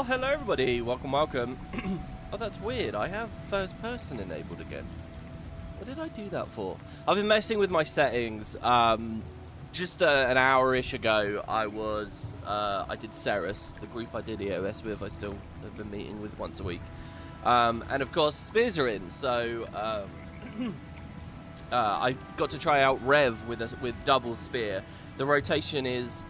hello everybody, welcome. Oh, that's weird, I have first person enabled again. What did I do that for? I've been messing with my settings. Just an hour-ish ago, I did Ceres, the group I did EOS with, I still have been meeting with once a week. And of course, spears are in, so I got to try out Rev with double spear. The rotation is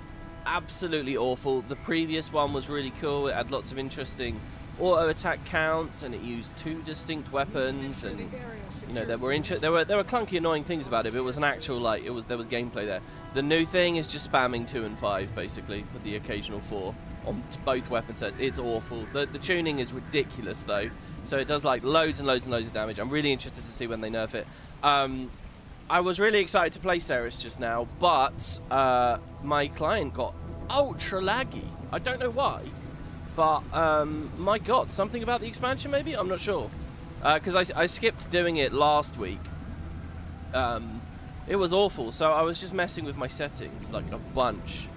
absolutely awful. The previous one was really cool. It had lots of interesting auto attack counts, and it used 2 distinct weapons, and you know there were clunky, annoying things about it. But it was an actual there was gameplay there. The new thing is just spamming 2 and 5 basically with the occasional 4 on both weapon sets. It's awful. The tuning is ridiculous though, so it does like loads and loads and loads of damage. I'm really interested to see when they nerf it. I was really excited to play Ceres just now, but my client got ultra laggy. I don't know why, but my god, something about the expansion maybe? I'm not sure. Because I skipped doing it last week. It was awful, so I was just messing with my settings like a bunch.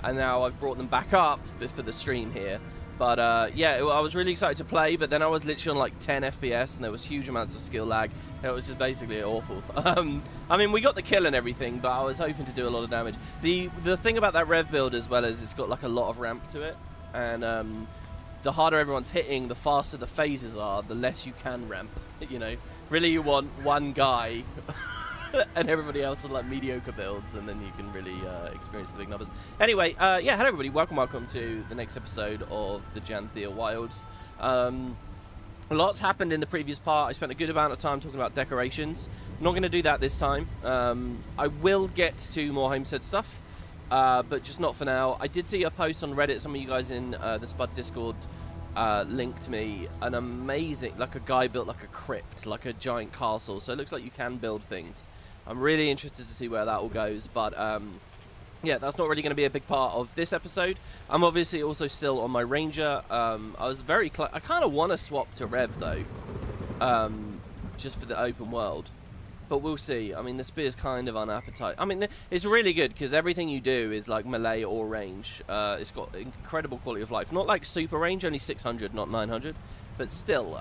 And now I've brought them back up for the stream here. But yeah, I was really excited to play, but then I was literally on like 10 FPS and there was huge amounts of skill lag. It was just basically awful. I mean, we got the kill and everything, but I was hoping to do a lot of damage. The thing about that Rev build as well is it's got like a lot of ramp to it. And the harder everyone's hitting, the faster the phases are, the less you can ramp. You know, really you want one guy and everybody else on like mediocre builds, and then you can really experience the big numbers. Anyway, yeah, hello everybody, welcome to the next episode of the Janthir Wilds. A lot's happened in the previous part. I spent a good amount of time talking about decorations. I'm not going to do that this time. I will get to more homestead stuff, but just not for now. I did see a post on Reddit. Some of you guys in the Spud Discord linked me an amazing, like a guy built like a crypt, like a giant castle. So it looks like you can build things. I'm really interested to see where that all goes, but yeah, that's not really going to be a big part of this episode. I'm obviously also still on my Ranger. I was very I kind of want to swap to Rev though, just for the open world, but we'll see. I mean, the spear's kind of unappetite. I mean, it's really good because everything you do is like melee or range. It's got incredible quality of life. Not like super range, only 600, not 900, but still.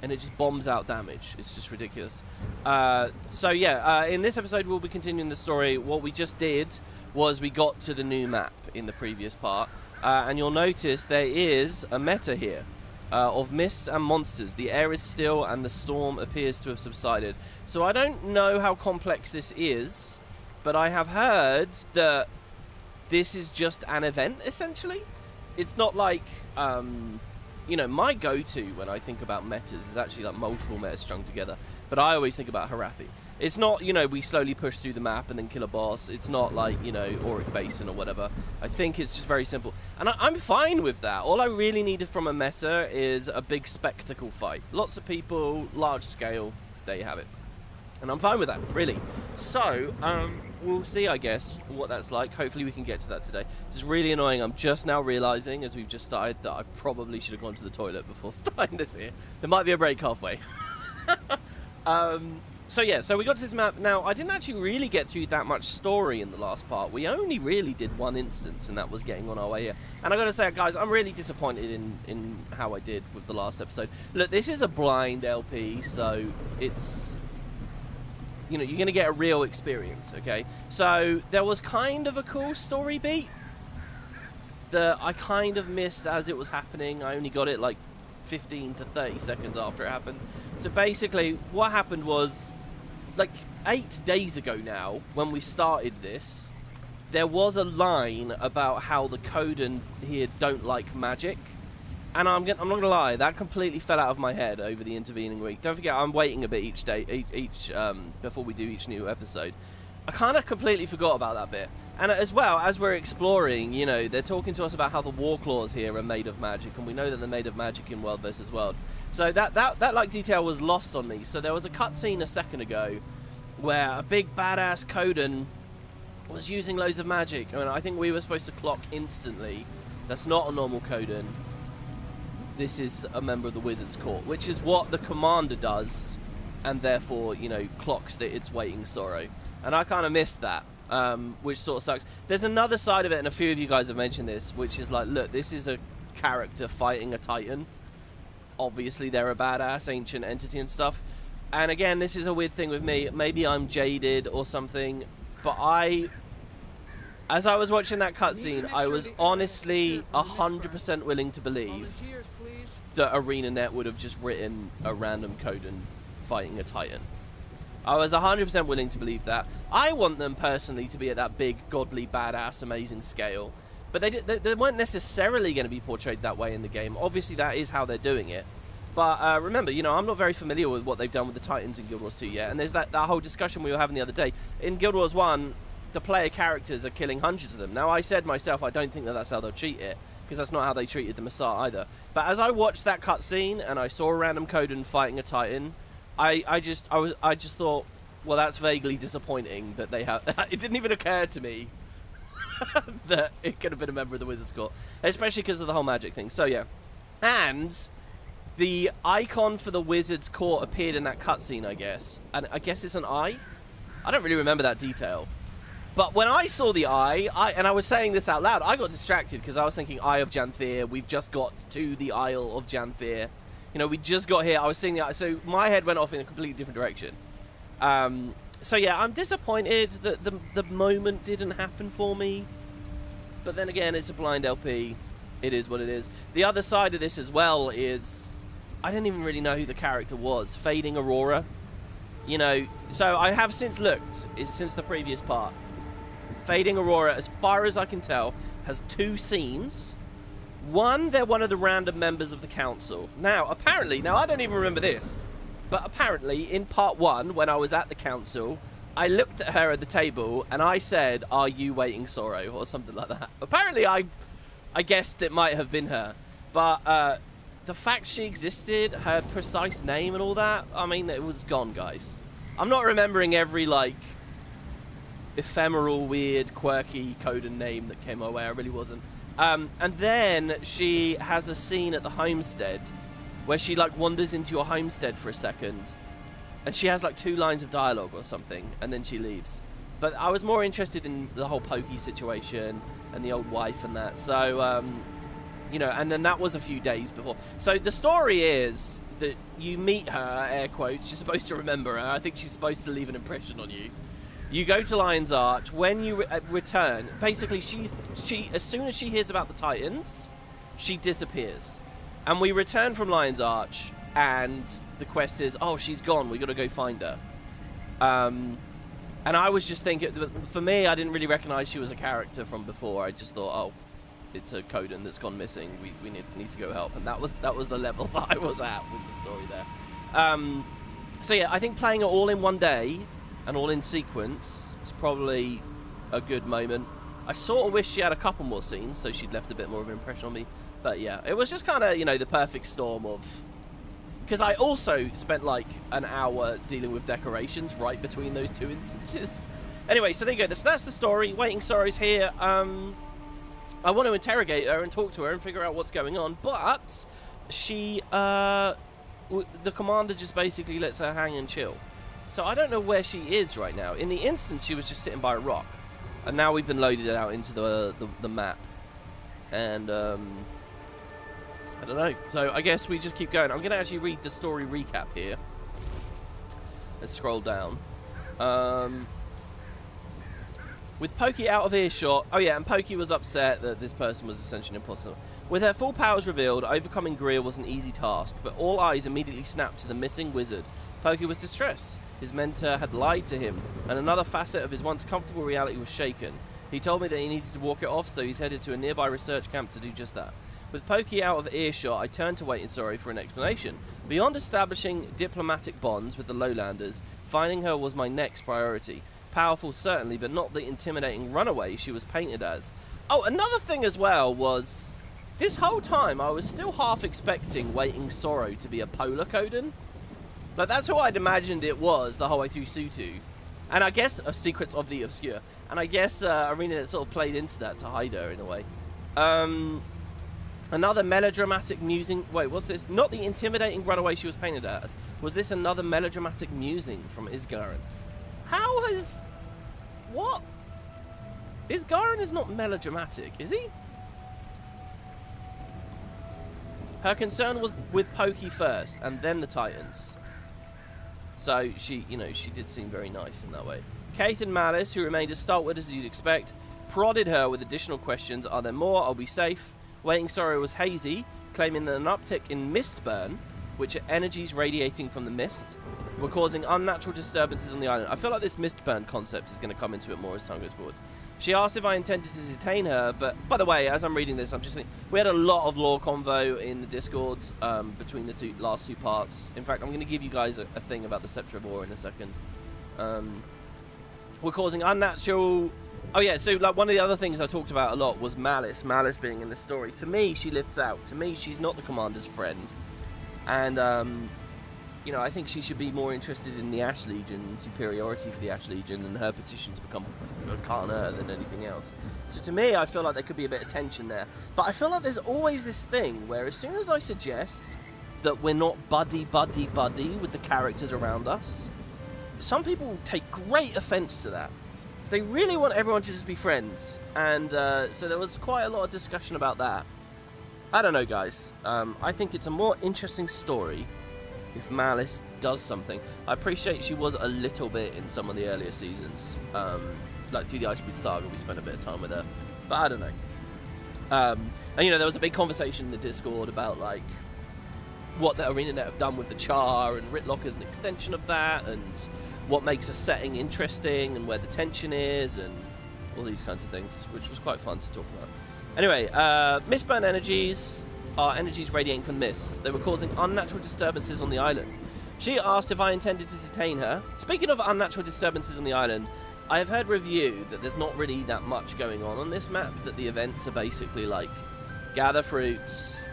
And it just bombs out damage. It's just ridiculous. So yeah, in this episode we'll be continuing the story. What we just did was we got to the new map in the previous part, and you'll notice there is a meta here of mists and monsters. The air is still and the storm appears to have subsided. So I don't know how complex this is, but I have heard that this is just an event essentially. It's not like you know, my go-to when I think about metas is actually like multiple metas strung together. But I always think about Harathi. It's not, you know, we slowly push through the map and then kill a boss. It's not like, you know, Auric Basin or whatever. I think it's just very simple. And I'm fine with that. All I really needed from a meta is a big spectacle fight. Lots of people, large scale, there you have it. And I'm fine with that, really. So, we'll see, I guess, what that's like. Hopefully we can get to that today. It's really annoying. I'm just now realizing, as we've just started, that I probably should have gone to the toilet before starting this here. There might be a break halfway. So yeah, so we got to this map. Now, I didn't actually really get through that much story in the last part. We only really did one instance, and that was getting on our way here. And I gotta say, guys, I'm really disappointed in how I did with the last episode. Look, this is a blind LP, so it's... you know, you're going to get a real experience, okay? So, there was kind of a cool story beat that I kind of missed as it was happening. I only got it like 15 to 30 seconds after it happened. So, basically, what happened was, like 8 days ago now, when we started this, there was a line about how the Coden here don't like magic. And I'm not going to lie, that completely fell out of my head over the intervening week. Don't forget, I'm waiting a bit each day, before we do each new episode. I kind of completely forgot about that bit. And as well, as we're exploring, you know, they're talking to us about how the Warclaws here are made of magic, and we know that they're made of magic in World vs. World. So that like detail was lost on me. So there was a cutscene a second ago where a big badass Coden was using loads of magic. I mean, I think we were supposed to clock instantly. That's not a normal Coden. This is a member of the Wizard's Court, which is what the commander does, and therefore, you know, clocks that it's waiting sorrow. And I kind of missed that, which sort of sucks. There's another side of it, and a few of you guys have mentioned this, which is like, look, this is a character fighting a Titan. Obviously, they're a badass ancient entity and stuff. And again, this is a weird thing with me. Maybe I'm jaded or something, but as I was watching that cutscene, I was honestly 100% willing to believe that ArenaNet would have just written a random Coden fighting a Titan. I was 100% willing to believe that. I want them personally to be at that big, godly, badass, amazing scale. But they weren't necessarily going to be portrayed that way in the game. Obviously, that is how they're doing it. But remember, you know, I'm not very familiar with what they've done with the Titans in Guild Wars 2 yet. And there's that whole discussion we were having the other day. In Guild Wars 1, the player characters are killing hundreds of them. Now, I said myself, I don't think that that's how they'll treat it, because that's not how they treated the Messiah either. But as I watched that cutscene and I saw a random Coden fighting a Titan, I just thought, well, that's vaguely disappointing that they have. It didn't even occur to me that it could have been a member of the Wizards Court, especially because of the whole magic thing. So yeah, and the icon for the Wizards Court appeared in that cutscene, I guess, and I guess it's an eye. I don't really remember that detail. But when I saw the eye, and I was saying this out loud, I got distracted because I was thinking Eye of Janthir. We've just got to the Isle of Janthir. You know, we just got here. I was seeing the eye. So my head went off in a completely different direction. So yeah, I'm disappointed that the moment didn't happen for me. But then again, it's a blind LP. It is what it is. The other side of this as well is I didn't even really know who the character was. Fading Aurora. You know, so I have since looked. It's since the previous part. Fading Aurora, as far as I can tell, has 2 scenes. One, they're one of the random members of the council. Now, apparently, I don't even remember this, but apparently in part 1, when I was at the council, I looked at her at the table and I said, "Are you waiting Sorrow?" or something like that. Apparently, I guessed it might have been her, but the fact she existed, her precise name and all that, I mean, it was gone, guys. I'm not remembering every, like, ephemeral, weird, quirky Coden name that came my way. I really wasn't. And then she has a scene at the homestead where she like wanders into your homestead for a second, and she has like 2 lines of dialogue or something, and then she leaves. But I was more interested in the whole Pokey situation and the old wife and that. So, you know, and then that was a few days before. So the story is that you meet her, air quotes. You're supposed to remember her. I think she's supposed to leave an impression on you. You go to Lion's Arch. When you return, basically, she as soon as she hears about the Titans, she disappears. And we return from Lion's Arch, and the quest is, oh, she's gone. We got to go find her. And I was just thinking, for me, I didn't really recognize she was a character from before. I just thought, oh, it's a Coden that's gone missing. We need to go help. And that was the level that I was at with the story there. So yeah, I think playing it all in one day and all in sequence is probably a good moment. I sort of wish she had a couple more scenes, so she'd left a bit more of an impression on me. But yeah, it was just kind of, you know, the perfect storm of... Because I also spent like an hour dealing with decorations right between those 2 instances. Anyway, so there you go. That's the story. Waiting Sorrow's here. I want to interrogate her and talk to her and figure out what's going on. But she... the commander just basically lets her hang and chill. So I don't know where she is right now. In the instance, she was just sitting by a rock. And now we've been loaded out into the map. And, I don't know. So I guess we just keep going. I'm going to actually read the story recap here. Let's scroll down. With Pokey out of earshot... Oh yeah, and Pokey was upset that this person was essentially impossible. With her full powers revealed, overcoming Greer was an easy task. But all eyes immediately snapped to the missing wizard. Pokey was distressed. His mentor had lied to him, and another facet of his once comfortable reality was shaken. He told me that he needed to walk it off, so he's headed to a nearby research camp to do just that. With Pokey out of earshot, I turned to Waiting Sorrow for an explanation. Beyond establishing diplomatic bonds with the Lowlanders, finding her was my next priority. Powerful, certainly, but not the intimidating runaway she was painted as. Oh, another thing as well was, this whole time I was still half expecting Waiting Sorrow to be a Polar Coden. Like, that's who I'd imagined it was the whole way through Sutu. And I guess Secrets of the Obscure. And I guess ArenaNet sort of played into that to hide her in a way. Another melodramatic musing... Wait, what's this? Not the intimidating runaway she was painted as. Was this another melodramatic musing from Isgarin? How has... What? Isgarin is not melodramatic, is he? Her concern was with Pokey first, and then the Titans. So she did seem very nice in that way. Kate and Malice, who remained as stalwart as you'd expect, prodded her with additional questions. Are there more? I'll be safe. Waiting Sorrow was hazy, claiming that an uptick in mist burn, which are energies radiating from the mist, were causing unnatural disturbances on the island. I feel like this mist burn concept is going to come into it more as time goes forward. She asked if I intended to detain her, but by the way, as I'm reading this, I'm just thinking, we had a lot of lore convo in the Discord between the last two parts. In fact, I'm going to give you guys a thing about the Scepter of War in a second. We're causing unnatural... Oh yeah, so like one of the other things I talked about a lot was Malice. Malice being in the story. To me, she lifts out. To me, she's not the Commander's friend. And, I think she should be more interested in the Ash Legion and superiority for the Ash Legion and her petition to become a Khaner than anything else. So to me, I feel like there could be a bit of tension there. But I feel like there's always this thing where as soon as I suggest that we're not buddy with the characters around us, some people take great offense to that. They really want everyone to just be friends. And so there was quite a lot of discussion about that. I don't know, guys. I think it's a more interesting story if Malice does something. I appreciate she was a little bit in some of the earlier seasons. Like through the Icebeard Saga, we spent a bit of time with her. But I don't know. And there was a big conversation in the Discord about like what the ArenaNet have done with the Charr, and Ritlock is an extension of that, and what makes a setting interesting, and where the tension is, and all these kinds of things, which was quite fun to talk about. Anyway, mistburn energies are energies radiating from mists. They were causing unnatural disturbances on the island. She asked if I intended to detain her. Speaking of unnatural disturbances on the island, I have heard review that there's not really that much going on this map, that the events are basically like gather fruits,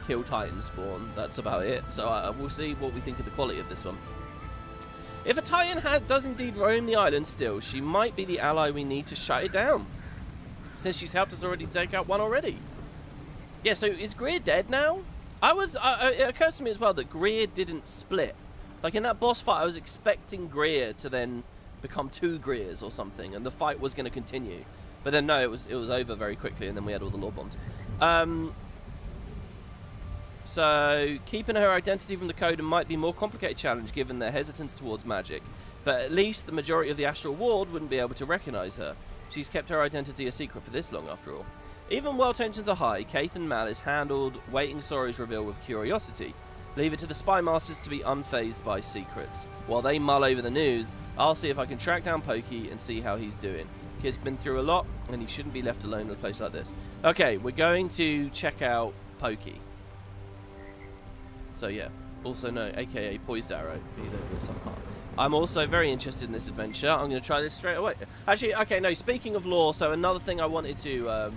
kill Titan spawn, that's about it. So we'll see what we think of the quality of this one. If a Titan does indeed roam the island still, she might be the ally we need to shut it down, since she's helped us already take out one already. Yeah, so is Greer dead now? It occurs to me as well that Greer didn't split. Like in that boss fight, I was expecting Greer to then become two Greers or something, and the fight was going to continue. But then no, it was over very quickly, and then we had all the lore bombs. So keeping her identity from the Coden might be a more complicated challenge given their hesitance towards magic. But at least the majority of the Astral Ward wouldn't be able to recognise her. She's kept her identity a secret for this long, after all. Even while tensions are high, Keith and Malice handled Waiting Sorrow's reveal with curiosity. Leave it to the Spy Masters to be unfazed by secrets. While they mull over the news, I'll see if I can track down Pokey and see how he's doing. Kid's been through a lot, and he shouldn't be left alone in a place like this. Okay, we're going to check out Pokey. So yeah, also known, aka Poised Arrow. He's over in some part. I'm also very interested in this adventure. I'm going to try this straight away. Actually, okay, no, speaking of lore, so another thing I wanted to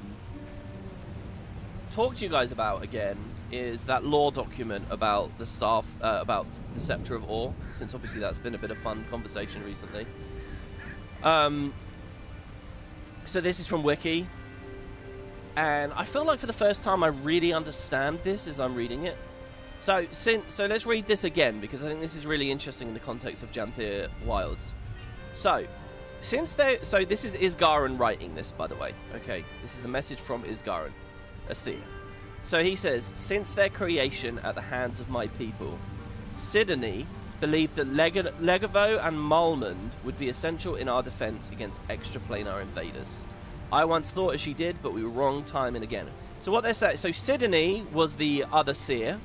talk to you guys about again is that lore document about the staff, about the Scepter of Ore, since obviously that's been a bit of fun conversation recently. So this is from Wiki, and I feel like for the first time I really understand this as I'm reading it. So let's read this again, because I think this is really interesting in the context of Janthir Wilds. So this is Isgaran writing this, by the way. Okay, this is a message from Isgaran, a seer. So he says, since their creation at the hands of my people, Sidney believed that Legavo and Malmund would be essential in our defense against extraplanar invaders. I once thought as she did, but we were wrong time and again. So what they're saying, so Sidney was the other seer.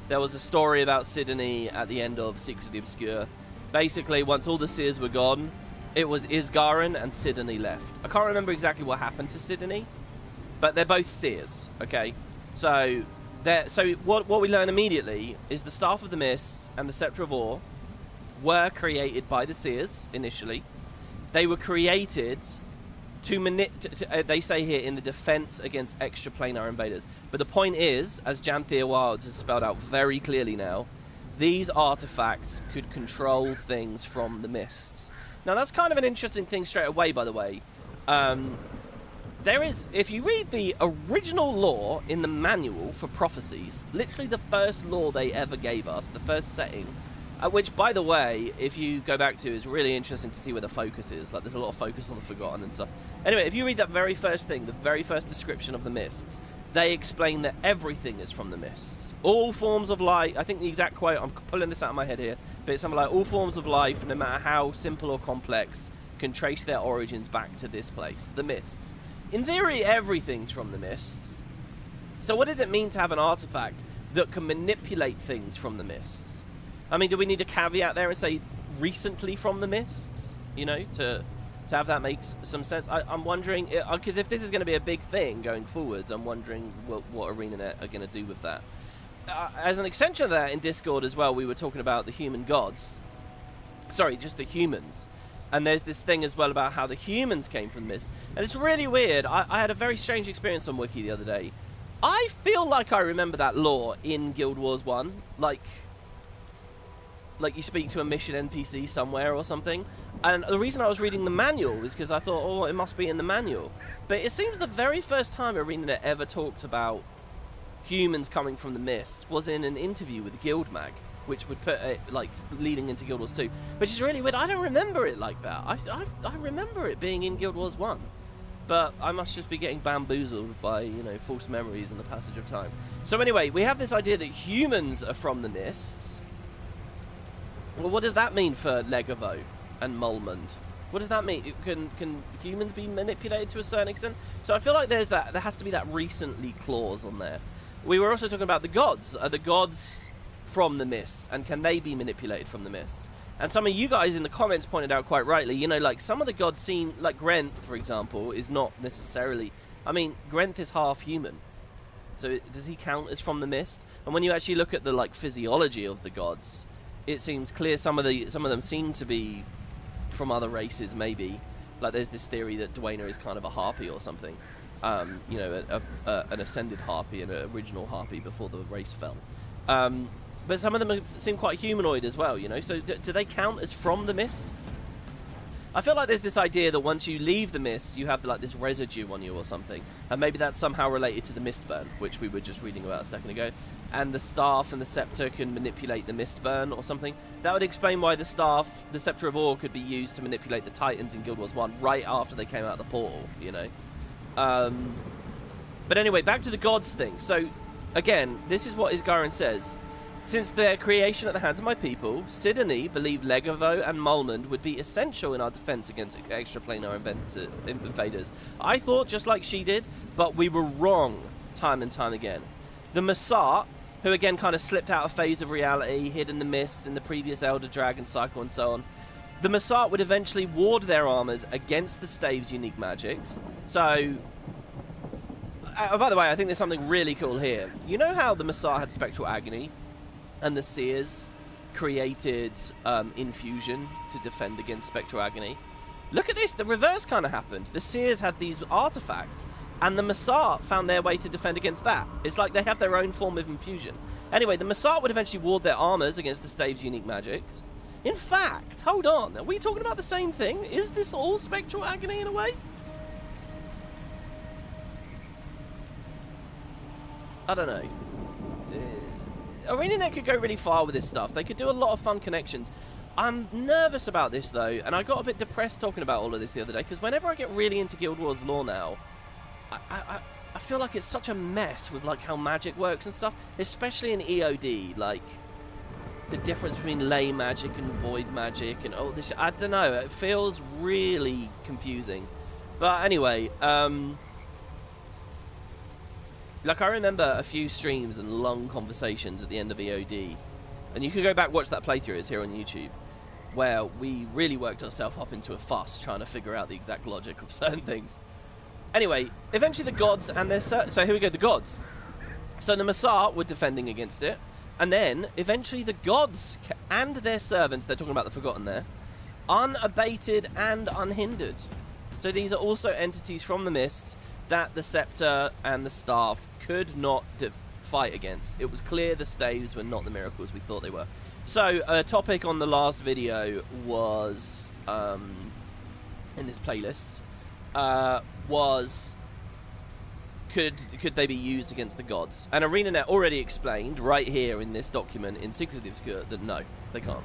There was a story about Sidney at the end of Secrets of the Obscure. Basically, once all the seers were gone, it was Isgaran and Sidney left. I can't remember exactly what happened to Sidney, but they're both seers, okay? So what we learn immediately is the Staff of the Mist and the Scepter of Ore were created by the seers initially. They were created they say here, in the defense against extraplanar invaders. But the point is, as Janthir Wilds has spelled out very clearly now, these artifacts could control things from the mists. Now that's kind of an interesting thing straight away, by the way. If you read the original lore in the manual for prophecies, literally the first lore they ever gave us, the first setting, which, by the way, if you go back to, is really interesting to see where the focus is. Like, there's a lot of focus on the Forgotten and stuff. Anyway, if you read that very first thing, the very first description of the mists, they explain that everything is from the mists. All forms of life, I think the exact quote, I'm pulling this out of my head here, but it's something like, all forms of life, no matter how simple or complex, can trace their origins back to this place, the mists. In theory, everything's from the mists. So what does it mean to have an artifact that can manipulate things from the mists? I mean, do we need a caveat there and say recently from the mists? You know, to have that make some sense? I'm wondering, because if this is going to be a big thing going forwards, I'm wondering what ArenaNet are going to do with that. As an extension of that, in Discord as well, we were talking about the human gods. Sorry, just the humans. And there's this thing as well about how the humans came from this. And it's really weird. I had a very strange experience on Wiki the other day. I feel like I remember that lore in Guild Wars 1. Like you speak to a mission NPC somewhere or something. And the reason I was reading the manual is because I thought, oh, it must be in the manual. But it seems the very first time ArenaNet ever talked about humans coming from the mists was in an interview with Guildmag, which would put it, like, leading into Guild Wars 2. Which is really weird. I don't remember it like that. I remember it being in Guild Wars 1. But I must just be getting bamboozled by, you know, false memories and the passage of time. So anyway, we have this idea that humans are from the mists. Well, what does that mean for Legavo and Mulmund? What does that mean? Can humans be manipulated to a certain extent? So I feel like there has to be that recently clause on there. We were also talking about the gods. Are the gods from the mists, and can they be manipulated from the mists? And some of you guys in the comments pointed out quite rightly, you know, like some of the gods seem, like Grenth, for example, is not necessarily, I mean, Grenth is half human. So does he count as from the mist? And when you actually look at the, like, physiology of the gods, it seems clear some of them seem to be from other races, maybe. Like there's this theory that Dwayna is kind of a harpy or something. You know, an ascended harpy, an original harpy before the race fell. But some of them seem quite humanoid as well, you know. So do they count as from the mists? I feel like there's this idea that once you leave the mists, you have like this residue on you or something. And maybe that's somehow related to the mistburn, which we were just reading about a second ago. And the staff and the scepter can manipulate the mistburn or something. That would explain why the staff, the Scepter of Ore, could be used to manipulate the Titans in Guild Wars 1 right after they came out of the portal, you know. But anyway, back to the gods thing. So, again, this is what Isgarin says. Since their creation at the hands of my people, Sidney believed Legavo and Mulmund would be essential in our defense against extraplanar invaders. I thought just like she did, but we were wrong time and time again. The Massart, who again kind of slipped out of phase of reality, hid in the mists in the previous Elder Dragon cycle and so on. The Massart would eventually ward their armors against the Stave's unique magics. So, by the way, I think there's something really cool here. You know how the Massart had Spectral Agony? And the Seers created Infusion to defend against Spectral Agony. Look at this, the reverse kind of happened. The Seers had these artifacts, and the Massart found their way to defend against that. It's like they have their own form of infusion. Anyway, the Massart would eventually ward their armors against the Stave's unique magics. In fact, hold on, are we talking about the same thing? Is this all Spectral Agony in a way? I don't know. ArenaNet could go really far with this stuff. They could do a lot of fun connections. I'm nervous about this, though, and I got a bit depressed talking about all of this the other day, because whenever I get really into Guild Wars lore now, I feel like it's such a mess with, like, how magic works and stuff, especially in EOD, like, the difference between ley magic and void magic and all this. I don't know, it feels really confusing. But anyway, like, I remember a few streams and long conversations at the end of EOD, and you can go back watch that playthrough, it's here on YouTube, where we really worked ourselves up into a fuss trying to figure out the exact logic of certain things. Anyway, eventually the gods and their... So here we go, the gods. So the Massart were defending against it, and then eventually the gods and their servants, they're talking about the Forgotten there, unabated and unhindered. So these are also entities from the mists that the Scepter and the Staff could not fight against. It was clear the Staves were not the miracles we thought they were. So, a topic on the last video was, in this playlist, was, could they be used against the gods? And ArenaNet already explained, right here in this document, in Secret of the Obscure, that no, they can't.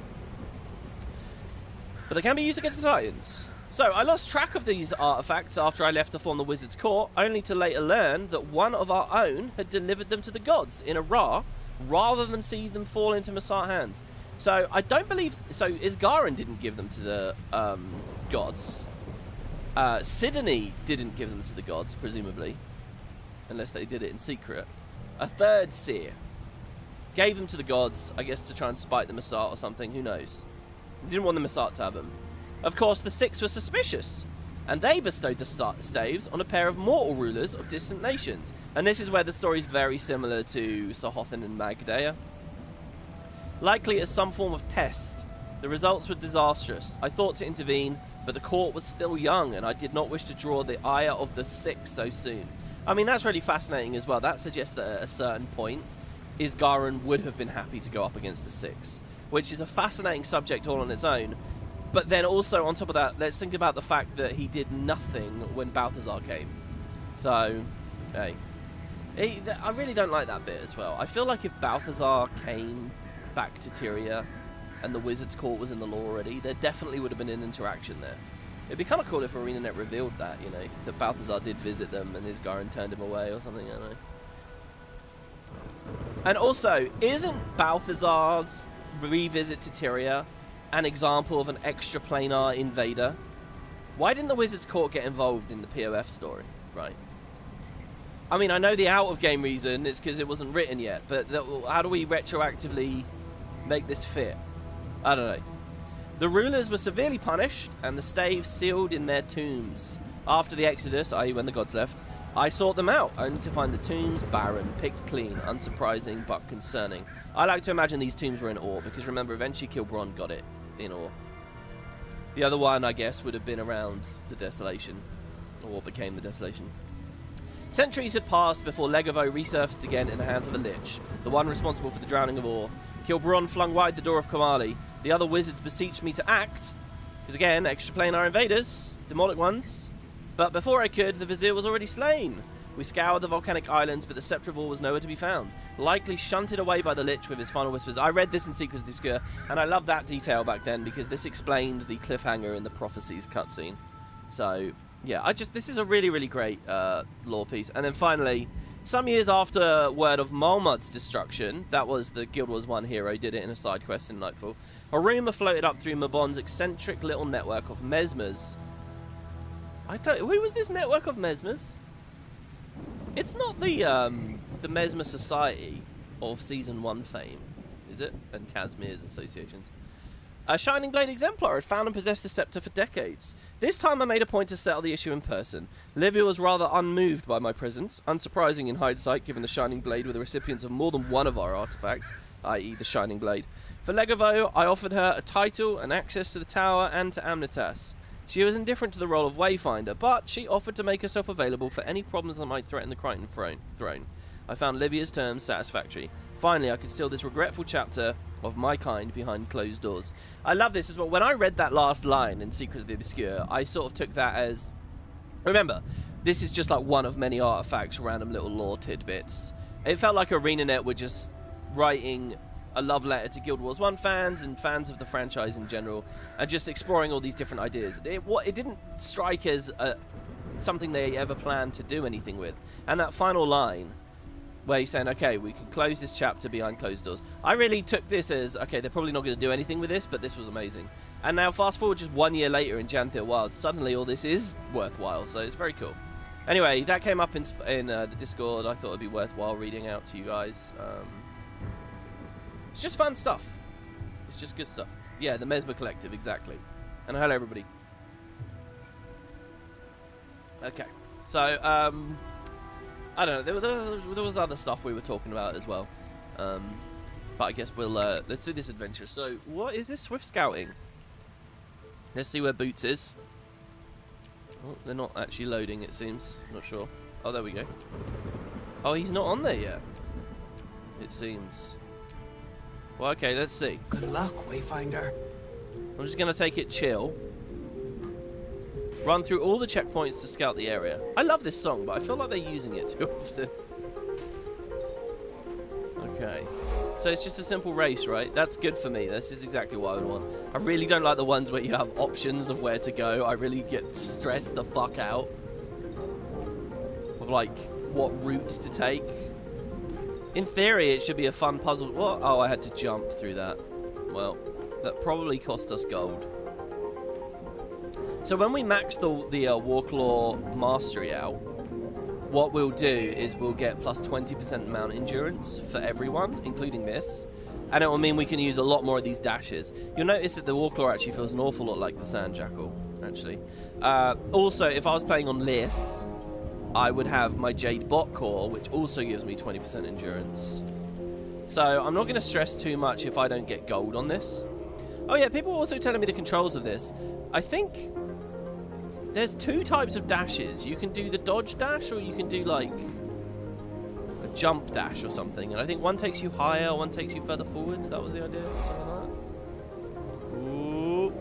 But they can be used against the Titans. So, I lost track of these artifacts after I left to form the Wizard's Court, only to later learn that one of our own had delivered them to the gods in a Ra, rather than see them fall into Masat hands. So, I don't believe... So, Isgarin didn't give them to the gods. Sidney didn't give them to the gods, presumably. Unless they did it in secret. A third seer gave them to the gods, I guess to try and spite the Masat or something, who knows. They didn't want the Masat to have them. Of course, the Six were suspicious, and they bestowed the staves on a pair of mortal rulers of distant nations. And this is where the story is very similar to Sahothin and Magdea. Likely as some form of test, the results were disastrous. I thought to intervene, but the court was still young, and I did not wish to draw the ire of the Six so soon. I mean, that's really fascinating as well. That suggests that at a certain point, Isgarin would have been happy to go up against the Six, which is a fascinating subject all on its own. But then also, on top of that, let's think about the fact that he did nothing when Balthazar came. So, hey. I really don't like that bit as well. I feel like if Balthazar came back to Tyria and the Wizard's Court was in the law already, there definitely would have been an interaction there. It'd be kind of cool if ArenaNet revealed that, you know, that Balthazar did visit them and Isgarin turned him away or something, I don't know. And also, isn't Balthazar's revisit to Tyria an example of an extraplanar invader? Why didn't the Wizard's Court get involved in the POF story, right? I mean, I know the out-of-game reason is because it wasn't written yet, but how do we retroactively make this fit? I don't know. The rulers were severely punished, and the staves sealed in their tombs. After the Exodus, i.e. when the gods left, I sought them out, only to find the tombs barren, picked clean, unsurprising, but concerning. I like to imagine these tombs were in ore, because remember, eventually Kilbron got it in ore. The other one, I guess, would have been around the Desolation, or became the Desolation. Centuries had passed before Legavo resurfaced again in the hands of a lich, the one responsible for the drowning of ore. Kilbron flung wide the door of Kamali. The other wizards beseeched me to act, because again, extraplanar invaders, demonic ones. But before I could, the Vizier was already slain. We scoured the volcanic islands, but the Scepter of Ore was nowhere to be found. Likely shunted away by the Lich with his final whispers. I read this in Secrets of the Obscure, and I loved that detail back then, because this explained the cliffhanger in the Prophecies cutscene. So, yeah, this is a really, really great lore piece. And then finally, some years after word of Malmud's destruction, that was the Guild Wars 1 hero, did it in a side quest in Nightfall, a rumour floated up through Mabon's eccentric little network of mesmers. Who was this network of mesmers? It's not the Mesmer Society of Season 1 fame, is it? And Kazmir's associations. A Shining Blade exemplar had found and possessed the scepter for decades. This time I made a point to settle the issue in person. Livia was rather unmoved by my presence, unsurprising in hindsight given the Shining Blade were the recipients of more than one of our artifacts, i.e. the Shining Blade. For Legavo, I offered her a title and access to the tower and to Amnitas. She was indifferent to the role of Wayfinder, but she offered to make herself available for any problems that might threaten the Crichton throne. I found Livia's terms satisfactory. Finally, I could seal this regretful chapter of my kind behind closed doors. I love this as well. When I read that last line in Secrets of the Obscure, I sort of took that as... Remember, this is just like one of many artifacts, random little lore tidbits. It felt like ArenaNet were just writing a love letter to Guild Wars 1 fans and fans of the franchise in general, and just exploring all these different ideas. It didn't strike as something they ever planned to do anything with. And that final line, where he's saying, okay, we can close this chapter behind closed doors. I really took this as, okay, they're probably not going to do anything with this, but this was amazing. And now fast forward just 1 year later in Janthir Wilds, suddenly all this is worthwhile, so it's very cool. Anyway, that came up in the Discord. I thought it'd be worthwhile reading out to you guys. It's just fun stuff. It's just good stuff. Yeah, the Mesmer Collective, exactly. And hello, everybody. Okay, so, I don't know, there was other stuff we were talking about as well. But I guess we'll, let's do this adventure. So, what is this? Swift Scouting. Let's see where Boots is. Oh, they're not actually loading, it seems. Not sure. Oh, there we go. Oh, he's not on there yet. It seems. Well, okay, let's see. Good luck, Wayfinder. I'm just going to take it chill. Run through all the checkpoints to scout the area. I love this song, but I feel like they're using it too often. Okay. So it's just a simple race, right? That's good for me. This is exactly what I would want. I really don't like the ones where you have options of where to go. I really get stressed the fuck out of, like, what routes to take. In theory, it should be a fun puzzle. What? Oh, I had to jump through that. Well, that probably cost us gold. So when we max the Warclaw Mastery out, what we'll do is we'll get plus 20% mount endurance for everyone, including this. And it will mean we can use a lot more of these dashes. You'll notice that the Warclaw actually feels an awful lot like the Sand Jackal, actually. Also, if I was playing on Lyhr, I would have my Jade Bot Core, which also gives me 20% endurance. So I'm not going to stress too much if I don't get gold on this. Oh yeah, people are also telling me the controls of this. I think there's two types of dashes. You can do the dodge dash, or you can do like a jump dash or something. And I think one takes you higher, one takes you further forwards. That was the idea, or something like that. Ooh.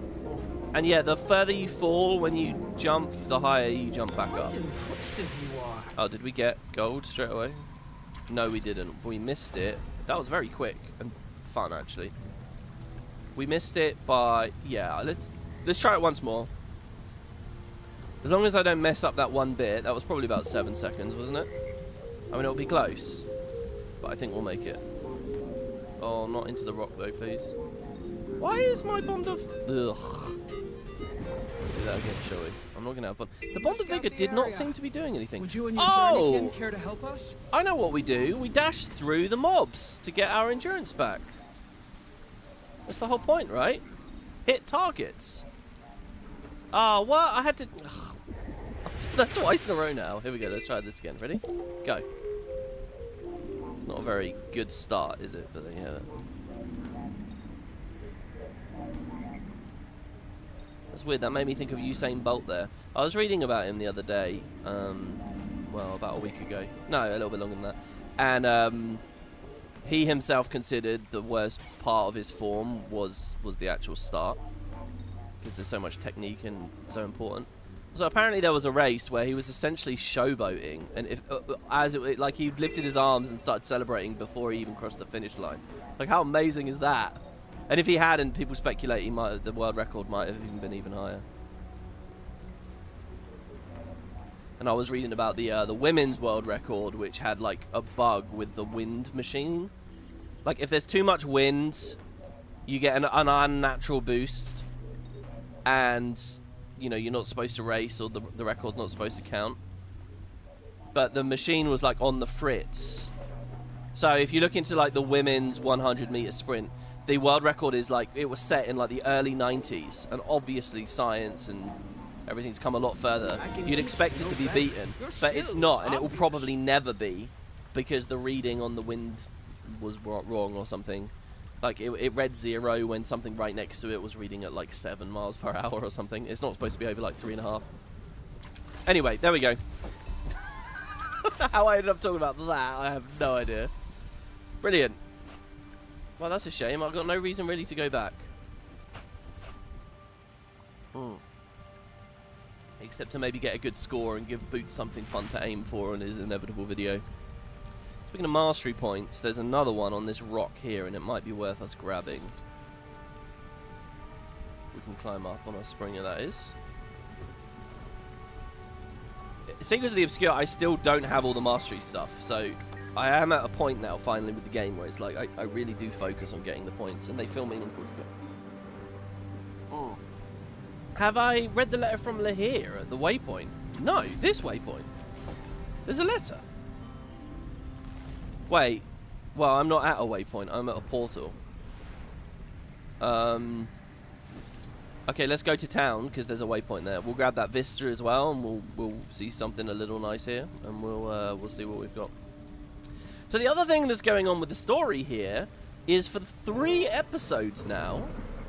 And yeah, the further you fall when you jump, the higher you jump back up. Oh, did we get gold straight away? No, we didn't. We missed it. That was very quick and fun, actually. We missed it by... Yeah, let's try it once more. As long as I don't mess up that one bit. That was probably about 7 seconds, wasn't it? I mean, it'll be close. But I think we'll make it. Oh, not into the rock, though, please. Why is my bond of... Ugh. Let's do that again, shall we? I'm not going to have fun. The bond of vigor did not seem to be doing anything. Would you and your journey care to help us? I know what we do. We dash through the mobs to get our endurance back. That's the whole point, right? Hit targets. Ah, what? I had to... Ugh. I've done that twice in a row now. Here we go. Let's try this again. Ready? Go. It's not a very good start, is it? But there you have it. That's weird. That made me think of Usain Bolt there. I was reading about him the other day. Well, about a week ago. No, a little bit longer than that. And he himself considered the worst part of his form was the actual start, because there's so much technique and so important. So apparently there was a race where he was essentially showboating, and like he lifted his arms and started celebrating before he even crossed the finish line. Like, how amazing is that? And if he hadn't, people speculate the world record might have even been even higher. And I was reading about the women's world record, which had like a bug with the wind machine. Like, if there's too much wind, you get an unnatural boost, and you know you're not supposed to race, or the record's not supposed to count. But the machine was like on the fritz. So if you look into like the women's 100-meter sprint, the world record is like, it was set in like the early 90s, and obviously science and everything's come a lot further. You'd expect it to be beaten, but it's not, and it will probably never be, because the reading on the wind was wrong or something. Like, it read 0 when something right next to it was reading at like 7 miles per hour or something. It's not supposed to be over like 3.5. Anyway, there we go. How I ended up talking about that, I have no idea. Brilliant. Well, that's a shame. I've got no reason really to go back. Except to maybe get a good score and give Boots something fun to aim for in his inevitable video. Speaking of mastery points, there's another one on this rock here, and it might be worth us grabbing. We can climb up on a springer, that is. Secrets of the Obscure, I still don't have all the mastery stuff, so I am at a point now, finally, with the game where it's like, I really do focus on getting the points, and they feel meaningful to me. Have I read the letter from Lyhr at the waypoint? No, this waypoint. There's a letter. Wait, well, I'm not at a waypoint, I'm at a portal. Okay, let's go to town, because there's a waypoint there. We'll grab that vista as well, and we'll see something a little nice here, and we'll see what we've got. So the other thing that's going on with the story here is, for 3 episodes now,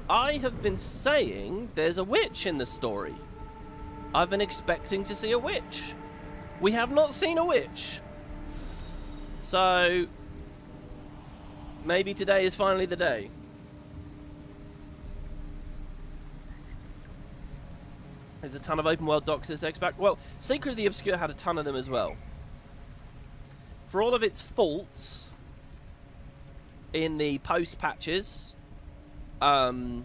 I have been saying there's a witch in the story. I've been expecting to see a witch. We have not seen a witch. So, maybe today is finally the day. There's a ton of open world docs this X-Pack. Well, Secret of the Obscure had a ton of them as well. For all of its faults, in the post patches, in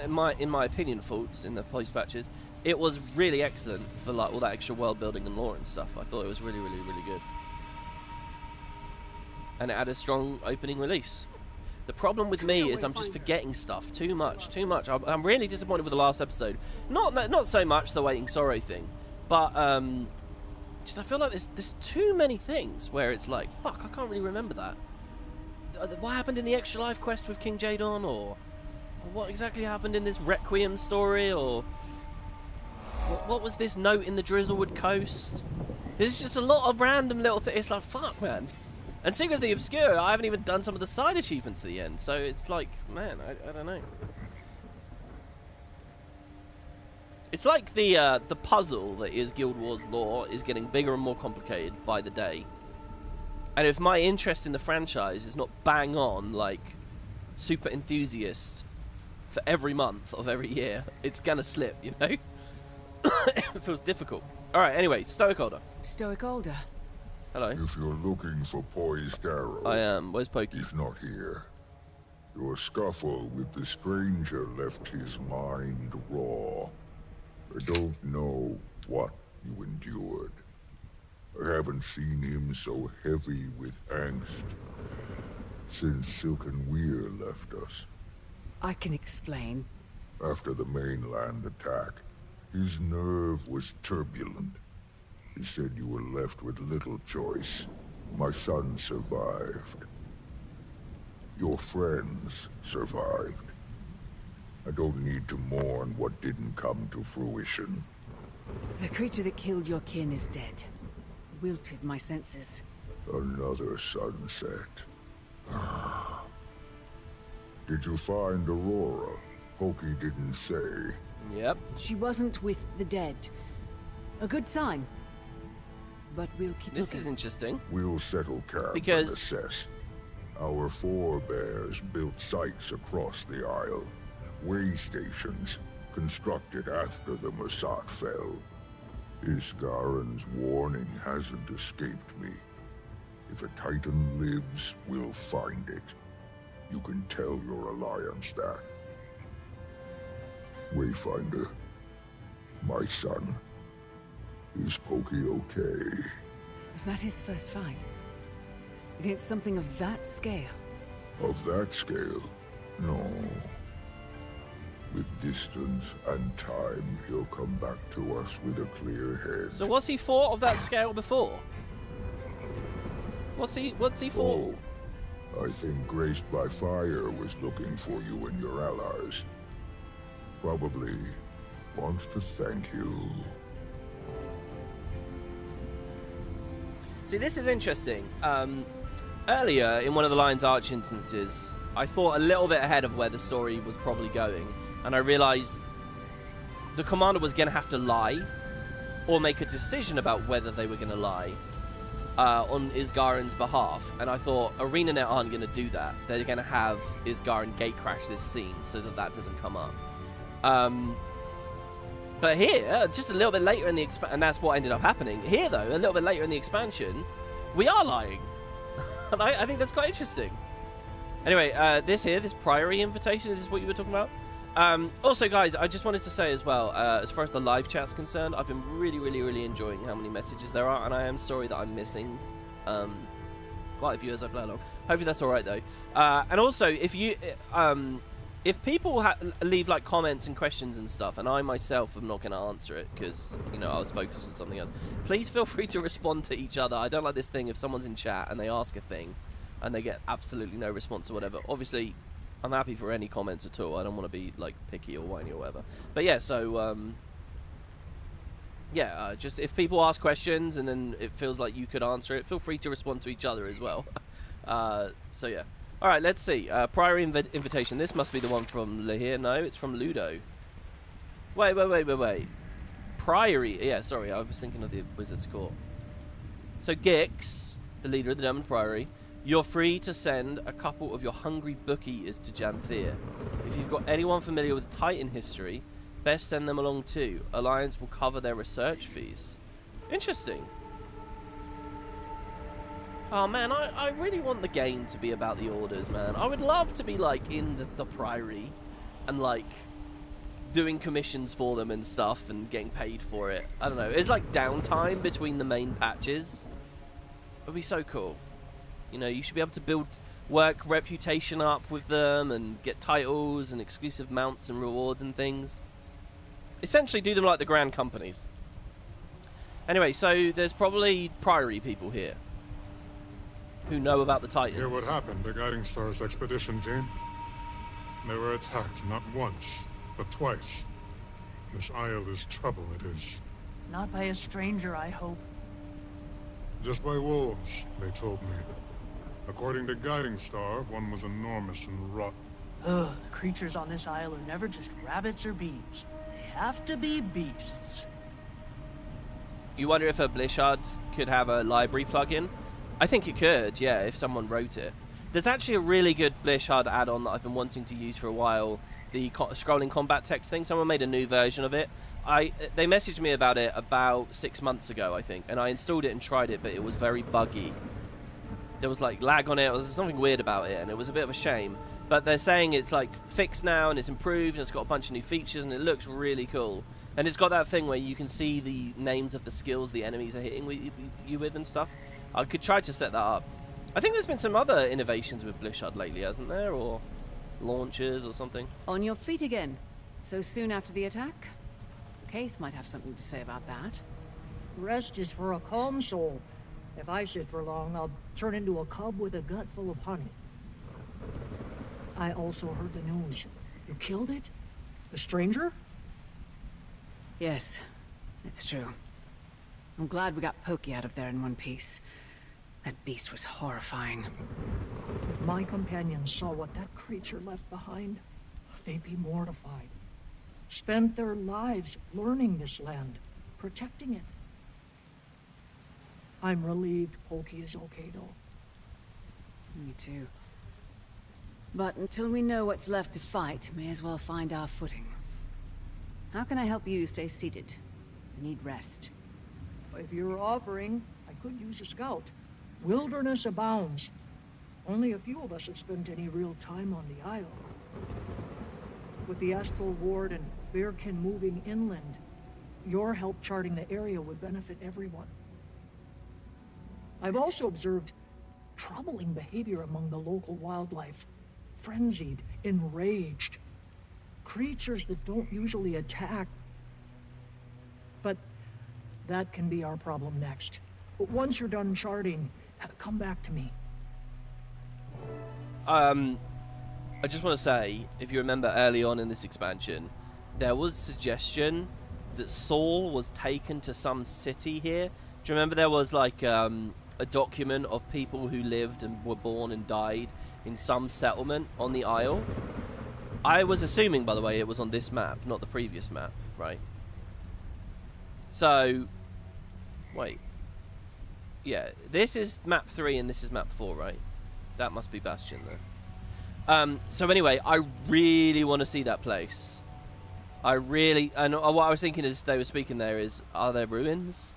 my opinion, folks, in the post patches, it was really excellent for like all that extra world building and lore and stuff. I thought it was really, really, really good, and it had a strong opening release. The problem with me is I'm just forgetting stuff too much. I'm really disappointed with the last episode. Not so much the Waiting Sorrow thing, but just I feel like there's too many things where it's like, fuck, I can't really remember that. What happened in the Extra Life quest with King Jadon, or what exactly happened in this Requiem story, or what was this note in the Drizzlewood Coast? There's just a lot of random little things. It's like, fuck, man. And Secrets of the Obscure, I haven't even done some of the side achievements at the end, so it's like, man, I don't know. It's like the puzzle that is Guild Wars lore is getting bigger and more complicated by the day. And if my interest in the franchise is not bang on, like, super enthusiast for every month of every year, it's gonna slip, you know? It feels difficult. Alright, anyway, Stoic Older. Stoic Older. Hello. If you're looking for Poised Arrow, I am. Where's Pokey? he's not here. Your scuffle with the stranger left his mind raw. I don't know what you endured. I haven't seen him so heavy with angst since Silken Weir left us. I can explain. After the mainland attack, his nerve was turbulent. He said you were left with little choice. My son survived. Your friends survived. I don't need to mourn what didn't come to fruition. The creature that killed your kin is dead. Wilted my senses. Another sunset. Did you find Aurora? Pokey didn't say. Yep. She wasn't with the dead. A good sign. But we'll keep This looking. is interesting. We'll settle camp Because- and assess. Our forebears built sites across the Isle. Way stations constructed after the Masat fell. Isgaren's warning hasn't escaped me. If a Titan lives, we'll find it. You can tell your alliance that. Wayfinder, my son, is Pokey okay? Was that his first fight? Against something of that scale? Of that scale, no. With distance and time, he'll come back to us with a clear head. So what's he fought of that scale before? What's he fought? Oh, I think Graced by Fire was looking for you and your allies. Probably wants to thank you. See, this is interesting. Earlier, in one of the Lion's Arch instances, I thought a little bit ahead of where the story was probably going, and I realized the commander was going to have to lie, or make a decision about whether they were going to lie, on Isgaren's behalf. And I thought, ArenaNet aren't going to do that. They're going to have Isgaren gatecrash this scene so that that doesn't come up. But here, just a little bit later in the and that's what ended up happening. Here, though, a little bit later in the expansion, we are lying. And I think that's quite interesting. Anyway, this Priory invitation, is this what you were talking about? Also, guys, I just wanted to say as well, as far as the live chat's concerned, I've been really enjoying how many messages there are, and I am sorry that I'm missing quite a few as I play along. Hopefully that's alright, though. And also, if you... if people leave like comments and questions and stuff, and I myself am not going to answer it because, you know, I was focused on something else, please feel free to respond to each other. I don't like this thing if someone's in chat and they ask a thing and they get absolutely no response or whatever. Obviously, I'm happy for any comments at all. I don't want to be like picky or whiny or whatever. But yeah, so yeah, just if people ask questions and then it feels like you could answer it, feel free to respond to each other as well. So yeah. Alright, let's see. Priory invitation. This must be the one from Lyhr. No, it's from Ludo. Wait. Priory. Yeah, sorry, I was thinking of the Wizard's Court. So Gix, the leader of the Diamond Priory, you're free to send a couple of your hungry bookies to Janthir. If you've got anyone familiar with Titan history, best send them along too. Alliance will cover their research fees. Interesting. Oh man, I really want the game to be about the orders, man. I would love to be like in the Priory and like doing commissions for them and stuff and getting paid for it. I don't know. It's like downtime between the main patches. It would be so cool. You know, you should be able to work reputation up with them and get titles and exclusive mounts and rewards and things. Essentially do them like the grand companies. Anyway, so there's probably Priory people here who know about the Titans. Hear what happened to Guiding Star's expedition team? They were attacked not once, but twice. This isle is trouble, it is. Not by a stranger, I hope. Just by wolves, they told me. According to Guiding Star, one was enormous and rotten. Ugh, the creatures on this isle are never just rabbits or bees. They have to be beasts. You wonder if a Blishard could have a library plugin? I think it could, yeah, if someone wrote it. There's actually a really good Blishard add-on that I've been wanting to use for a while. The scrolling combat text thing. Someone made a new version of it. They messaged me about it about 6 months ago, I think, and I installed it and tried it, but it was very buggy. There was like lag on it. There was something weird about it, and it was a bit of a shame. But they're saying it's like fixed now and it's improved and it's got a bunch of new features and it looks really cool. And it's got that thing where you can see the names of the skills the enemies are hitting you with and stuff. I could try to set that up. I think there's been some other innovations with Blishard lately, hasn't there? Or launchers or something. On your feet again. So soon after the attack? Kaith might have something to say about that. Rest is for a calm soul. If I sit for long, I'll turn into a cub with a gut full of honey. I also heard the news. You killed it? A stranger? Yes, it's true. I'm glad we got Pokey out of there in one piece. That beast was horrifying. If my companions saw what that creature left behind, they'd be mortified. Spent their lives learning this land, protecting it. I'm relieved Pokey is okay, though. Me too. But until we know what's left to fight, may as well find our footing. How can I help you stay seated? I need rest. If you're offering, I could use a scout. Wilderness abounds. Only a few of us have spent any real time on the isle. With the Astral Ward and Bearkin moving inland, your help charting the area would benefit everyone. I've also observed troubling behavior among the local wildlife. Frenzied, enraged. Creatures that don't usually attack. But that can be our problem next. But once you're done charting, come back to me. I just want to say, if you remember early on in this expansion, there was suggestion that Saul was taken to some city here. Do you remember there was like a document of people who lived and were born and died in some settlement on the Isle? I was assuming, by the way, it was on this map, not the previous map, right? So, wait. Yeah, this is map 3 and this is map 4, right? That must be Bastion, though. So anyway, I really want to see that place. And what I was thinking as they were speaking there is, are there ruins?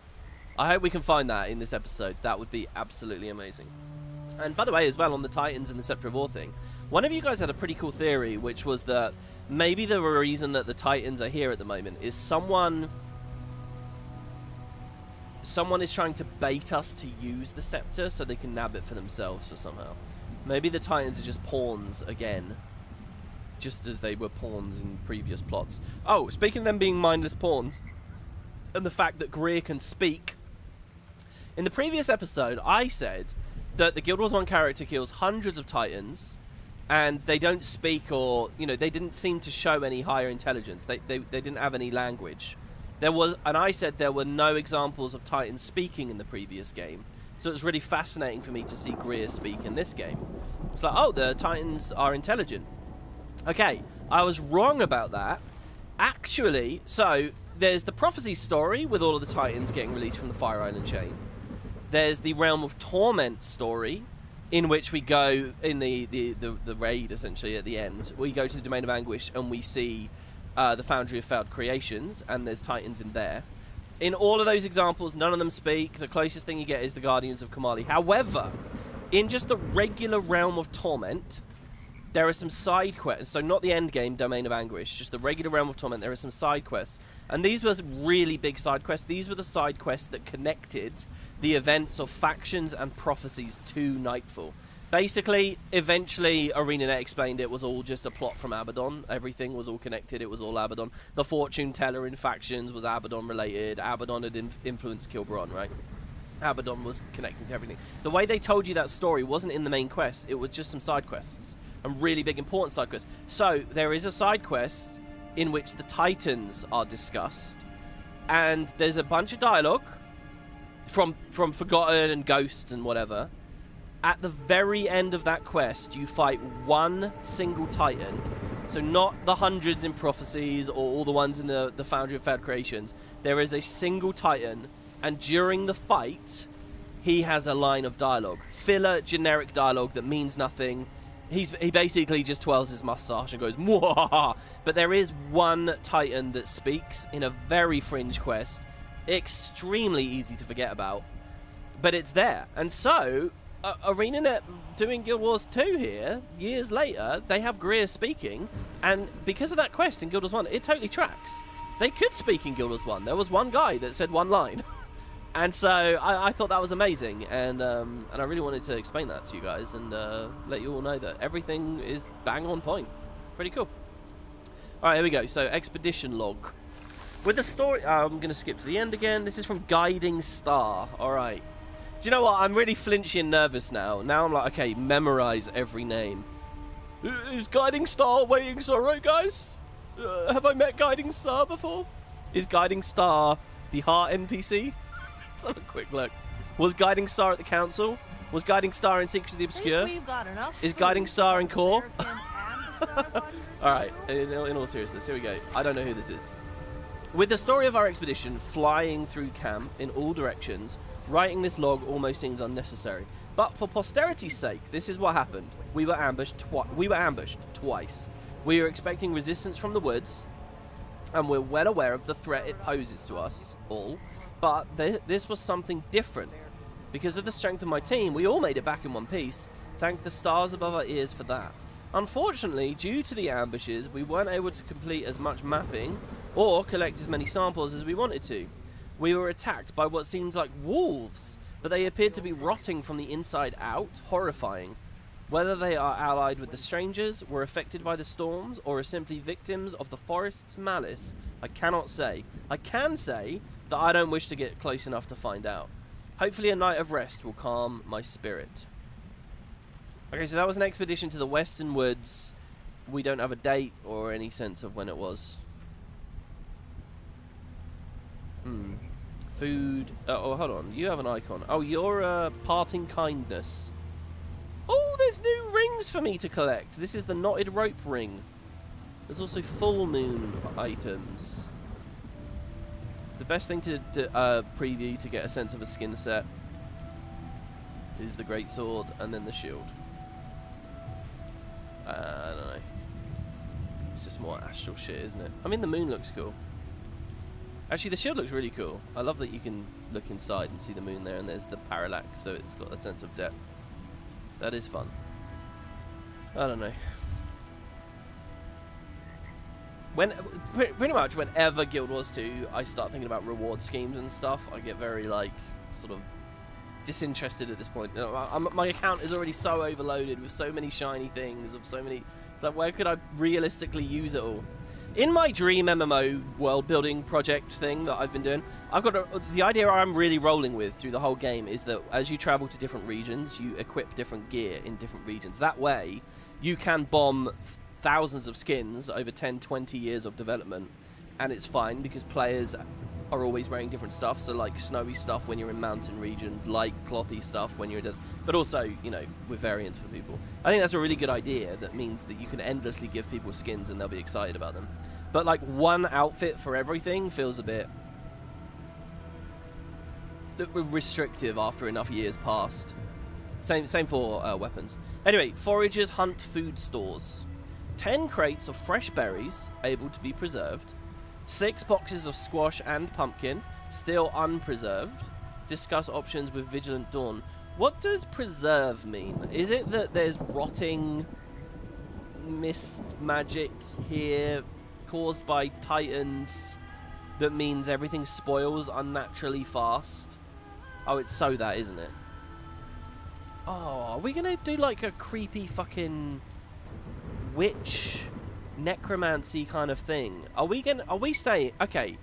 I hope we can find that in this episode. That would be absolutely amazing. And by the way, as well, on the Titans and the Scepter of War thing, one of you guys had a pretty cool theory, which was that maybe the reason that the Titans are here at the moment is someone is trying to bait us to use the Scepter so they can nab it for themselves for somehow. Maybe the Titans are just pawns again, just as they were pawns in previous plots. Oh, speaking of them being mindless pawns, and the fact that Greer can speak, in the previous episode, I said that the Guild Wars 1 character kills hundreds of Titans, and they don't speak or, you know, they didn't seem to show any higher intelligence. They didn't have any language. And I said there were no examples of Titans speaking in the previous game. So it was really fascinating for me to see Greer speak in this game. It's like, oh, the Titans are intelligent. Okay, I was wrong about that. Actually, so there's the Prophecy story with all of the Titans getting released from the Fire Island chain. There's the Realm of Torment story, in which we go in the raid, essentially, at the end. We go to the Domain of Anguish and we see the Foundry of Failed Creations, and there's Titans in there. In all of those examples, none of them speak. The closest thing you get is the Guardians of Kamali. However, in just the regular realm of Torment, there are some side quests. So not the end game, Domain of Anguish, just the regular realm of Torment. There are some side quests. And these were really big side quests. These were the side quests that connected the events of factions and prophecies to Nightfall. Basically, eventually, ArenaNet explained it was all just a plot from Abaddon. Everything was all connected. It was all Abaddon. The fortune teller in factions was Abaddon related. Abaddon had influenced Kilbron, right? Abaddon was connecting to everything. The way they told you that story wasn't in the main quest. It was just some side quests. And really big, important side quests. So, there is a side quest in which the Titans are discussed. And there's a bunch of dialogue from Forgotten and Ghosts and whatever. At the very end of that quest, you fight one single Titan. So not the hundreds in Prophecies or all the ones in the Foundry of Failed Creations. There is a single Titan, and during the fight, he has a line of dialogue. Filler, generic dialogue that means nothing. He basically just twirls his mustache and goes, "Mwah!" But there is one Titan that speaks in a very fringe quest. Extremely easy to forget about. But it's there. And so ArenaNet doing Guild Wars 2 here, years later, they have Greer speaking, and because of that quest in Guild Wars 1, it totally tracks. They could speak in Guild Wars 1. There was one guy that said one line. And so I thought that was amazing, and I really wanted to explain that to you guys and let you all know that everything is bang on point. Pretty cool. Alright, here we go. So, Expedition Log. With the story... I'm going to skip to the end again. This is from Guiding Star. Alright. Do you know what? I'm really flinchy and nervous now. Now I'm like, okay, memorize every name. Is Guiding Star waiting? Sorry, guys? Have I met Guiding Star before? Is Guiding Star the Heart NPC? Let's have a quick look. Was Guiding Star at the Council? Was Guiding Star in Secrets of the Obscure? Is Guiding Star in Core? Alright, in all seriousness, here we go. I don't know who this is. With the story of our expedition flying through camp in all directions, writing this log almost seems unnecessary. But for posterity's sake, this is what happened. We were ambushed twice. We were expecting resistance from the woods, and we're well aware of the threat it poses to us all. But this was something different. Because of the strength of my team, we all made it back in one piece. Thank the stars above our ears for that. Unfortunately, due to the ambushes, we weren't able to complete as much mapping or collect as many samples as we wanted to. We were attacked by what seemed like wolves, but they appeared to be rotting from the inside out, horrifying. Whether they are allied with the strangers, were affected by the storms, or are simply victims of the forest's malice, I cannot say. I can say that I don't wish to get close enough to find out. Hopefully a night of rest will calm my spirit. Okay, so that was an expedition to the Western Woods. We don't have a date or any sense of when it was. Food. Oh, hold on. You have an icon. Oh, you're Parting Kindness. Oh, there's new rings for me to collect. This is the Knotted Rope Ring. There's also Full Moon items. The best thing to preview to get a sense of a skin set is the Great Sword and then the Shield. I don't know. It's just more astral shit, isn't it? I mean, the moon looks cool. Actually, the shield looks really cool. I love that you can look inside and see the moon there, and there's the parallax, so it's got a sense of depth. That is fun. I don't know. Pretty much whenever Guild Wars 2, I start thinking about reward schemes and stuff, I get very, like, sort of disinterested at this point. You know, my account is already so overloaded with so many shiny things, of so many... It's like, where could I realistically use it all? In my dream MMO world building project thing that I've been doing, I've got the idea I'm really rolling with through the whole game is that as you travel to different regions, you equip different gear in different regions. That way, you can bomb thousands of skins over 10, 20 years of development, and it's fine because players are always wearing different stuff. So like snowy stuff when you're in mountain regions, light clothy stuff when you're in desert, but also, you know, with variants for people. I think that's a really good idea. That means that you can endlessly give people skins and they'll be excited about them. But like one outfit for everything feels a bit restrictive after enough years passed. Same for weapons. Anyway, foragers hunt food stores. 10 crates of fresh berries able to be preserved. 6 boxes of squash and pumpkin, still unpreserved. Discuss options with Vigilant Dawn. What does preserve mean? Is it that there's rotting mist magic here caused by titans that means everything spoils unnaturally fast? Oh, it's so that, isn't it? Oh, are we gonna do like a creepy fucking witch necromancy kind of thing? Are we saying, okay,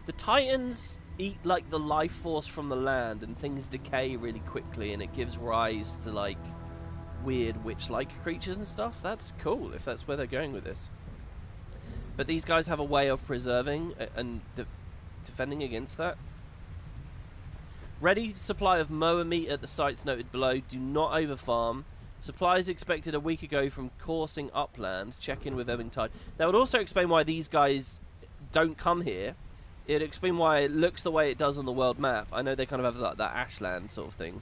the titans eat like the life force from the land and things decay really quickly and it gives rise to like weird witch-like creatures and stuff? That's cool if that's where they're going with this. But these guys have a way of preserving and defending against that. Ready supply of mower meat at the sites noted below. Do not overfarm. Supplies expected a week ago from coursing upland. Check in with ebbing tide. That would also explain why these guys don't come here. It'd explain why it looks the way it does on the world map. I know they kind of have like that ashland sort of thing.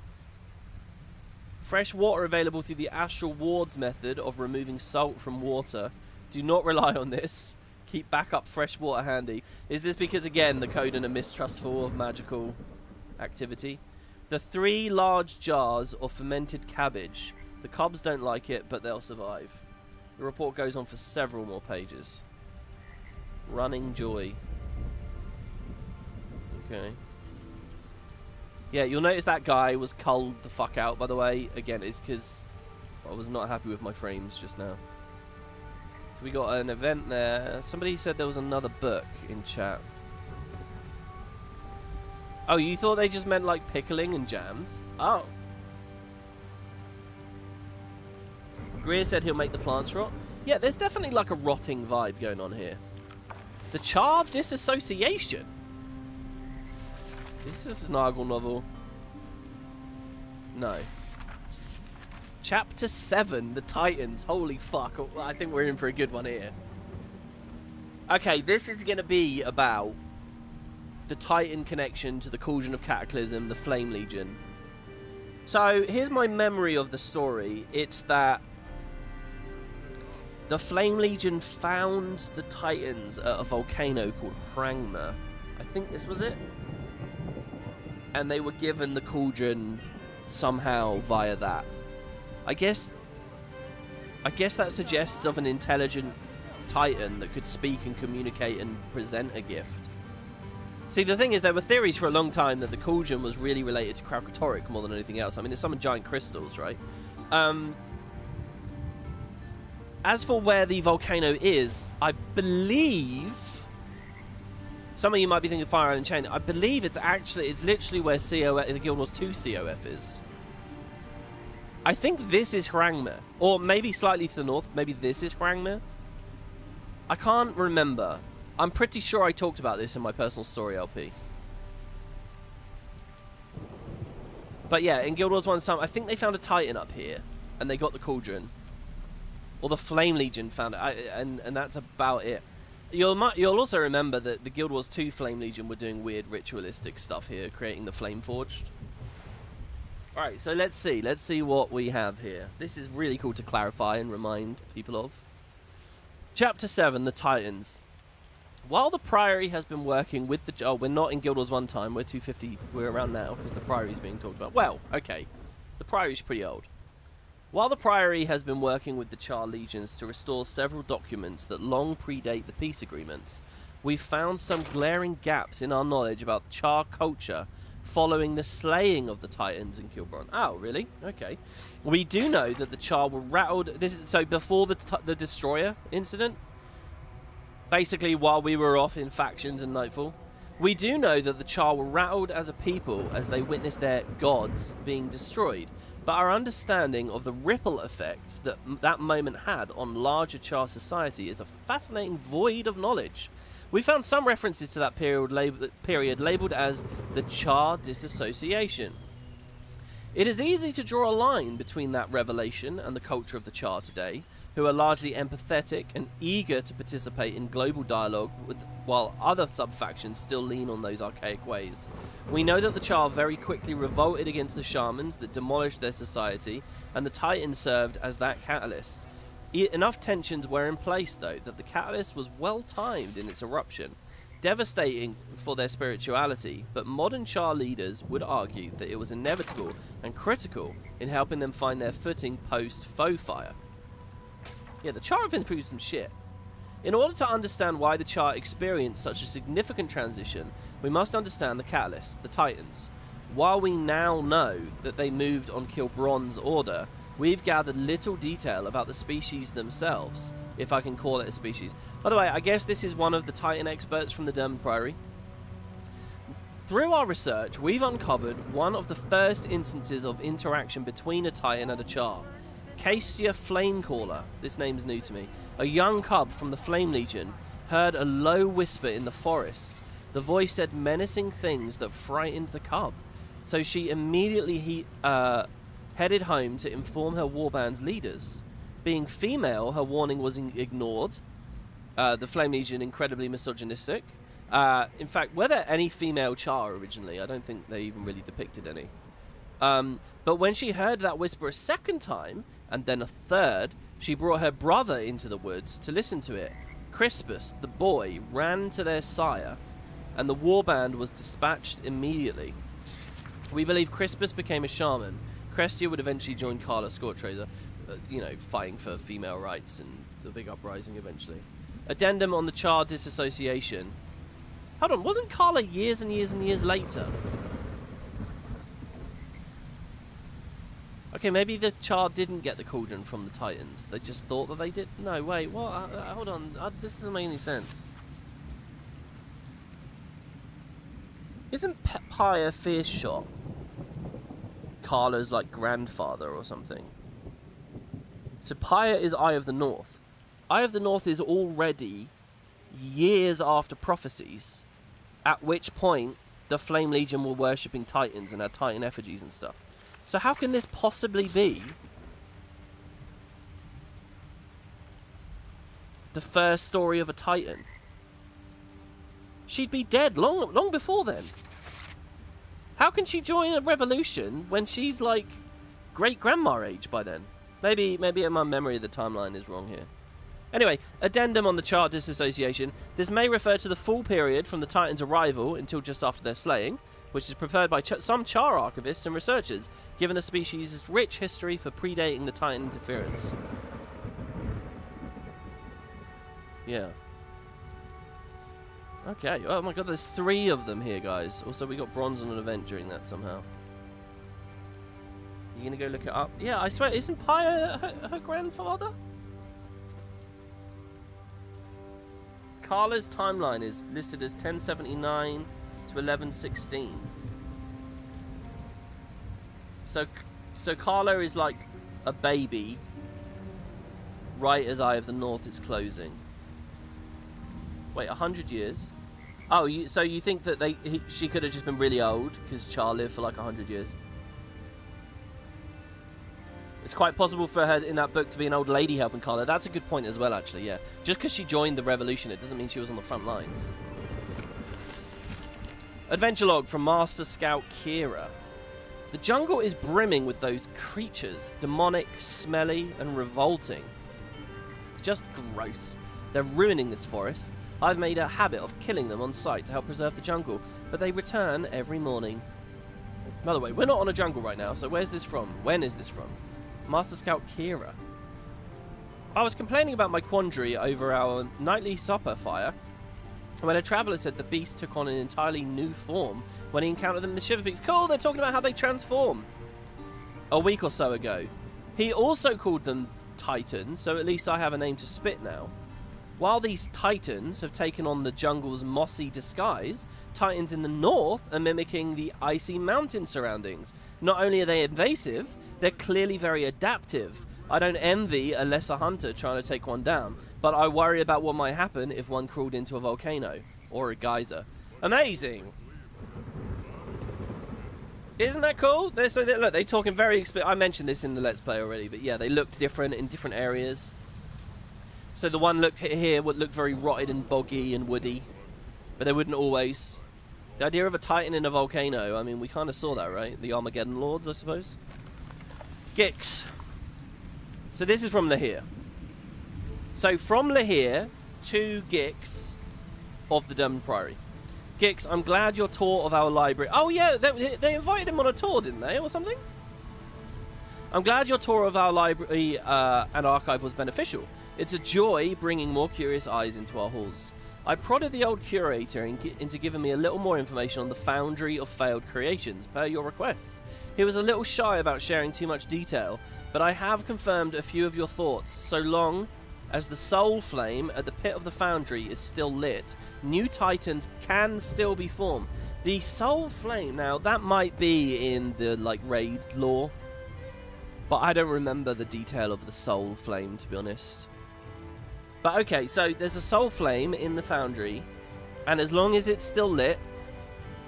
Fresh water available through the astral wards method of removing salt from water. Do not rely on this. Keep backup fresh water handy. Is this because, again, the Coden are mistrustful of magical activity? The 3 large jars of fermented cabbage. The cubs don't like it, but they'll survive. The report goes on for several more pages. Running joy. Okay. Yeah, you'll notice that guy was culled the fuck out, by the way. Again, it's because I was not happy with my frames just now. So we got an event there. Somebody said there was another book in chat. Oh, you thought they just meant like pickling and jams? Oh. Greer said he'll make the plants rot. Yeah, there's definitely like a rotting vibe going on here. The Charr Disassociation. Is this a Snargle novel? No. Chapter 7, The Titans. Holy fuck. I think we're in for a good one here. Okay, this is going to be about the Titan connection to the Cauldron of Cataclysm, the Flame Legion. So, here's my memory of the story. It's that the Flame Legion found the Titans at a volcano called Hrangma. I think this was it. And they were given the cauldron somehow via that. I guess that suggests of an intelligent Titan that could speak and communicate and present a gift. See, the thing is, there were theories for a long time that the cauldron was really related to Kralkatorrik more than anything else. I mean, it's some giant crystals, right? As for where the volcano is, I believe... Some of you might be thinking Fire Island Chain. I believe it's literally where the Guild Wars 2 COF is. I think this is Hrangma. Or maybe slightly to the north. Maybe this is Hrangma. I can't remember. I'm pretty sure I talked about this in my personal story LP. But yeah, in Guild Wars 1's time, I think they found a Titan up here. And they got the cauldron. Or the Flame Legion found it. And that's about it. You'll also remember that the Guild Wars 2 Flame Legion were doing weird ritualistic stuff here, creating the Flame Forged. Alright, so let's see what we have here. This is really cool to clarify and remind people of. Chapter 7, The Titans. While the Priory has been working with the... Oh, we're not in Guild Wars 1 time, we're 250, we're around now, because the Priory is being talked about. Well, okay, the Priory is pretty old. While the Priory has been working with the Charr Legions to restore several documents that long predate the peace agreements, we've found some glaring gaps in our knowledge about the Charr culture following the slaying of the Titans in Kilbron. Oh, really? Okay. We do know that the Charr were rattled... So before the Destroyer incident, basically while we were off in factions and Nightfall, we do know that the Charr were rattled as a people as they witnessed their gods being destroyed. But our understanding of the ripple effects that that moment had on larger Charr society is a fascinating void of knowledge. We found some references to that period labelled as the Charr Disassociation. It is easy to draw a line between that revelation and the culture of the Charr today, who are largely empathetic and eager to participate in global dialogue, while other sub-factions still lean on those archaic ways. We know that the Charr very quickly revolted against the shamans that demolished their society, and the Titans served as that catalyst. Enough tensions were in place, though, that the catalyst was well-timed in its eruption. devastating for their spirituality, but modern Charr leaders would argue that it was inevitable and critical in helping them find their footing post-foe fire. Yeah, the Charr have been through some shit. In order to understand why the Charr experienced such a significant transition, we must understand the catalyst, the Titans. While we now know that they moved on Kilbron's order, we've gathered little detail about the species themselves, if I can call it a species. By the way, I guess this is one of the Titan experts from the Derm Priory. Through our research, we've uncovered one of the first instances of interaction between a Titan and a Charr. Castia Flamecaller, this name's new to me, a young cub from the Flame Legion, heard a low whisper in the forest. The voice said menacing things that frightened the cub, so she immediately headed home to inform her warband's leaders. Being female, her warning was ignored. The Flame Legion, incredibly misogynistic. In fact, were there any female Charr originally? I don't think they even really depicted any. But when she heard that whisper a second time, and then a third, she brought her brother into the woods to listen to it. Crispus, the boy, ran to their sire, and the warband was dispatched immediately. We believe Crispus became a shaman. Crestia would eventually join Carla Scorchrazor, fighting for female rights and the big uprising eventually. Addendum on the Charr Disassociation. Hold on, wasn't Carla years and years and years later? Okay, maybe the Charr didn't get the cauldron from the Titans. They just thought that they did. No, wait, what? Hold on, this doesn't make any sense. Isn't Pyre Fierce Shot Carla's, grandfather or something? So Pyre is Eye of the North. Eye of the North is already years after Prophecies, at which point the Flame Legion were worshipping Titans and had Titan effigies and stuff. So how can this possibly be the first story of a Titan? She'd be dead long before then. How can she join a revolution when she's great-grandma age by then? Maybe my memory of the timeline is wrong here. Anyway, addendum on the Charr Disassociation. This may refer to the full period from the Titans' arrival until just after their slaying, which is preferred by some Charr archivists and researchers, given the species' rich history for predating the Titan interference. Yeah. Okay, oh my god, there's 3 of them here, guys. Also, we got bronze on an event during that somehow. You gonna go look it up? Yeah, I swear, isn't Pyre her grandfather? Carla's timeline is listed as 1079 to 1116. So Carla is like a baby right as Eye of the North is closing. Wait, 100 years? Oh, so you think that she could have just been really old because Charr lived for 100 years? It's quite possible for her in that book to be an old lady helping Carla. That's a good point as well, actually, yeah. Just because she joined the revolution, it doesn't mean she was on the front lines. Adventure log from Master Scout Kiera. The jungle is brimming with those creatures, demonic, smelly, and revolting. Just gross. They're ruining this forest. I've made a habit of killing them on sight to help preserve the jungle, but they return every morning. By the way, we're not on a jungle right now, so where's this from? When is this from? Master Scout Kiera. I was complaining about my quandary over our nightly supper fire when a traveller said the beast took on an entirely new form when he encountered them in the Shiver Peaks. Cool, they're talking about how they transform. A week or so ago. He also called them Titans, so at least I have a name to spit now. While these Titans have taken on the jungle's mossy disguise, Titans in the north are mimicking the icy mountain surroundings. Not only are they invasive, they're clearly very adaptive. I don't envy a lesser hunter trying to take one down, but I worry about what might happen if one crawled into a volcano or a geyser. Amazing! Isn't that cool? Look, they're talking very... I mentioned this in the Let's Play already, but yeah, they looked different in different areas. So the one looked here would look very rotted and boggy and woody, but they wouldn't always. The idea of a Titan in a volcano, I mean, we kind of saw that, right? The Armageddon Lords, I suppose. Gix. So this is from Lyhr. So from Lyhr to Gix, of the Durham Priory. Gix, I'm glad your tour of our library... Oh, yeah, they invited him on a tour, didn't they, or something? I'm glad your tour of our library and archive was beneficial. It's a joy bringing more curious eyes into our halls. I prodded the old curator into giving me a little more information on the Foundry of Failed Creations, per your request. He was a little shy about sharing too much detail, but I have confirmed a few of your thoughts. So long as the soul flame at the pit of the Foundry is still lit, new titans can still be formed. The soul flame, now, that might be in the, like, raid lore, but I don't remember the detail of the soul flame, to be honest. But okay, so there's a soul flame in the Foundry, and as long as it's still lit,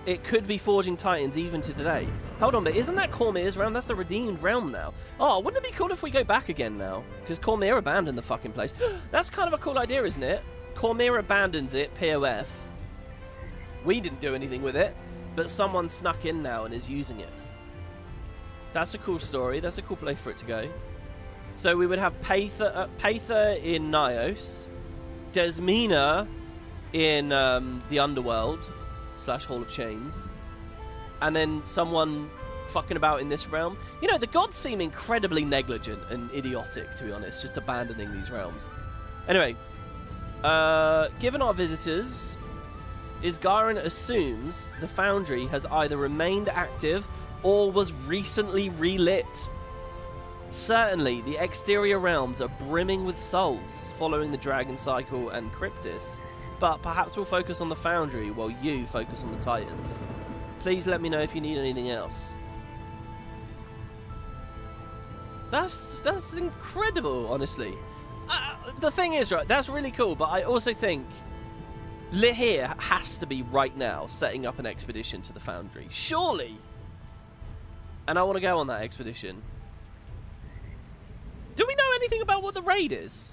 it could be forging titans even to today. Hold on, but isn't that Cormyr's realm? That's the redeemed realm now. Oh, wouldn't it be cool if we go back again now? Because Cormyr abandoned the fucking place. That's kind of a cool idea, isn't it? Cormyr abandons it, POF. We didn't do anything with it, but someone snuck in now and is using it. That's a cool story. That's a cool place for it to go. So we would have Paither in Nyos, Desmina in the Underworld / Hall of Chains, and then someone fucking about in this realm. You know, the gods seem incredibly negligent and idiotic, to be honest, just abandoning these realms. Anyway, given our visitors, Isgarin assumes the Foundry has either remained active or was recently relit. Certainly, the exterior realms are brimming with souls, following the Dragon Cycle and Cryptis, but perhaps we'll focus on the Foundry while you focus on the Titans. Please let me know if you need anything else. That's incredible, honestly. The thing is, right, that's really cool, but I also think Lyhr has to be right now setting up an expedition to the Foundry. Surely! And I want to go on that expedition. Do we know anything about what the raid is?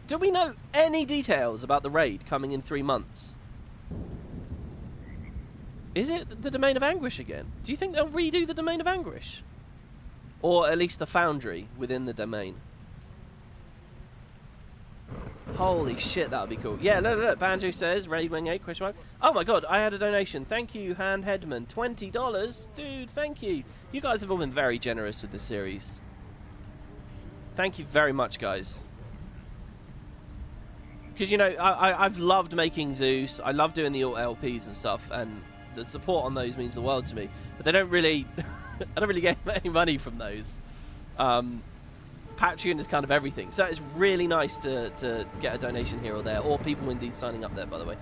Do we know any details about the raid coming in 3 months? Is it the Domain of Anguish again? Do you think they'll redo the Domain of Anguish? Or at least the Foundry within the domain? Holy shit, that would be cool. Yeah, look, Banjo says, Raid Wing 8, question mark. Oh my god, I had a donation. Thank you, Han Headman. $20. Dude, thank you. You guys have all been very generous with this series. Thank you very much, guys. Because, you know, I've loved making Zeus. I love doing the alt LPs and stuff, and the support on those means the world to me. But they don't really... I don't really get any money from those. Patreon is kind of everything. So it's really nice to get a donation here or there, or people indeed signing up there, by the way.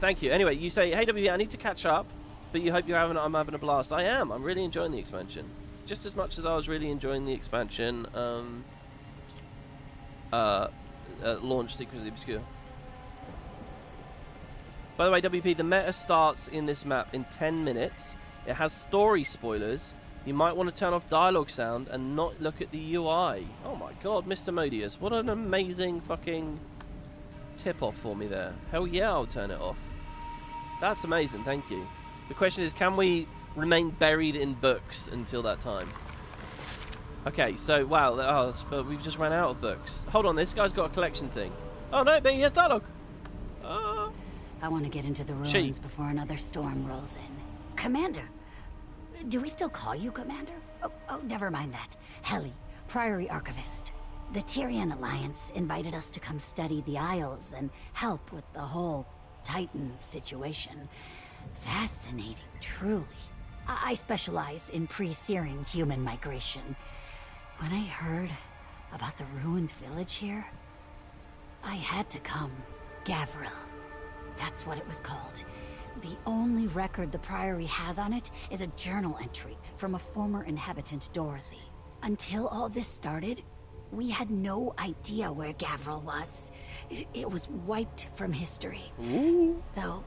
Thank you. Anyway, you say, hey, WB, I need to catch up, but you hope I'm having a blast. I am. I'm really enjoying the expansion. Just as much as I was really enjoying the expansion launch Secrets of the Obscure. By the way, WP, the meta starts in this map in 10 minutes. It has story spoilers. You might want to turn off dialogue sound and not look at the UI. Oh my god, Mr. Modius. What an amazing fucking tip-off for me there. Hell yeah, I'll turn it off. That's amazing, thank you. The question is, can we remain buried in books until that time? Okay, so, wow, we've just ran out of books. Hold on, this guy's got a collection thing. Oh no, but he has dialogue. I want to get into the ruins before another storm rolls in. Commander! Do we still call you Commander? Oh, never mind that. Hellie, Priory Archivist. The Tyrian Alliance invited us to come study the Isles and help with the whole Titan situation. Fascinating, truly. I specialize in pre-searing human migration. When I heard about the ruined village here, I had to come. Gavril. That's what it was called. The only record the Priory has on it is a journal entry from a former inhabitant, Dorothy. Until all this started, we had no idea where Gavril was. It was wiped from history. Ooh. Though,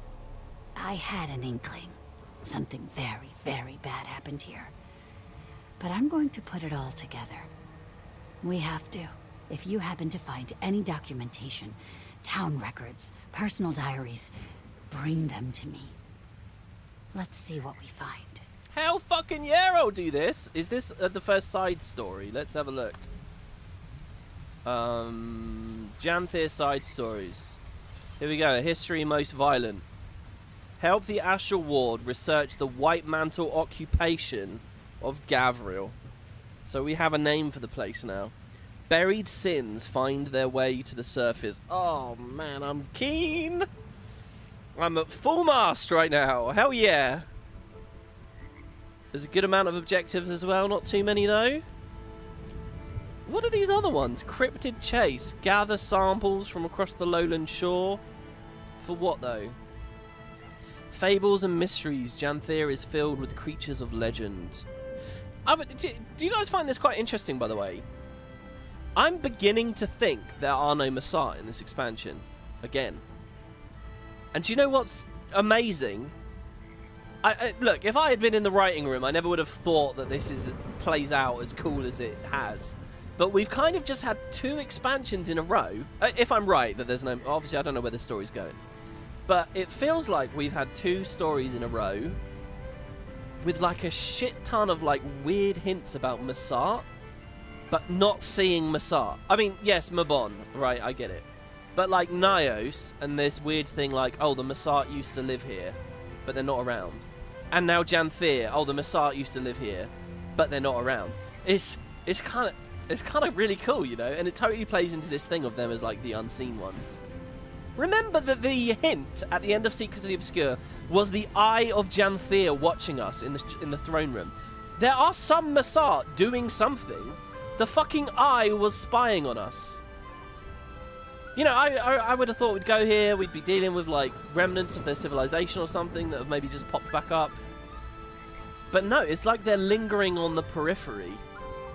I had an inkling. Something very, very bad happened here. But I'm going to put it all together. We have to. If you happen to find any documentation, town records, personal diaries, bring them to me. Let's see what we find. Hell fucking yeah, I'll do this. Is this the first side story? Let's have a look. Janthir side stories. Here we go. History most violent. Help the Astral Ward research the White Mantle occupation of Gavriel. So we have a name for the place now. Buried sins find their way to the surface. Oh man, I'm keen. I'm at full mast right now. Hell yeah. There's a good amount of objectives as well. Not too many though. What are these other ones? Cryptid chase. Gather samples from across the lowland shore. For what though? Fables and mysteries. Janthir is filled with creatures of legend. Do you guys find this quite interesting, by the way? I'm beginning to think there are no Masat in this expansion. Again. And do you know what's amazing? Look, if I had been in the writing room, I never would have thought that this plays out as cool as it has. But we've kind of just had 2 expansions in a row. If I'm right, that there's no... Obviously, I don't know where the story's going. But it feels like we've had 2 stories in a row with like a shit ton of like weird hints about Masat, but not seeing Masat. I mean, yes, Mabon, right, I get it. But like Nyos and this weird thing like, oh, the Masat used to live here, but they're not around. And now Janthir, oh, the Masat used to live here, but they're not around. It's kind of really cool, you know, and it totally plays into this thing of them as like the unseen ones. Remember that the hint at the end of Secrets of the Obscure was the eye of Janthir watching us in the throne room. There are some Masat doing something. The fucking eye was spying on us. You know, I would have thought we'd go here, we'd be dealing with like remnants of their civilization or something that have maybe just popped back up. But no, it's like they're lingering on the periphery.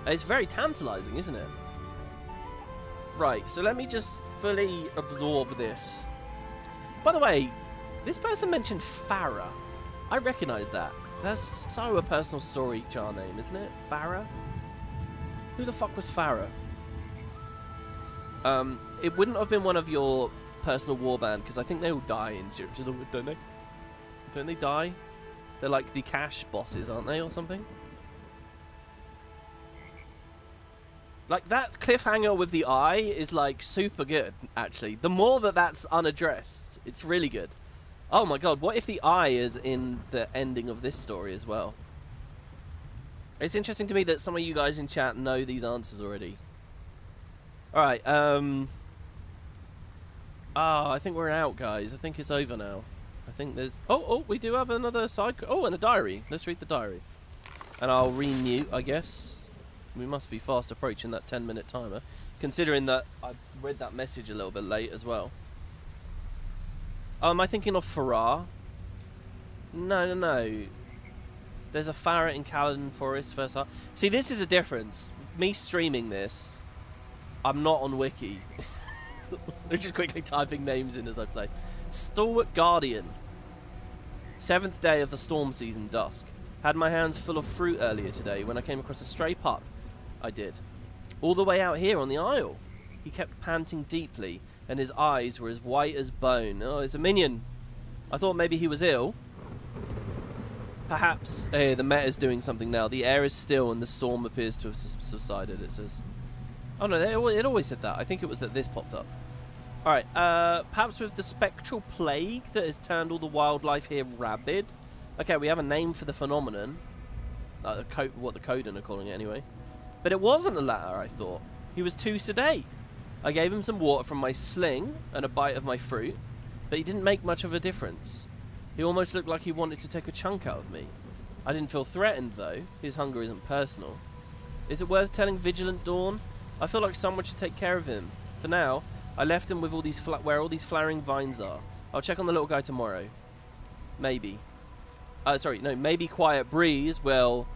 It's very tantalizing, isn't it? Right, so let me just fully absorb this. By the way, this person mentioned Farah. I recognise that. That's so a personal story Charr name, isn't it? Farah? Who the fuck was Farah? It wouldn't have been one of your personal warband, because I think they all die in Gypsies, don't they? Don't they die? They're like the cash bosses, aren't they, or something? Like, that cliffhanger with the eye is, like, super good, actually. The more that that's unaddressed, it's really good. Oh my god, what if the eye is in the ending of this story as well? It's interesting to me that some of you guys in chat know these answers already. Alright, I think we're out, guys. I think it's over now. I think there's... Oh, we do have another side... Oh, and a diary. Let's read the diary. And I'll re-mute, I guess. We must be fast approaching that 10-minute timer, considering that I read that message a little bit late as well. Oh, am I thinking of Farah? No. There's a Farah in Caledon Forest first half. See, this is a difference. Me streaming this, I'm not on Wiki. They're just quickly typing names in as I play. Stalwart Guardian. 7th day of the storm season, dusk. Had my hands full of fruit earlier today when I came across a stray pup. I did. All the way out here on the isle. He kept panting deeply, and his eyes were as white as bone. Oh, it's a minion. I thought maybe he was ill. Perhaps the meta's doing something now. The air is still and the storm appears to have subsided, it says. Oh no, it always said that. I think it was that this popped up. Alright, perhaps with the spectral plague that has turned all the wildlife here rabid. Okay, we have a name for the phenomenon. What the Coden are calling it anyway. But it wasn't the latter, I thought. He was too sedate. I gave him some water from my sling and a bite of my fruit, but he didn't make much of a difference. He almost looked like he wanted to take a chunk out of me. I didn't feel threatened, though. His hunger isn't personal. Is it worth telling Vigilant Dawn? I feel like someone should take care of him. For now, I left him with all these where all these flowering vines are. I'll check on the little guy tomorrow. Maybe. Maybe Quiet Breeze will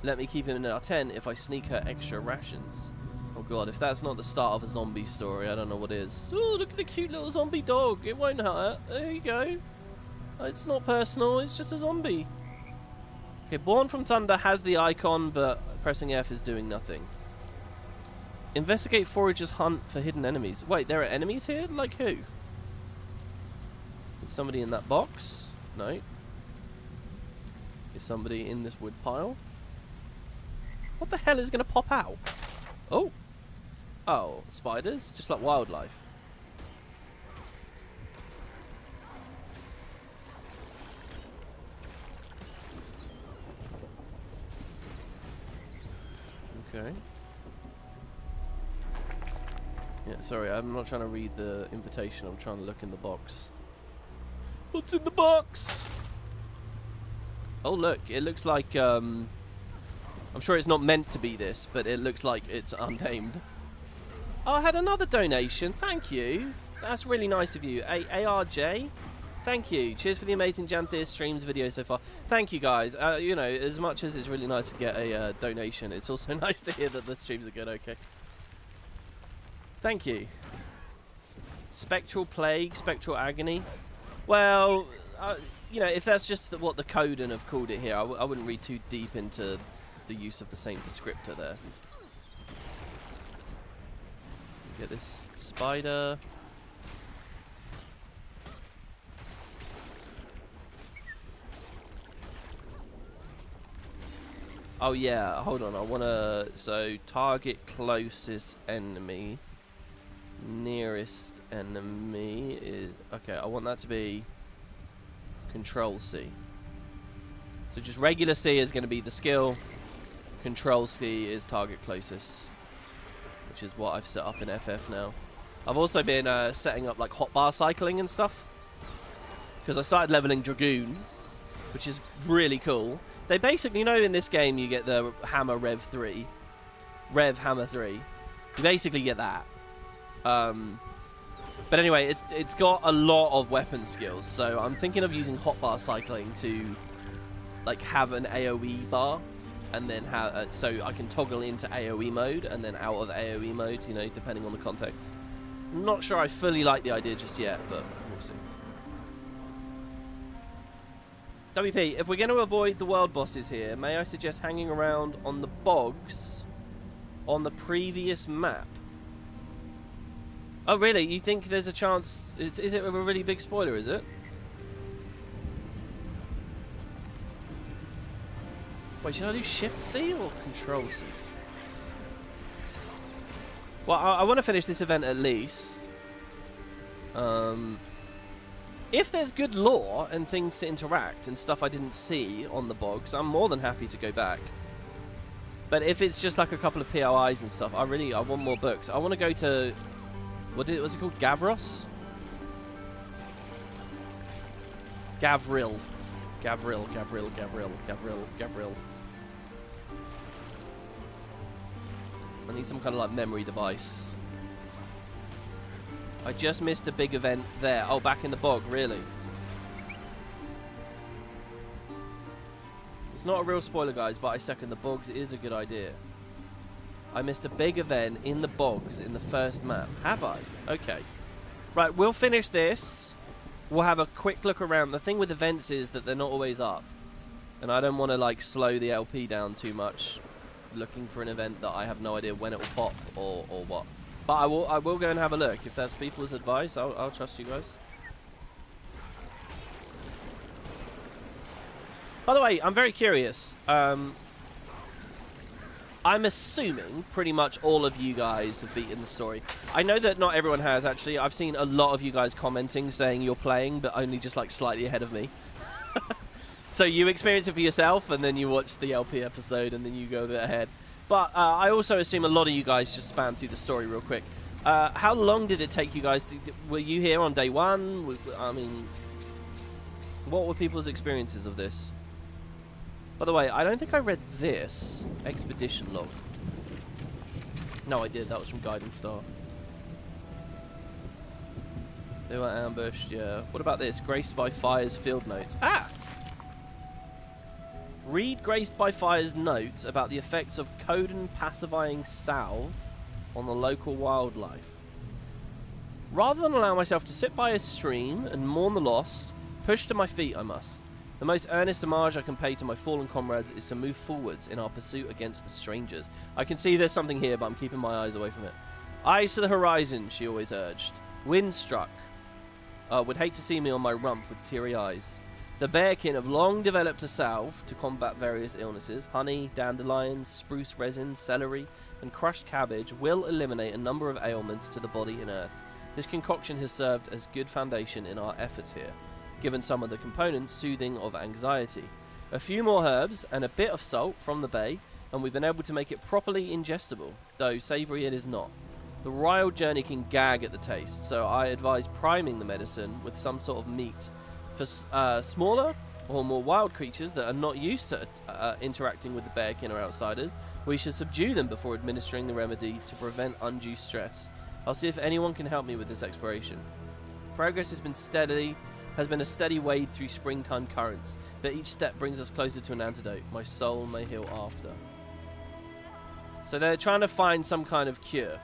let me keep him in our tent if I sneak her extra rations. Oh god, if that's not the start of a zombie story, I don't know what is. Oh, look at the cute little zombie dog. It won't hurt. There you go. It's not personal, it's just a zombie. Okay, Born from Thunder has the icon, but pressing F is doing nothing. Investigate Forager's hunt for hidden enemies. Wait, there are enemies here? Like who? Is somebody in that box? No. Is somebody in this wood pile? What the hell is going to pop out? Oh. Oh, spiders? Just like wildlife. Okay. Yeah, sorry, I'm not trying to read the invitation. I'm trying to look in the box. What's in the box? Oh, look. It looks like, I'm sure it's not meant to be this, but it looks like it's unnamed. Oh, I had another donation. Thank you. That's really nice of you. ARJ. Thank you. Cheers for the amazing Janthir streams video so far. Thank you, guys. You know, as much as it's really nice to get a donation, it's also nice to hear that the streams are good. Okay. Thank you. Spectral Plague, Spectral Agony. Well, you know, if that's just what the Coden have called it here, I wouldn't read too deep into the use of the same descriptor there. Get this spider. Oh yeah, hold on, I wanna, so target closest enemy, nearest enemy is, okay, I want that to be Control C. So just regular C is gonna be the skill, Control C is target closest, which is what I've set up in FF now. I've also been setting up like hotbar cycling and stuff, because I started leveling Dragoon, which is really cool. They basically, you know, in this game you get the hammer Rev 3. Rev Hammer 3. You basically get that. But anyway, it's got a lot of weapon skills, so I'm thinking of using hotbar cycling to like have an AoE bar, and then have so I can toggle into AoE mode and then out of AoE mode, you know, depending on the context. I'm not sure I fully like the idea just yet, but we'll see. WP, if we're going to avoid the world bosses here, may I suggest hanging around on the bogs on the previous map? Oh, really? You think there's a chance? Is it a really big spoiler, is it? Wait, should I do Shift C or Control C? Well, I want to finish this event at least. If there's good lore and things to interact and stuff I didn't see on the bogs, I'm more than happy to go back. But if it's just like a couple of POIs and stuff, I want more books. I want to go to, was it called Gavros? Gavril. I need some kind of like memory device. I just missed a big event there. Oh, back in the bog, really? It's not a real spoiler, guys, but I second the bogs is a good idea. I missed a big event in the bogs in the first map. Have I? Okay. Right, we'll finish this. We'll have a quick look around. The thing with events is that they're not always up. And I don't want to, like, slow the LP down too much looking for an event that I have no idea when it will pop or what. But I will go and have a look. If that's people's advice, I'll trust you guys. By the way, I'm very curious. I'm assuming pretty much all of you guys have beaten the story. I know that not everyone has, actually. I've seen a lot of you guys commenting saying you're playing, but only just like slightly ahead of me. So you experience it for yourself, and then you watch the LP episode, and then you go a bit ahead. But I also assume a lot of you guys just spam through the story real quick. How long did it take you guys to... Were you here on day one? I mean... What were people's experiences of this? By the way, I don't think I read this. Expedition log. No, I did. That was from Guiding Star. They were ambushed, yeah. What about this? Graced by Fire's field notes. Ah! Read Graced by Fire's notes about the effects of Coden pacifying salve on the local wildlife. Rather than allow myself to sit by a stream and mourn the lost, push to my feet I must. The most earnest homage I can pay to my fallen comrades is to move forwards in our pursuit against the strangers. I can see there's something here, but I'm keeping my eyes away from it. Eyes to the horizon, she always urged. Wind struck. Would hate to see me on my rump with teary eyes. The bearkin have long developed a salve to combat various illnesses. Honey, dandelions, spruce resin, celery, and crushed cabbage will eliminate a number of ailments to the body and earth. This concoction has served as good foundation in our efforts here, given some of the components soothing of anxiety. A few more herbs and a bit of salt from the bay, and we've been able to make it properly ingestible, though savoury it is not. The wild journey can gag at the taste, so I advise priming the medicine with some sort of meat. For smaller or more wild creatures that are not used to interacting with the bearkin or outsiders, we should subdue them before administering the remedy to prevent undue stress. I'll see if anyone can help me with this exploration. Progress has been a steady wade through springtime currents, but each step brings us closer to an antidote. My soul may heal after. So they're trying to find some kind of cure.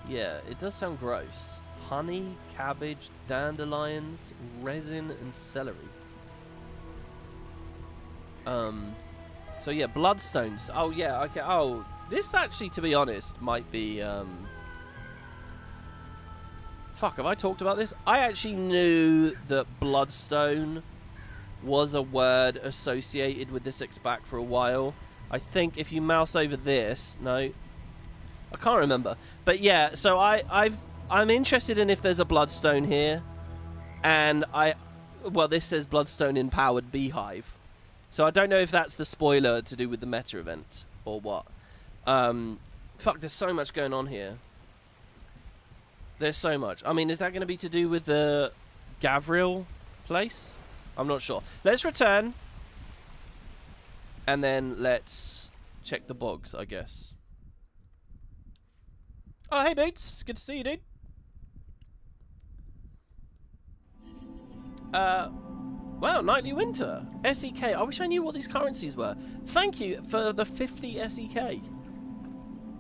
Yeah, it does sound gross. Honey, cabbage, dandelions, resin, and celery. So yeah, bloodstones. Oh yeah, okay. Oh, this actually, to be honest, might be fuck, have I talked about this? I actually knew that bloodstone was a word associated with this expac for a while. I think if you mouse over this, no, I can't remember. But yeah, so I'm interested in if there's a bloodstone here, and well, this says bloodstone empowered beehive, so I don't know if that's the spoiler to do with the meta event or what. Fuck, there's so much going on here. There's so much. I mean, is that going to be to do with the Gavril place? I'm not sure. Let's return, and then let's check the bogs, I guess. Oh, hey, Boots. Good to see you, dude. Wow, Nightly Winter. SEK. I wish I knew what these currencies were. Thank you for the 50 SEK.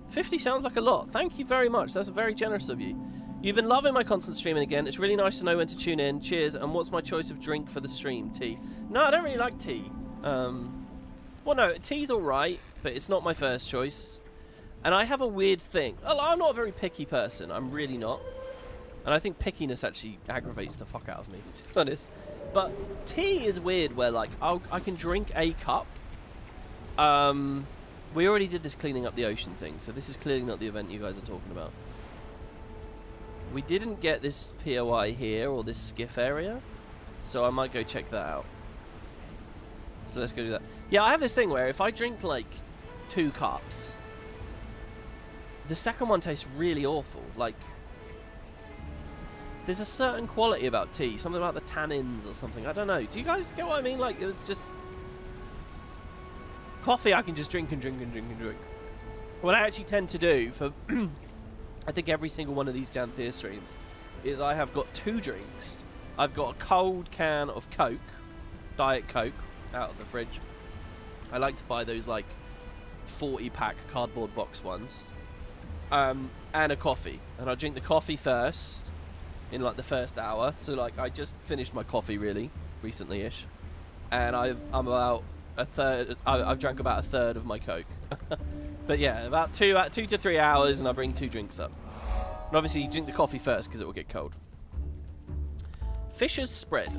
50 sounds like a lot. Thank you very much. That's very generous of you. You've been loving my constant streaming again. It's really nice to know when to tune in. Cheers. And what's my choice of drink for the stream? Tea. No, I don't really like tea. Well, no, tea's alright, but it's not my first choice. And I have a weird thing. I'm not a very picky person. I'm really not. And I think pickiness actually aggravates the fuck out of me, to be honest. But tea is weird where, like, I can drink a cup. We already did this cleaning up the ocean thing, so this is cleaning up the event you guys are talking about. We didn't get this POI here, or this skiff area, so I might go check that out. So let's go do that. Yeah, I have this thing where if I drink, like, 2 cups, the second one tastes really awful. Like, there's a certain quality about tea, something about the tannins or something. I don't know. Do you guys get what I mean? Like, it was just... Coffee I can just drink and drink and drink and drink. What I actually tend to do for... I think every single one of these Janthir streams is I have got 2 drinks. I've got a cold can of Coke, Diet Coke, out of the fridge. I like to buy those, like, 40-pack cardboard box ones. And a coffee. And I drink the coffee first, in, like, the first hour. So, like, I just finished my coffee, really, recently-ish. And I'm about a third... I've drank about a third of my Coke. But yeah, about 2 to 3 hours, and I bring 2 drinks up. And obviously, you drink the coffee first because it will get cold. Fisher's spread.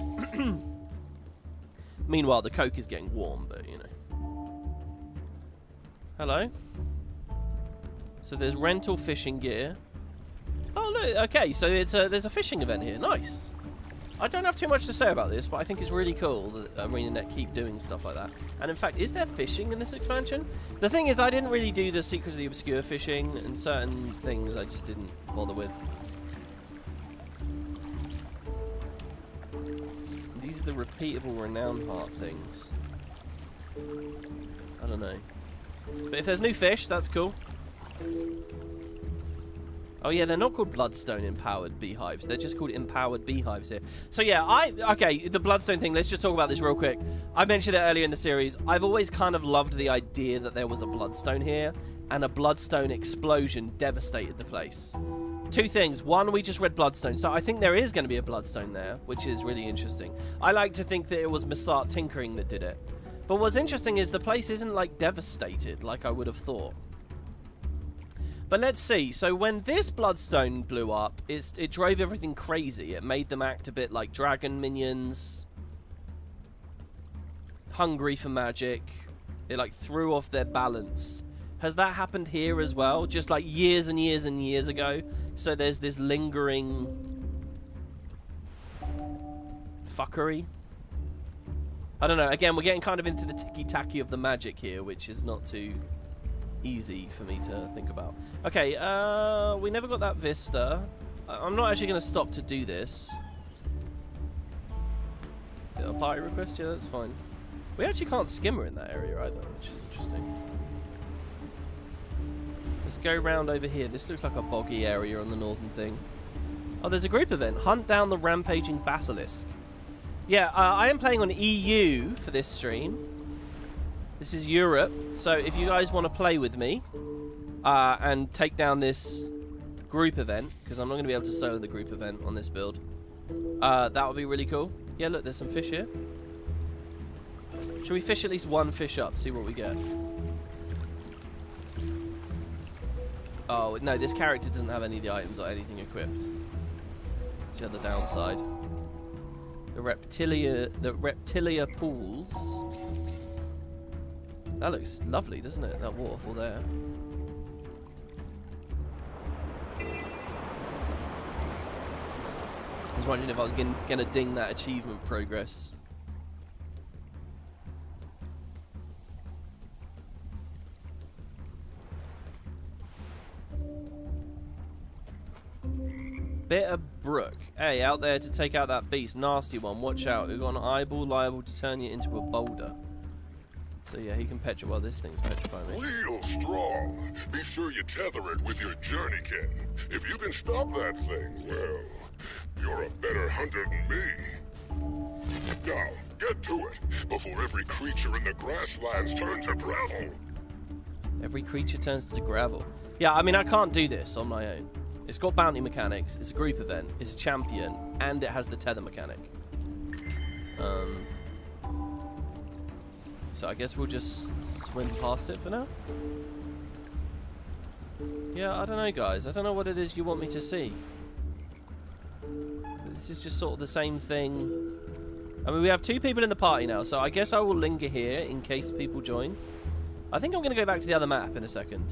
Meanwhile, the Coke is getting warm, but you know. Hello. So there's rental fishing gear. Oh look, okay. So there's a fishing event here. Nice. I don't have too much to say about this, but I think it's really cool that ArenaNet keep doing stuff like that. And in fact, is there fishing in this expansion? The thing is, I didn't really do the Secrets of the Obscure fishing, and certain things I just didn't bother with. These are the repeatable renown heart things. I don't know. But if there's new fish, that's cool. Oh yeah, they're not called Bloodstone Empowered Beehives. They're just called Empowered Beehives here. So yeah, okay, the Bloodstone thing, let's just talk about this real quick. I mentioned it earlier in the series. I've always kind of loved the idea that there was a Bloodstone here, and a Bloodstone explosion devastated the place. 2 things. 1, we just read Bloodstone, so I think there is going to be a Bloodstone there, which is really interesting. I like to think that it was Masart Tinkering that did it. But what's interesting is the place isn't, like, devastated like I would have thought. But let's see. So when this Bloodstone blew up, it drove everything crazy. It made them act a bit like dragon minions. Hungry for magic. It like threw off their balance. Has that happened here as well? Just like years and years and years ago? So there's this lingering fuckery. I don't know. Again, we're getting kind of into the ticky-tacky of the magic here, which is not too easy for me to think about. Okay, we never got that vista. I'm not actually going to stop to do this. A party request? Yeah, that's fine. We actually can't skimmer in that area either, which is interesting. Let's go round over here. This looks like a boggy area on the northern thing. Oh, there's a group event. Hunt down the rampaging basilisk. Yeah, I am playing on EU for this stream. This is Europe. So if you guys want to play with me and take down this group event, because I'm not going to be able to solo the group event on this build, that would be really cool. Yeah, look, there's some fish here. Should we fish at least one fish up, see what we get? Oh, no, this character doesn't have any of the items or anything equipped. It's the other downside. The reptilia pools. That looks lovely, doesn't it? That waterfall there. I was wondering if I was gonna ding that achievement progress. Bitter Brook. Hey, out there to take out that beast. Nasty one. Watch out. We've got an eyeball liable to turn you into a boulder. So yeah, he can petrify. Well, this thing's petrifying me. Real strong. Be sure you tether it with your journeykin. If you can stop that thing, well, you're a better hunter than me. Now, get to it, before every creature in the grasslands turns to gravel. Every creature turns to gravel. Yeah, I mean, I can't do this on my own. It's got bounty mechanics, it's a group event, it's a champion, and it has the tether mechanic. So I guess we'll just swim past it for now. Yeah, I don't know, guys. I don't know what it is you want me to see. This is just sort of the same thing. I mean, we have 2 people in the party now, so I guess I will linger here in case people join. I think I'm going to go back to the other map in a second.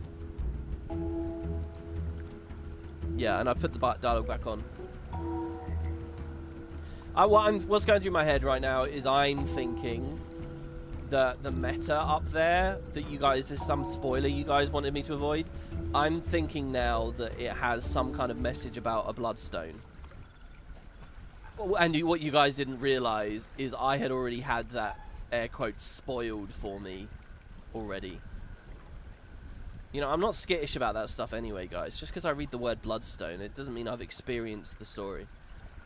Yeah, and I put the dialogue back on. What's going through my head right now is I'm thinking that the meta up there that you guys, there's some spoiler you guys wanted me to avoid. I'm thinking now that it has some kind of message about a bloodstone. And what you guys didn't realize is I had already had that air quotes spoiled for me already. You know, I'm not skittish about that stuff anyway, guys. Just because I read the word bloodstone, it doesn't mean I've experienced the story.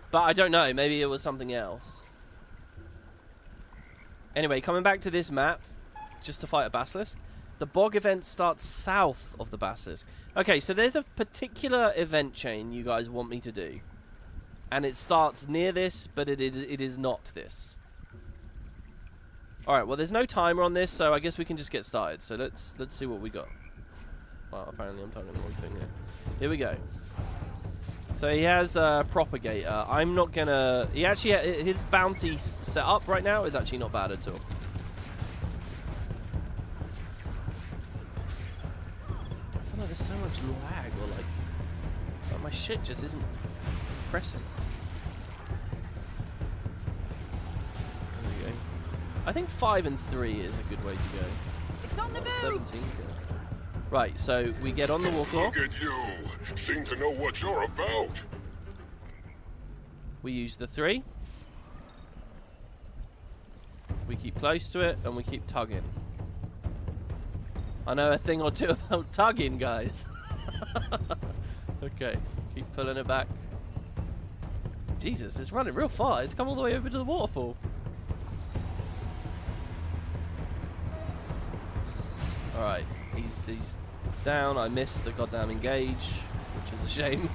But I don't know. Maybe it was something else. Anyway, coming back to this map, just to fight a basilisk. The Bog Event starts south of the basilisk. Okay, so there's a particular event chain you guys want me to do. And it starts near this, but it is not this. Alright, well, there's no timer on this, so I guess we can just get started. So let's see what we got. Well, apparently I'm talking the wrong thing here. Here we go. So he has a propagator. I'm not gonna... He actually... His bounty set up right now is actually not bad at all. I feel like there's so much lag, or like my shit just isn't pressing. There we go. I think 5 and 3 is a good way to go. It's on the move! 17. Right, so we get on the Warclaw. Look at you! Seem to know what you're about! We use the 3. We keep close to it, and we keep tugging. I know a thing or two about tugging, guys. Okay, keep pulling it back. Jesus, it's running real far. It's come all the way over to the waterfall. Alright. He's down. I missed the goddamn engage, which is a shame.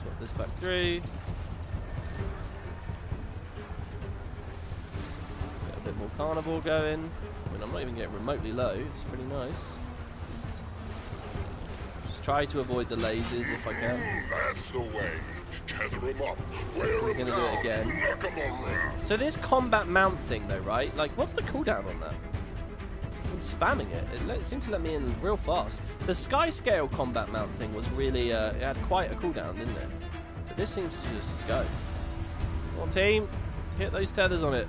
Swap this back through. Get a bit bit more carnivore going. I mean, I'm not even getting remotely low. It's pretty nice. Just try to avoid the lasers if I can. That's the way. Tether him up. He's going to do it again. So this combat mount thing, though, right? Like, what's the cooldown on that? I'm spamming it. It seems to let me in real fast. The sky scale combat mount thing was really, it had quite a cooldown, didn't it? But this seems to just go. Come on, team. Hit those tethers on it.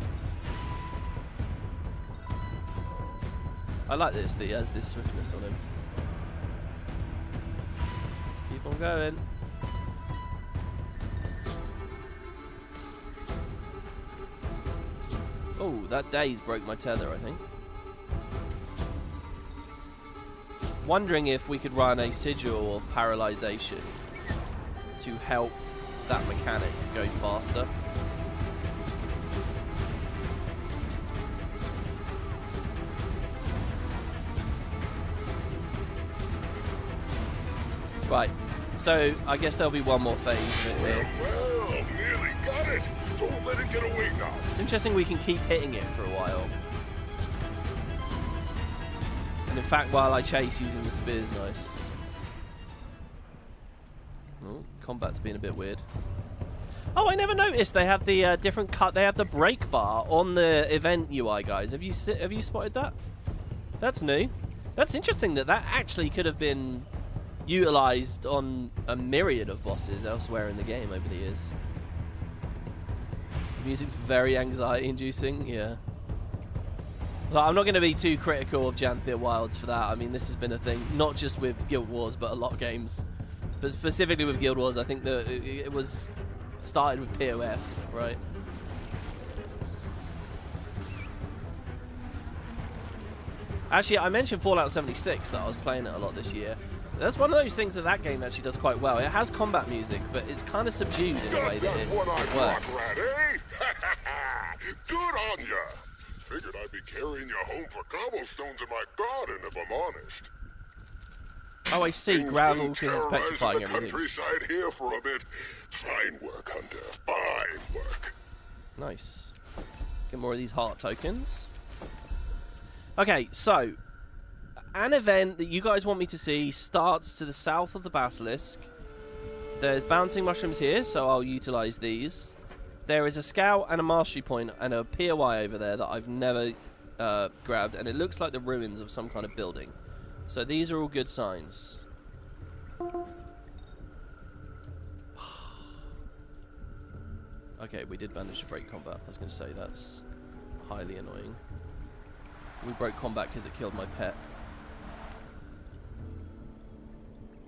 I like this, that he has this swiftness on him. Just keep on going. Oh, that daze broke my tether, I think. Wondering if we could run a sigil of paralyzation to help that mechanic go faster. Right, so I guess there'll be one more phase of it here. Well, nearly got it. Don't let it get away now. It's interesting we can keep hitting it for a while. And in fact, while I chase using the spear's nice. Oh, combat's been a bit weird. Oh, I never noticed they have the different cut. They have the brake bar on the event UI, guys. Have you spotted that? That's new. That's interesting that actually could have been utilized on a myriad of bosses elsewhere in the game over the years. The music's very anxiety-inducing, yeah. Like, I'm not going to be too critical of Janthir Wilds for that. I mean, this has been a thing, not just with Guild Wars, but a lot of games. But specifically with Guild Wars, I think that it was started with POF, right? Actually, I mentioned Fallout 76 that I was playing it a lot this year. That's one of those things that game actually does quite well. It has combat music, but it's kind of subdued in a way that it works. Rat, eh? Good on ya. Figured I'd be carrying you home for cobblestones in my garden, if I'm honest. Oh, I see. Gravel because it's petrifying everything. Countryside here for a bit. Fine work, Hunter. Fine work. Nice. Get more of these heart tokens. Okay, so an event that you guys want me to see starts to the south of the Basilisk. There's bouncing mushrooms here, so I'll utilize these. There is a scout and a mastery point and a POI over there that I've never grabbed, and it looks like the ruins of some kind of building. So these are all good signs. Okay, we did manage to break combat. I was going to say that's highly annoying. We broke combat because it killed my pet.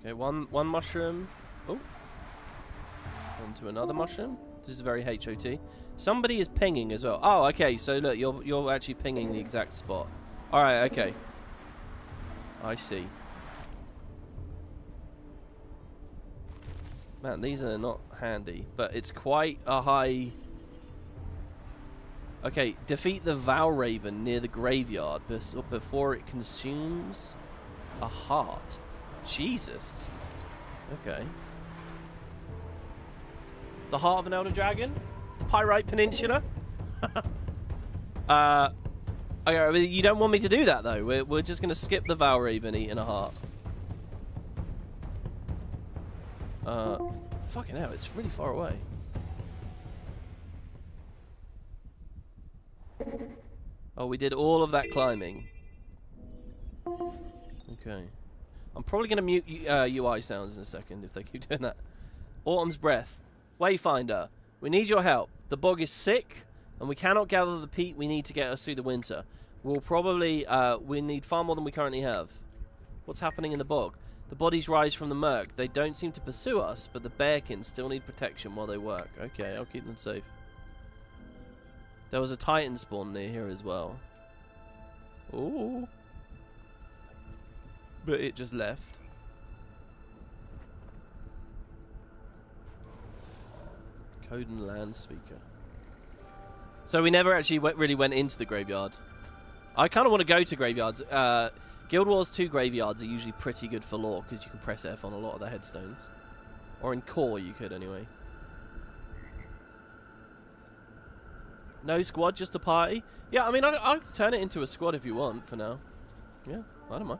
Okay, one mushroom. Oh. On to another mushroom. This is very HOT. Somebody is pinging as well. Oh, okay. So look, you're actually pinging the exact spot. All right. Okay. I see. Man, these are not handy, but it's quite a high. Okay, defeat the Valraven near the graveyard before it consumes a heart. Jesus. Okay. The heart of an elder dragon? Pyrite Peninsula? Okay, you don't want me to do that though. We're just going to skip the Valraven eating a heart. Fucking hell, it's really far away. Oh, we did all of that climbing. Okay. I'm probably going to mute UI sounds in a second if they keep doing that. Autumn's Breath. Wayfinder. We need your help. The bog is sick, and we cannot gather the peat we need to get us through the winter. We'll probably... we need far more than we currently have. What's happening in the bog? The bodies rise from the murk. They don't seem to pursue us, but the bearkins still need protection while they work. Okay, I'll keep them safe. There was a Titan spawn near here as well. Ooh. But it just left. Coden land speaker. So we never actually really went into the graveyard. I kind of want to go to graveyards. Guild Wars 2 graveyards are usually pretty good for lore because you can press F on a lot of the headstones. Or in core you could anyway. No squad, just a party. Yeah, I mean, I'll turn it into a squad if you want for now. Yeah, I don't mind.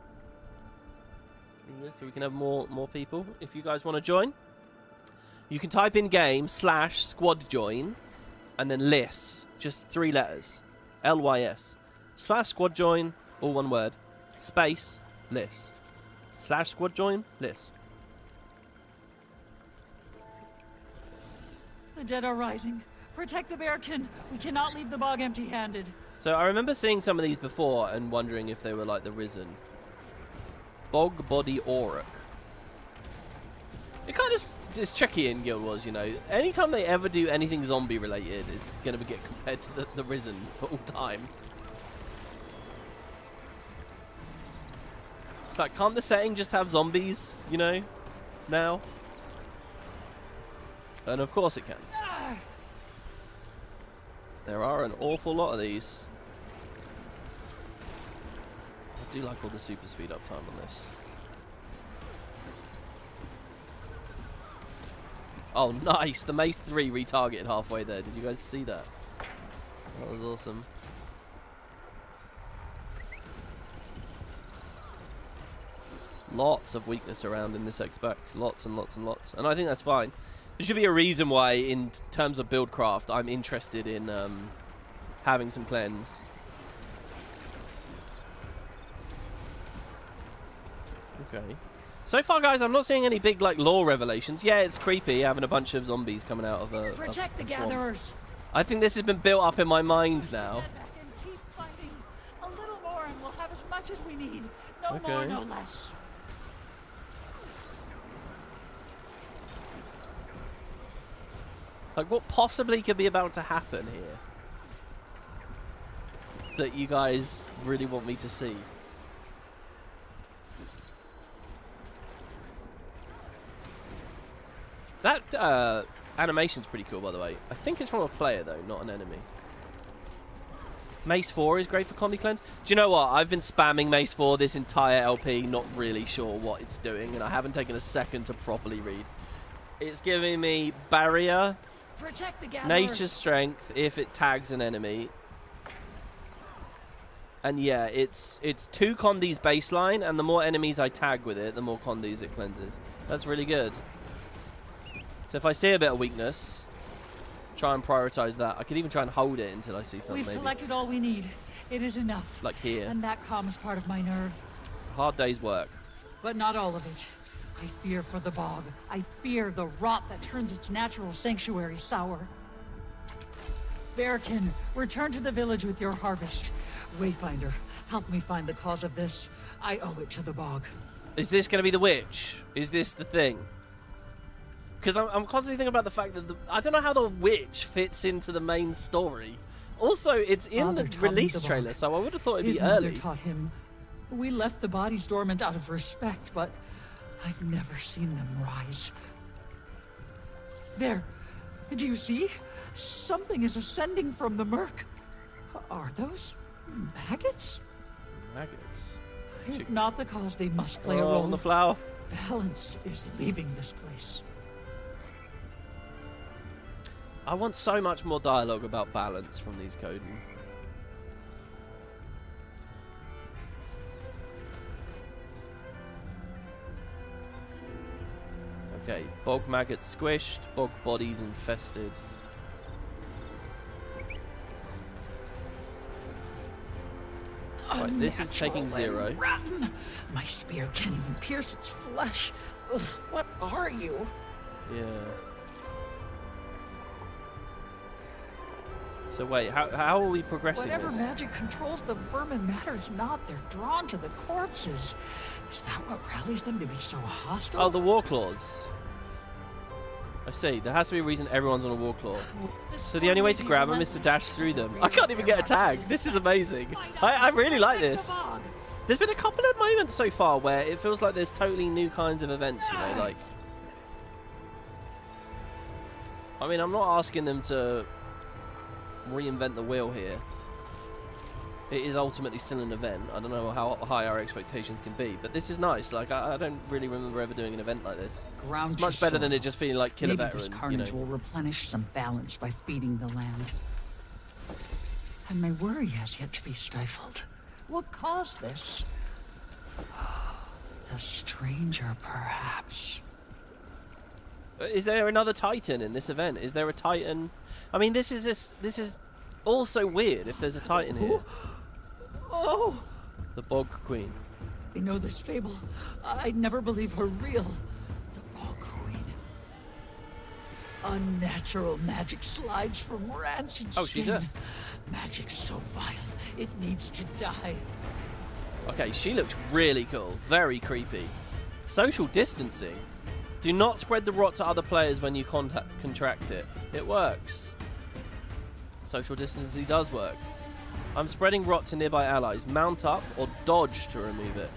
Yeah, so we can have more people if you guys want to join. You can type in game /squad join and then Lys. Just 3 letters. LYS. /squad join, all one word. Space, Lys. /squad join, Lys. The dead are rising. Protect the bearkin. We cannot leave the bog empty-handed. So I remember seeing some of these before and wondering if they were like the Risen. Bog Body Auroch. It kind of is tricky in Guild Wars, you know. Anytime they ever do anything zombie related, it's going to get compared to the Risen for all time. It's like, can't the setting just have zombies, you know, now? And of course it can. There are an awful lot of these. I do like all the super speed up time on this. Oh, nice! The Mace 3 retargeted halfway there. Did you guys see that? That was awesome. Lots of weakness around in this expect. Lots and lots and lots. And I think that's fine. There should be a reason why, in terms of buildcraft, I'm interested in having some cleanse. Okay. So far, guys, I'm not seeing any big like lore revelations. Yeah, it's creepy having a bunch of zombies coming out of a Protect the swamp. gatherers. I think this has been built up in my mind now. Stand back and keep fighting. A little more, and we'll have as much as we need. No Okay. more, no less. Like, what possibly could be about to happen here that you guys really want me to see? That animation's pretty cool, by the way. I think it's from a player, though, not an enemy. Mace 4 is great for Condi Cleanse. Do you know what? I've been spamming Mace 4 this entire LP, not really sure what it's doing, and I haven't taken a second to properly read. It's giving me Barrier, Protect the gatherers. Nature's Strength if it tags an enemy. And yeah, it's 2 Condis baseline, and the more enemies I tag with it, the more Condis it cleanses. That's really good. So if I see a bit of weakness, try and prioritize that. I could even try and hold it until I see something. We've maybe. collected all we need. It is enough. Like here. And that calms part of my nerve. Hard day's work. But not all of it. I fear for the bog. I fear the rot that turns its natural sanctuary sour. Bearkin, return to the village with your harvest. Wayfinder, help me find the cause of this. I owe it to the bog. Is this going to be the witch? Is this the thing? Because I'm constantly thinking about the fact that I don't know how the witch fits into the main story. Also, it's in Father the taught me release the bog. trailer, so I would have thought it'd His be mother early. taught him. We left the bodies dormant out of respect, but I've never seen them rise. There. Do you see? Something is ascending from the murk. Are those maggots? Maggots. If not the cause, they must play a Oh, role. on the flower. Balance is leaving this place. I want so much more dialogue about balance from these Coden. Okay, bog maggots squished, bog bodies infested. Right, this is taking 0. Rotten. My spear can't even pierce its flesh. Ugh, what are you? Yeah. So wait, how are we progressing Whatever this? magic controls the vermin matters not. They're drawn to the corpses. Is that what rallies them to be so hostile? Oh, the Warclaws. I see. There has to be a reason everyone's on a Warclaw. So the only way to grab them is to dash through them. I can't even get a tag. This is amazing. I really like this. There's been a couple of moments so far where it feels like there's totally new kinds of events, you know, like... I mean, I'm not asking them to reinvent the wheel here. It is ultimately still an event. I don't know how high our expectations can be, but this is nice. Like, I don't really remember ever doing an event like this. Ground It's much to better soil. than it just feeling like Kill a Maybe Veteran, this you carnage know. will replenish some balance by feeding the land. And my worry has yet to be stifled. What caused this? A stranger, perhaps. Is there another Titan in this event? Is there a Titan? I mean, this is also weird if there's a Titan here. Oh! The Bog Queen. I know this fable. I'd never believe her real. The Bog Queen. Unnatural magic slides from rancid skin. Oh, she's there. Magic so vile, it needs to die. Okay, she looks really cool. Very creepy. Social distancing. Do not spread the rot to other players when you contract it. It works. Social distancing does work. I'm spreading rot to nearby allies. Mount up or dodge to remove it.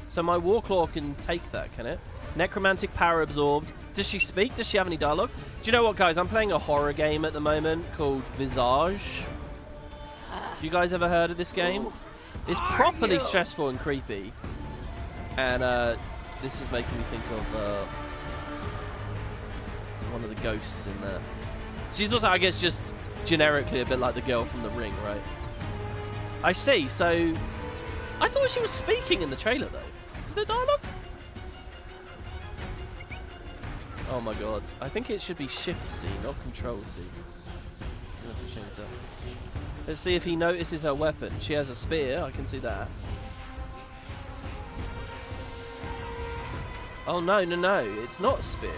So my Warclaw can take that, can it? Necromantic power absorbed. Does she speak? Does she have any dialogue? Do you know what, guys? I'm playing a horror game at the moment called Visage. You guys ever heard of this game? It's properly stressful and creepy. And this is making me think of one of the ghosts in there. She's also, I guess, just generically a bit like the girl from The Ring, right? I see. So I thought she was speaking in the trailer, though. Is there dialogue? Oh my god. I think it should be Shift C, not Control C. I'm gonna have to change that. Let's see if he notices her weapon. She has a spear, I can see that. Oh no, it's not a spear.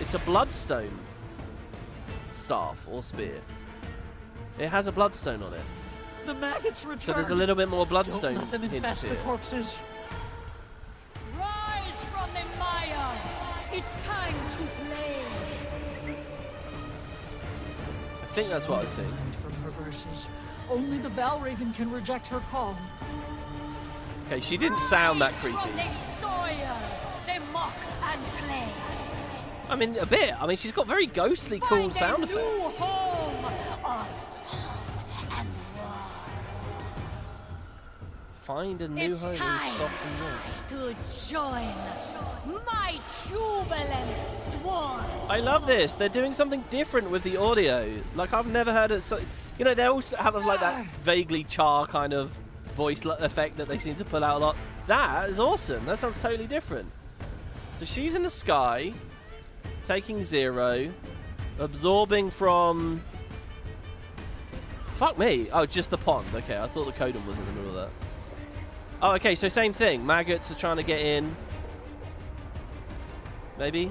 It's a bloodstone staff or spear. It has a bloodstone on it. The maggots return. So there's a little bit more bloodstone Don't let them hints infest the here. corpses. Rise from the mire. It's time to play. I think that's what I was saying. From her verses. Only the Valraven can reject her call. Okay, she didn't sound that Rise creepy. From the soil. They mock and play. I mean, a bit. I mean, she's got very ghostly, cool sound effects. Find a new home on salt and war. Find a new It's home in time soft and warm. to join my jubilant swarm. I love this. They're doing something different with the audio. Like, I've never heard it. So, you know, they also have like that vaguely Charr kind of voice effect that they seem to pull out a lot. That is awesome. That sounds totally different. So she's in the sky, taking 0, absorbing from... Fuck me. Oh, just the pond. Okay, I thought the Codon was in the middle of that. Oh, okay, so same thing. Maggots are trying to get in. Maybe?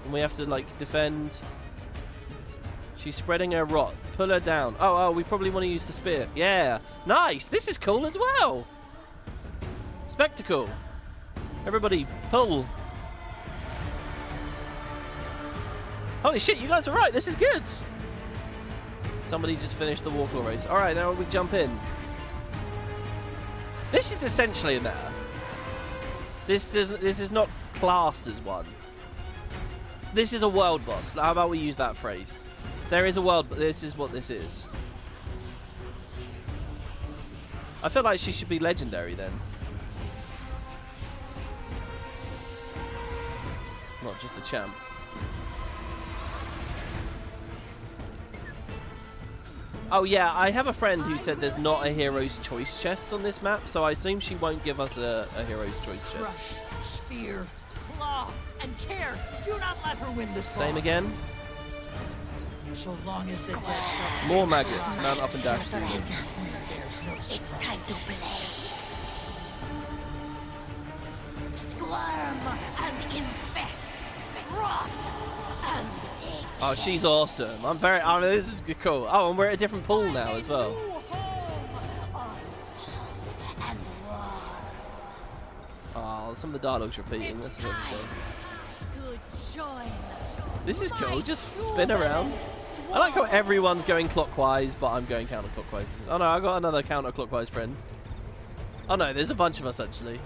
And we have to, like, defend. She's spreading her rot. Pull her down. Oh, we probably want to use the spear. Yeah. Nice. This is cool as well. Spectacle. Everybody, pull. Holy shit, you guys were right. This is good. Somebody just finished the Warclaw race. All right, now we jump in. This is essentially a meta. This is not classed as one. This is a world boss. How about we use that phrase? There is a world, but this is what this is. I feel like she should be legendary then. Not just a champ. Oh yeah, I have a friend who said there's not a hero's choice chest on this map, so I assume she won't give us a hero's choice chest. Crush, spear, claw, and tear. Do not let her win this Same ball. again. So long as the dead shall More maggots. Mount up and dash through them. It's time to play. Squirm and infest. Rot and egg. Oh, she's awesome. I mean, this is cool. Oh, and we're at a different pool now as well. New home on salt and war. Oh, some of the dialogue's repeating. It's That's a bit of a time shame. to join. This is cool. Just spin around. I like how everyone's going clockwise, but I'm going counterclockwise. Oh no, I got another counterclockwise friend. Oh no, there's a bunch of us actually.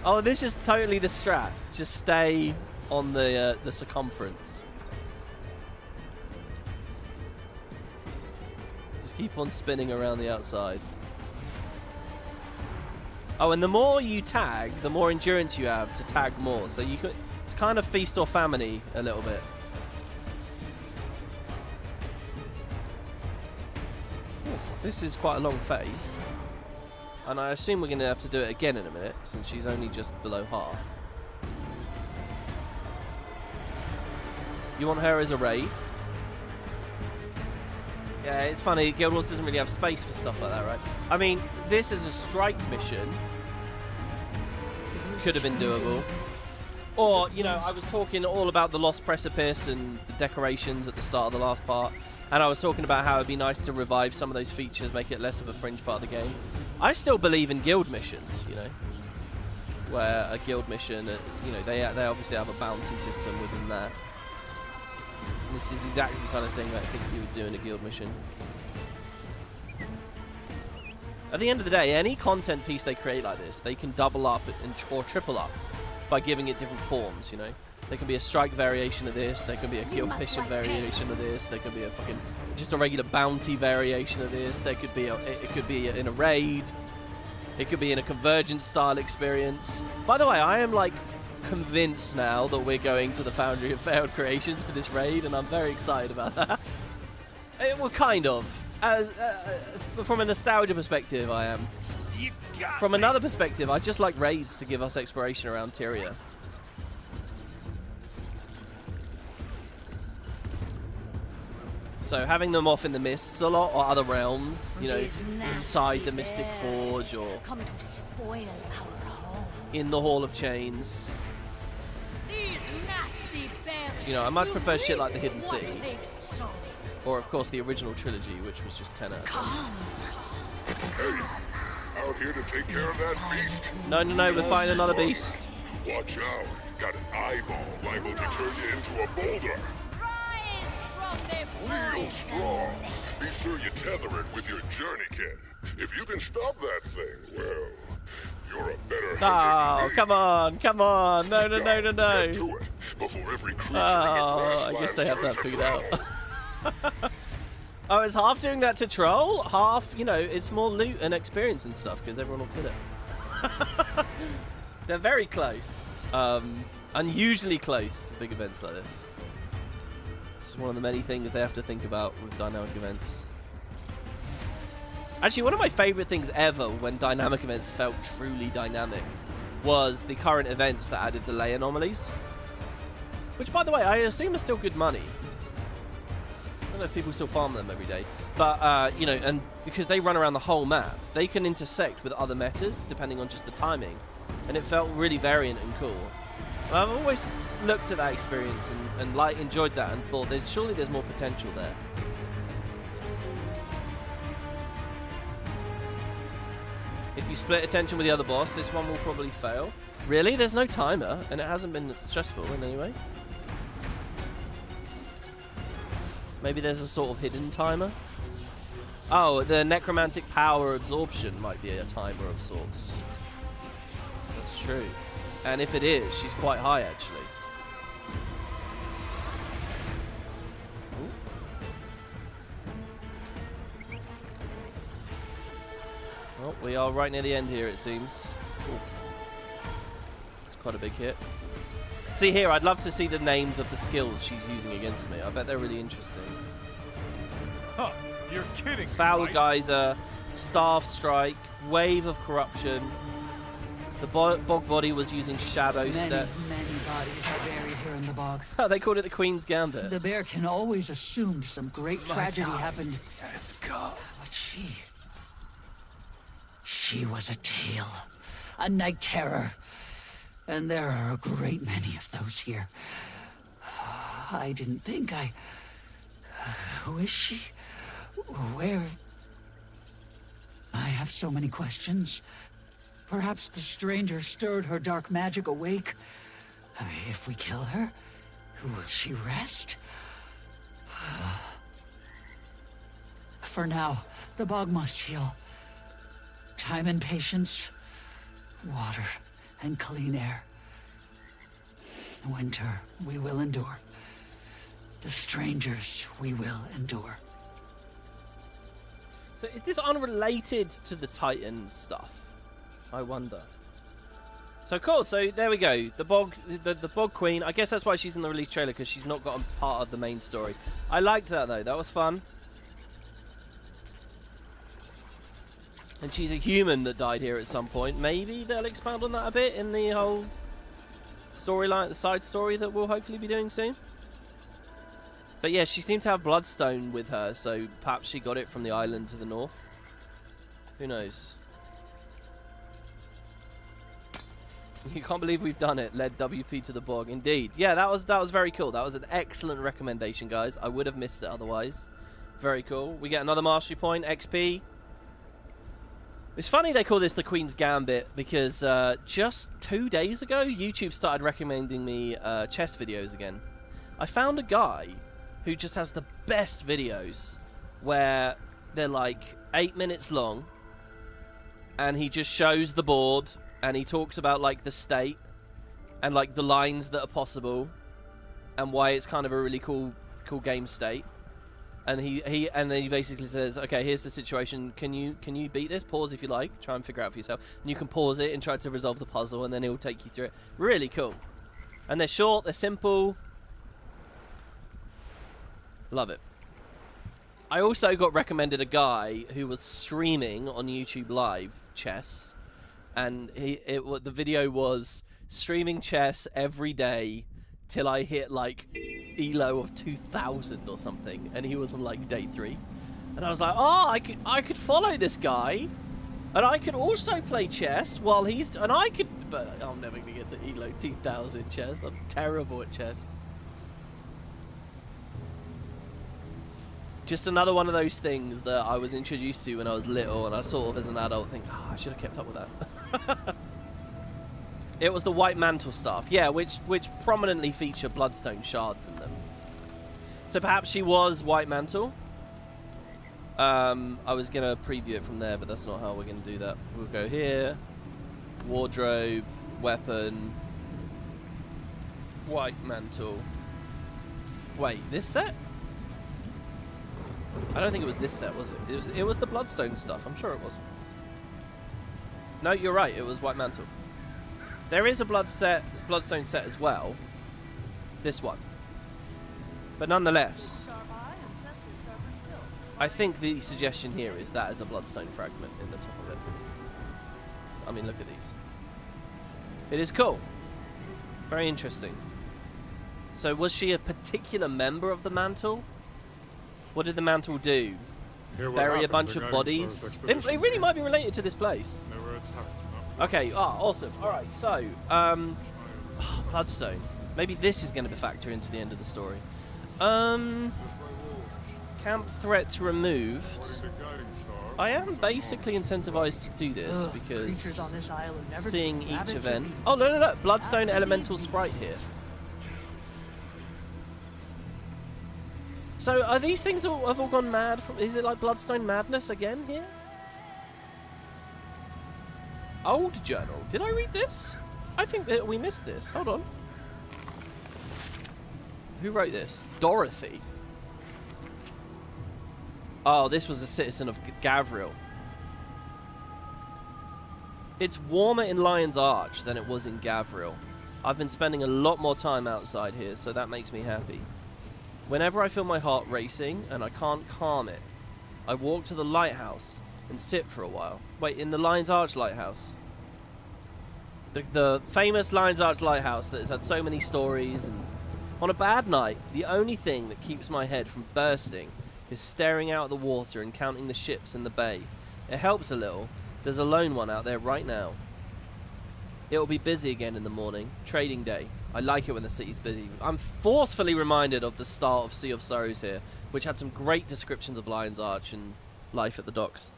Oh, this is totally the strat. Just stay on the circumference. Just keep on spinning around the outside. Oh, and the more you tag, the more endurance you have to tag more. So you could, it's kind of feast or famine a little bit. This is quite a long phase. And I assume we're going to have to do it again in a minute, since she's only just below half. You want her as a raid? Yeah, it's funny, Guild Wars doesn't really have space for stuff like that, right? I mean, this is a strike mission. Could have been doable. Or, you know, I was talking all about the Lost Precipice and the decorations at the start of the last part. And I was talking about how it'd be nice to revive some of those features, make it less of a fringe part of the game. I still believe in guild missions, you know, where a guild mission, you know, they obviously have a bounty system within that. And this is exactly the kind of thing that I think you would do in a guild mission. At the end of the day, any content piece they create like this, they can double up or triple up by giving it different forms, you know. There can be a strike variation of this, there can be a guild mission variation of this, there can be a fucking just a regular bounty variation of this, there could be it could be in a raid, it could be in a convergence style experience. By the way, I am like convinced now that we're going to the Foundry of Failed Creations for this raid, and I'm very excited about that. Well, kind of. As from a nostalgia perspective, I am. From another perspective, I just like raids to give us exploration around Tyria. So having them off in the mists a lot, or other realms, you know, inside the Mystic Forge, or come to spoil our home. In the Hall of Chains. These nasty bears, you know, I much prefer shit like the Hidden what Sea. they've sown. Or, of course, the original trilogy, which was just 10 out of 10. Hey, out here to take care of that beast. No, we're fighting another beast. Watch out. Got an eyeball liable to turn you into a boulder. Rise from their Real strong. Be sure you tether it with your journey kit. If you can stop that thing, well, you're a better hunter than me. Come on. No. Get to it before every creature I guess they have that figured out. Oh, it's half doing that to troll, half, you know, it's more loot and experience and stuff because everyone will kill it. They're very close, unusually close for big events like this. This is one of the many things they have to think about with dynamic events. Actually, one of my favorite things ever when dynamic events felt truly dynamic was the current events that added the Lyhr anomalies, which, by the way, I assume are still good money. I don't know if people still farm them every day, but you know, and because they run around the whole map, they can intersect with other metas depending on just the timing, and it felt really variant and cool. And I've always looked at that experience and like enjoyed that and thought surely there's more potential there. If you split attention with the other boss, this one will probably fail. Really? There's no timer, and it hasn't been stressful in any way. Maybe there's a sort of hidden timer? Oh, the necromantic power absorption might be a timer of sorts. That's true. And if it is, she's quite high, actually. Ooh. Well, we are right near the end here, it seems. Ooh. It's quite a big hit. See here, I'd love to see the names of the skills she's using against me. I bet they're really interesting. Huh, you're kidding. Foul right? Geyser, Staff Strike, Wave of Corruption. The bog body was using Shadow Step. Many bodies are buried here in the bog. They called it the Queen's Gambit. The bear can always assume some great tragedy happened. Let's go. But she was a tale, a night terror. And there are a great many of those here. I didn't think who is she? Where? I have so many questions. Perhaps the stranger stirred her dark magic awake. If we kill her, will she rest? For now, the bog must heal. Time and patience, water and clean air. Winter we will endure. The strangers we will endure. So is this unrelated to the Titan stuff? I wonder. So cool, so there we go. The Bog Queen. I guess that's why she's in the release trailer, because she's not got a part of the main story. I liked that though, that was fun. And she's a human that died here at some point. Maybe they'll expand on that a bit in the whole storyline, the side story that we'll hopefully be doing soon. But yeah, she seemed to have Bloodstone with her, so perhaps she got it from the island to the north. Who knows? You can't believe we've done it. Led WP to the bog. Indeed. Yeah, that was very cool. That was an excellent recommendation, guys. I would have missed it otherwise. Very cool. We get another mastery point, XP. It's funny they call this the Queen's Gambit because just 2 days ago, YouTube started recommending me chess videos again. I found a guy who just has the best videos where they're like 8 minutes long and he just shows the board and he talks about like the state and like the lines that are possible and why it's kind of a really cool game state. And then he basically says, okay, here's the situation. Can you beat this? Pause if you like. Try and figure out for yourself. And you can pause it and try to resolve the puzzle, and then he'll take you through it. Really cool. And they're short. They're simple. Love it. I also got recommended a guy who was streaming on YouTube Live chess, and the video was streaming chess every day till I hit like elo of 2000 or something, and he was on like day 3, and I was like, oh, I could follow this guy, and I could also play chess while he's, and I could, but I'm never gonna get to elo 2000 chess. I'm terrible at chess. Just another one of those things that I was introduced to when I was little, and I sort of as an adult think, oh, I should have kept up with that. It was the White Mantle staff, yeah, which prominently feature Bloodstone shards in them. So perhaps she was White Mantle. I was going to preview it from there, but that's not how we're going to do that. We'll go here, wardrobe, weapon, White Mantle. Wait, this set? I don't think it was this set, was it? It was the Bloodstone stuff, I'm sure it was. No, you're right, it was White Mantle. There is a Bloodstone set as well. This one. But nonetheless, I think the suggestion here is that is a Bloodstone fragment in the top of it. I mean, look at these. It is cool. Very interesting. So was she a particular member of the Mantle? What did the Mantle do? Bury a bunch of bodies? It really might be related to this place. Okay, awesome. Alright, so, Bloodstone. Maybe this is going to factor into the end of the story. Camp threats removed. I am basically incentivized to do this because seeing each event... Oh, no. Bloodstone Elemental Sprite here. So, are these things have all gone mad? Is it like Bloodstone Madness again here? Old journal. Did I read this? I think that we missed this. Hold on. Who wrote this? Dorothy. Oh, this was a citizen of Gavriel. It's warmer in Lion's Arch than it was in Gavriel. I've been spending a lot more time outside here, so that makes me happy. Whenever I feel my heart racing and I can't calm it, I walk to the lighthouse and sit for a while. Wait, in the Lion's Arch lighthouse? The famous Lion's Arch lighthouse that has had so many stories, and on a bad night, the only thing that keeps my head from bursting is staring out at the water and counting the ships in the bay. It helps a little. There's a lone one out there right now. It'll be busy again in the morning. Trading day. I like it when the city's busy. I'm forcefully reminded of the start of Sea of Sorrows here, which had some great descriptions of Lion's Arch and life at the docks.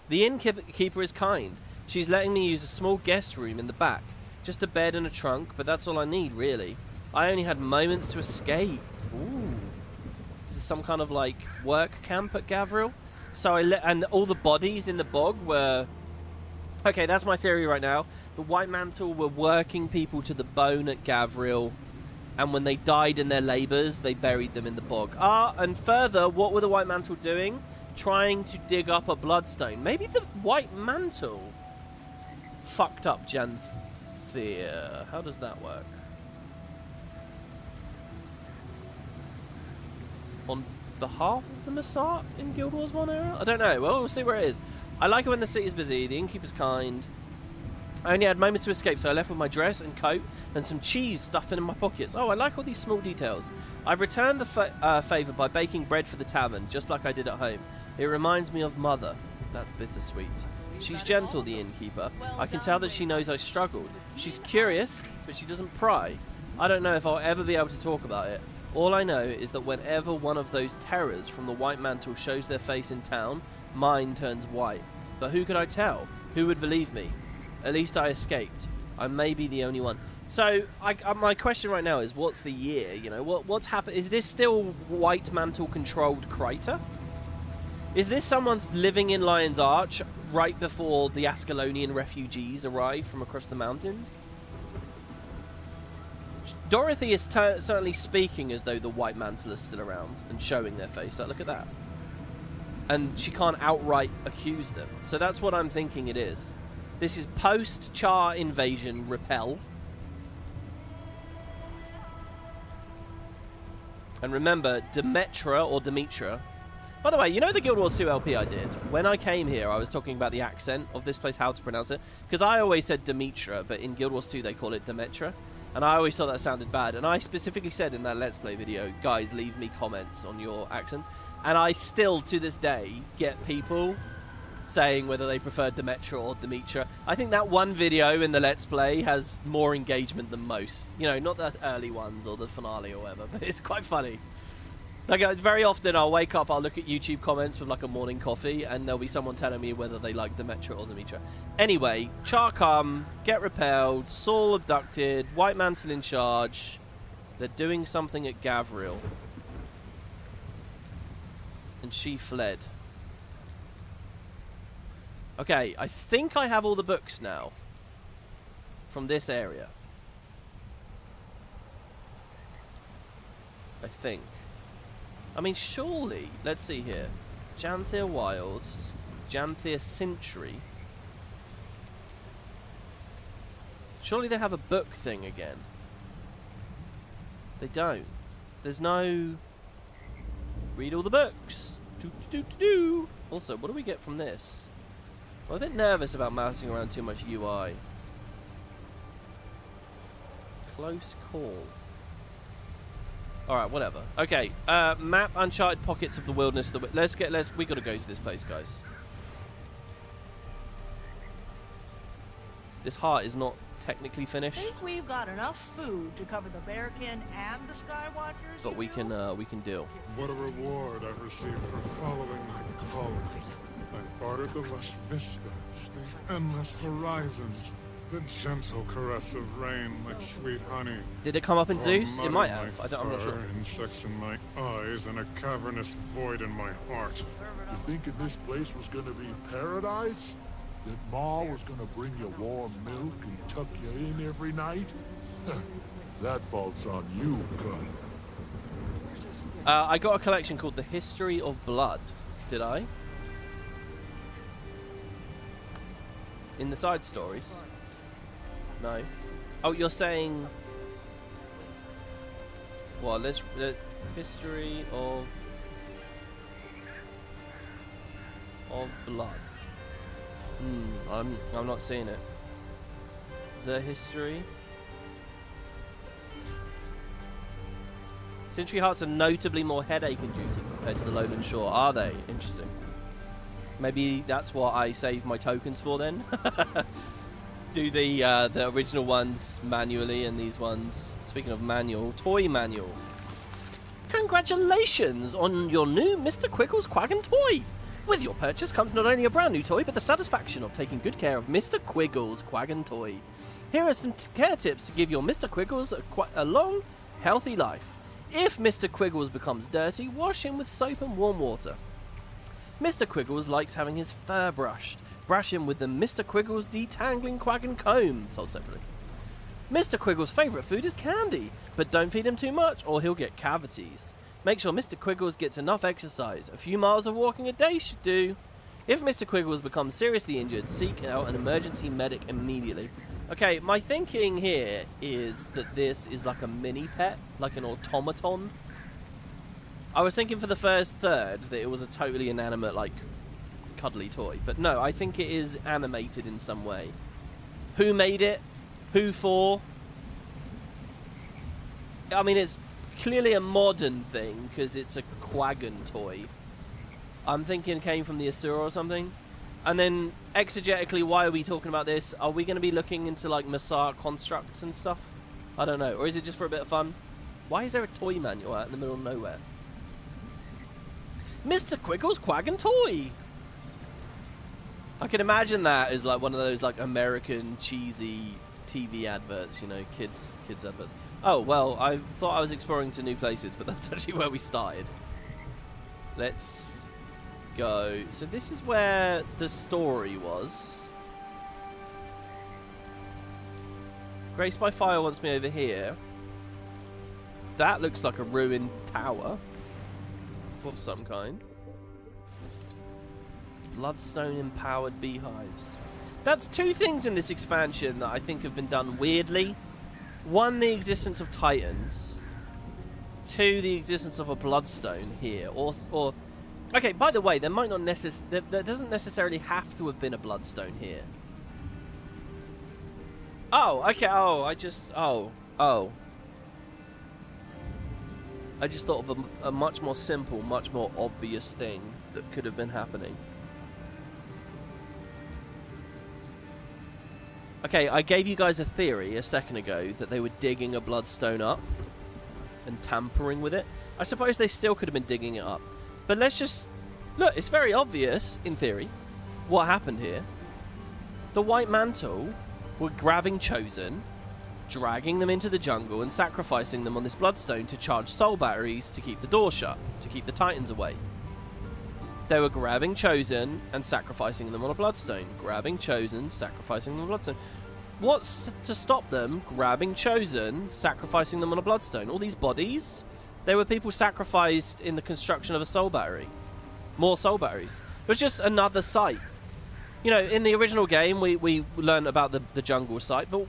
The innkeeper is kind. She's letting me use a small guest room in the back. Just a bed and a trunk, but that's all I need, really. I only had moments to escape. Ooh. This is some kind of, like, work camp at Gavriel. So and all the bodies in the bog were... Okay, that's my theory right now. The White Mantle were working people to the bone at Gavriel, and when they died in their labours, they buried them in the bog. And further, what were the White Mantle doing? Trying to dig up a bloodstone. Maybe the White Mantle fucked up Janthir. How does that work? On behalf of the Massat in Guild Wars 1 era? I don't know. Well, we'll see where it is. I like it when the city's busy, the innkeeper's kind. I only had moments to escape, so I left with my dress and coat and some cheese stuffed in my pockets. Oh, I like all these small details. I've returned the favour by baking bread for the tavern, just like I did at home. It reminds me of Mother. That's bittersweet. She's gentle, the innkeeper. I can tell that she knows I struggled. She's curious, but she doesn't pry. I don't know if I'll ever be able to talk about it. All I know is that whenever one of those terrors from the White Mantle shows their face in town, mine turns white. But who could I tell? Who would believe me? At least I escaped. I may be the only one. So, my question right now is, what's the year? You know, what's happened? Is this still White Mantle controlled Crater? Is this someone's living in Lion's Arch right before the Ascalonian refugees arrive from across the mountains? Dorothy is certainly speaking as though the White Mantle is still around and showing their face. Like, look at that. And she can't outright accuse them. So that's what I'm thinking it is. This is post-Charr invasion repel. And remember, Demetra or Demetra. By the way, you know the Guild Wars 2 LP I did? When I came here, I was talking about the accent of this place, how to pronounce it. Because I always said Demetra, but in Guild Wars 2 they call it Demetra. And I always thought that sounded bad. And I specifically said in that Let's Play video, guys, leave me comments on your accent. And I still, to this day, get people saying whether they prefer Demetra or Demetra. I think that one video in the Let's Play has more engagement than most. You know, not the early ones or the finale or whatever, but it's quite funny. Like, very often I'll wake up, I'll look at YouTube comments with like a morning coffee, and there'll be someone telling me whether they like Demetra or Demetra. Anyway, Charr come, get repelled, Saul abducted, White Mantle in charge. They're doing something at Gavriel. And she fled. Okay, I think I have all the books now from this area. I think. I mean, surely, let's see here. Janthir Wilds, Janthir Syntri. Surely they have a book thing again. They don't. There's no read all the books. Also, what do we get from this? I'm a bit nervous about mousing around too much UI. Close call. Alright, whatever. Okay, map Uncharted pockets of the wilderness. We gotta go to this place, guys. This heart is not technically finished. I think we've got enough food to cover the Bearkin and the Skywatchers. But we can deal. What a reward I've received for following my calling. I've bartered the lush vistas, the endless horizons, the gentle caress of rain like sweet honey. Did it come up in Zeus? It might have. I'm not sure. Insects in my eyes and a cavernous void in my heart. You thinking this place was gonna be paradise? That Ma was gonna bring you warm milk and tuck you in every night? That fault's on you, cunt. I got a collection called The History of Blood. Did I? In the side stories? No. Oh, you're saying... Well, let's... History of Blood. I'm not seeing it. The history. Syntri hearts are notably more headache-inducing compared to the Lowland Shore. Are they? Interesting. Maybe that's what I save my tokens for then. Do the original ones manually and these ones. Speaking of manual, toy manual. Congratulations on your new Mr. Quiggles Quaggan toy. With your purchase comes not only a brand new toy, but the satisfaction of taking good care of Mr. Quiggles Quaggan toy. Here are some care tips to give your Mr. Quiggles a long, healthy life. If Mr. Quiggles becomes dirty, wash him with soap and warm water. Mr. Quiggles likes having his fur brushed. Brush him with the Mr. Quiggles Detangling Quaggan Comb, sold separately. Mr. Quiggles' favourite food is candy, but don't feed him too much or he'll get cavities. Make sure Mr. Quiggles gets enough exercise. A few miles of walking a day should do. If Mr. Quiggles becomes seriously injured, seek out an emergency medic immediately. Okay, my thinking here is that this is like a mini pet, like an automaton. I was thinking for the first third that it was a totally inanimate, like, cuddly toy. But no, I think it is animated in some way. Who made it? Who for? I mean, it's clearly a modern thing because it's a Quaggan toy. I'm thinking it came from the Asura or something. And then, exegetically, why are we talking about this? Are we going to be looking into, like, Masar constructs and stuff? I don't know. Or is it just for a bit of fun? Why is there a toy manual out in the middle of nowhere? Mr. Quiggles Quaggan toy! I can imagine that as, like, one of those, like, American cheesy TV adverts, you know, kids adverts. Oh, well, I thought I was exploring to new places, but that's actually where we started. Let's go. So this is where the story was. Grace by Fire wants me over here. That looks like a ruined tower of some kind. Bloodstone empowered beehives. That's two things in this expansion that I think have been done weirdly. One, the existence of Titans. Two, the existence of a Bloodstone here. Or okay, by the way, there might not there doesn't necessarily have to have been a Bloodstone here. Oh, okay. Oh, I just thought of a much more simple, much more obvious thing that could have been happening. Okay, I gave you guys a theory a second ago that they were digging a Bloodstone up and tampering with it. I suppose they still could have been digging it up. But let's just... Look, it's very obvious, in theory, what happened here. The White Mantle were grabbing Chosen, dragging them into the jungle and sacrificing them on this Bloodstone to charge soul batteries to keep the door shut, to keep the Titans away. They were grabbing Chosen and sacrificing them on a Bloodstone. Grabbing Chosen, sacrificing them on a Bloodstone. What's to stop them grabbing Chosen, sacrificing them on a Bloodstone? All these bodies, they were people sacrificed in the construction of a soul battery. More soul batteries. It was just another site. You know, in the original game, we learned about the jungle site, but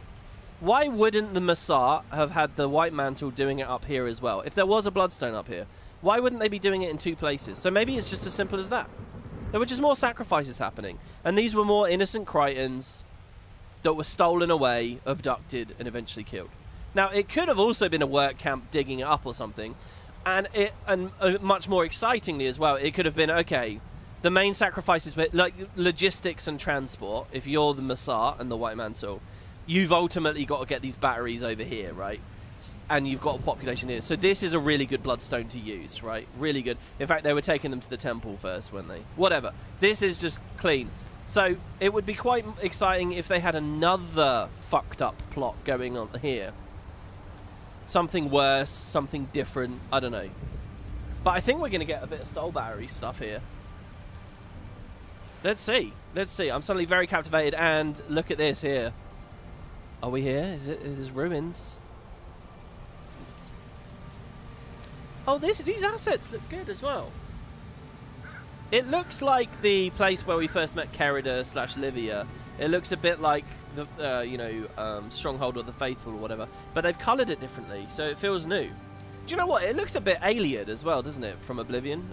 why wouldn't the Masar have had the White Mantle doing it up here as well? If there was a Bloodstone up here, why wouldn't they be doing it in two places? So maybe it's just as simple as that. There were just more sacrifices happening. And these were more innocent Crichtons that were stolen away, abducted, and eventually killed. Now, it could have also been a work camp digging it up or something. And much more excitingly as well, it could have been, okay, the main sacrifices were like logistics and transport. If you're the Masar and the White Mantle, you've ultimately got to get these batteries over here, right? And you've got a population here. So this is a really good Bloodstone to use, right? Really good. In fact, they were taking them to the temple first, weren't they? Whatever. This is just clean. So it would be quite exciting if they had another fucked up plot going on here. Something worse, something different, I don't know. But I think we're going to get a bit of soul battery stuff here. Let's see. Let's see. I'm suddenly very captivated, and look at this here. Are we here? Is it? There's ruins. Oh, these assets look good as well. It looks like the place where we first met Kiera / Lyhr. It looks a bit like the, Stronghold of the Faithful or whatever. But they've coloured it differently, so it feels new. Do you know what? It looks a bit Alien as well, doesn't it? From Oblivion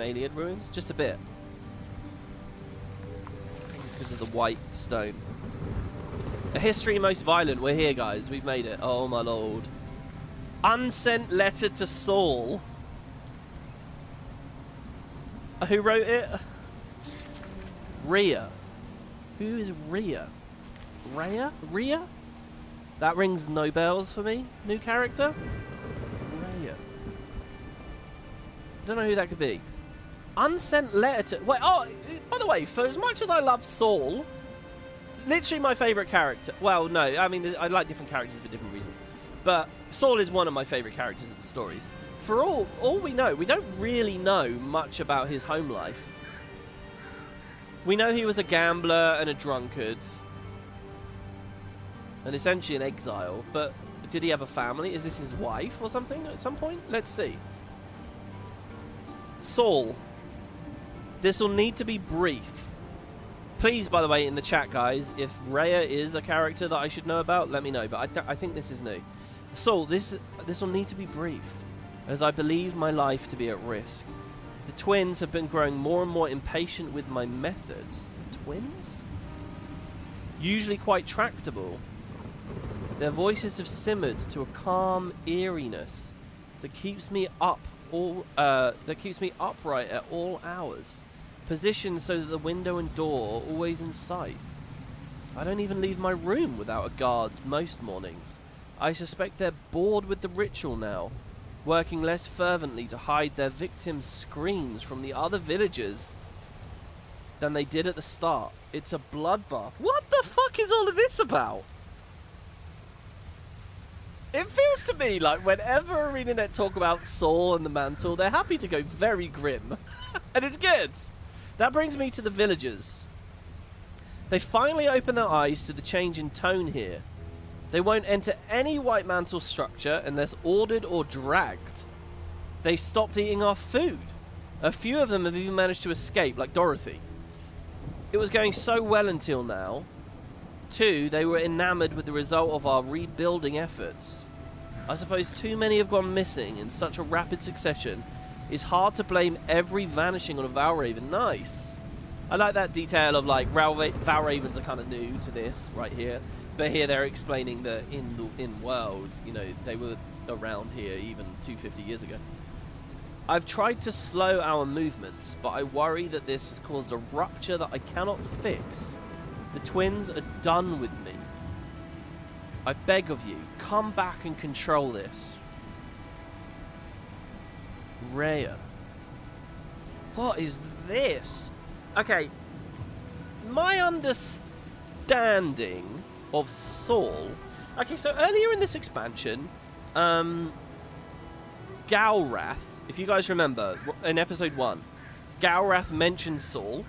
Alien ruins. Just a bit. I think it's because of the white stone. A history most violent. We're here, guys. We've made it. Oh, my lord. Unsent Letter to Saul. Who wrote it? Rhea. Who is Rhea? Rhea? That rings no bells for me. New character? Rhea. Don't know who that could be. Unsent Letter to... Wait, oh, by the way, for as much as I love Saul, literally my favourite character... Well, no, I mean, I like different characters for different reasons. But Saul is one of my favourite characters of the stories. For all we know, we don't really know much about his home life. We know he was a gambler and a drunkard. And essentially an exile. But did he have a family? Is this his wife or something at some point? Let's see. Saul. This will need to be brief. Please, by the way, in the chat, guys, if Rhea is a character that I should know about, let me know. But I think this is new. Saul, this will need to be brief, as I believe my life to be at risk. The twins have been growing more and more impatient with my methods. The twins? Usually quite tractable. Their voices have simmered to a calm eeriness that keeps me upright at all hours, positioned so that the window and door are always in sight. I don't even leave my room without a guard most mornings. I suspect they're bored with the ritual now, working less fervently to hide their victims' screams from the other villagers than they did at the start. It's a bloodbath. What the fuck is all of this about? It feels to me like whenever ArenaNet talk about Saul and the mantle, they're happy to go very grim. And it's good. That brings me to the villagers. They finally open their eyes to the change in tone here. They won't enter any White Mantle structure unless ordered or dragged. They stopped eating our food. A few of them have even managed to escape, like Dorothy. It was going so well until now. 2, they were enamored with the result of our rebuilding efforts. I suppose too many have gone missing in such a rapid succession. It's hard to blame every vanishing on a Valraven. Nice. I like that detail of like Valravens are kind of new to this right here. But here they're explaining that in world, you know, they were around here even 250 years ago. I've tried to slow our movements, but I worry that this has caused a rupture that I cannot fix. The twins are done with me. I beg of you, come back and control this. Rhea. What is this? Okay, my understanding of Saul... Okay, so earlier in this expansion, Galrath, if you guys remember, in episode 1, Galrath mentioned Saul.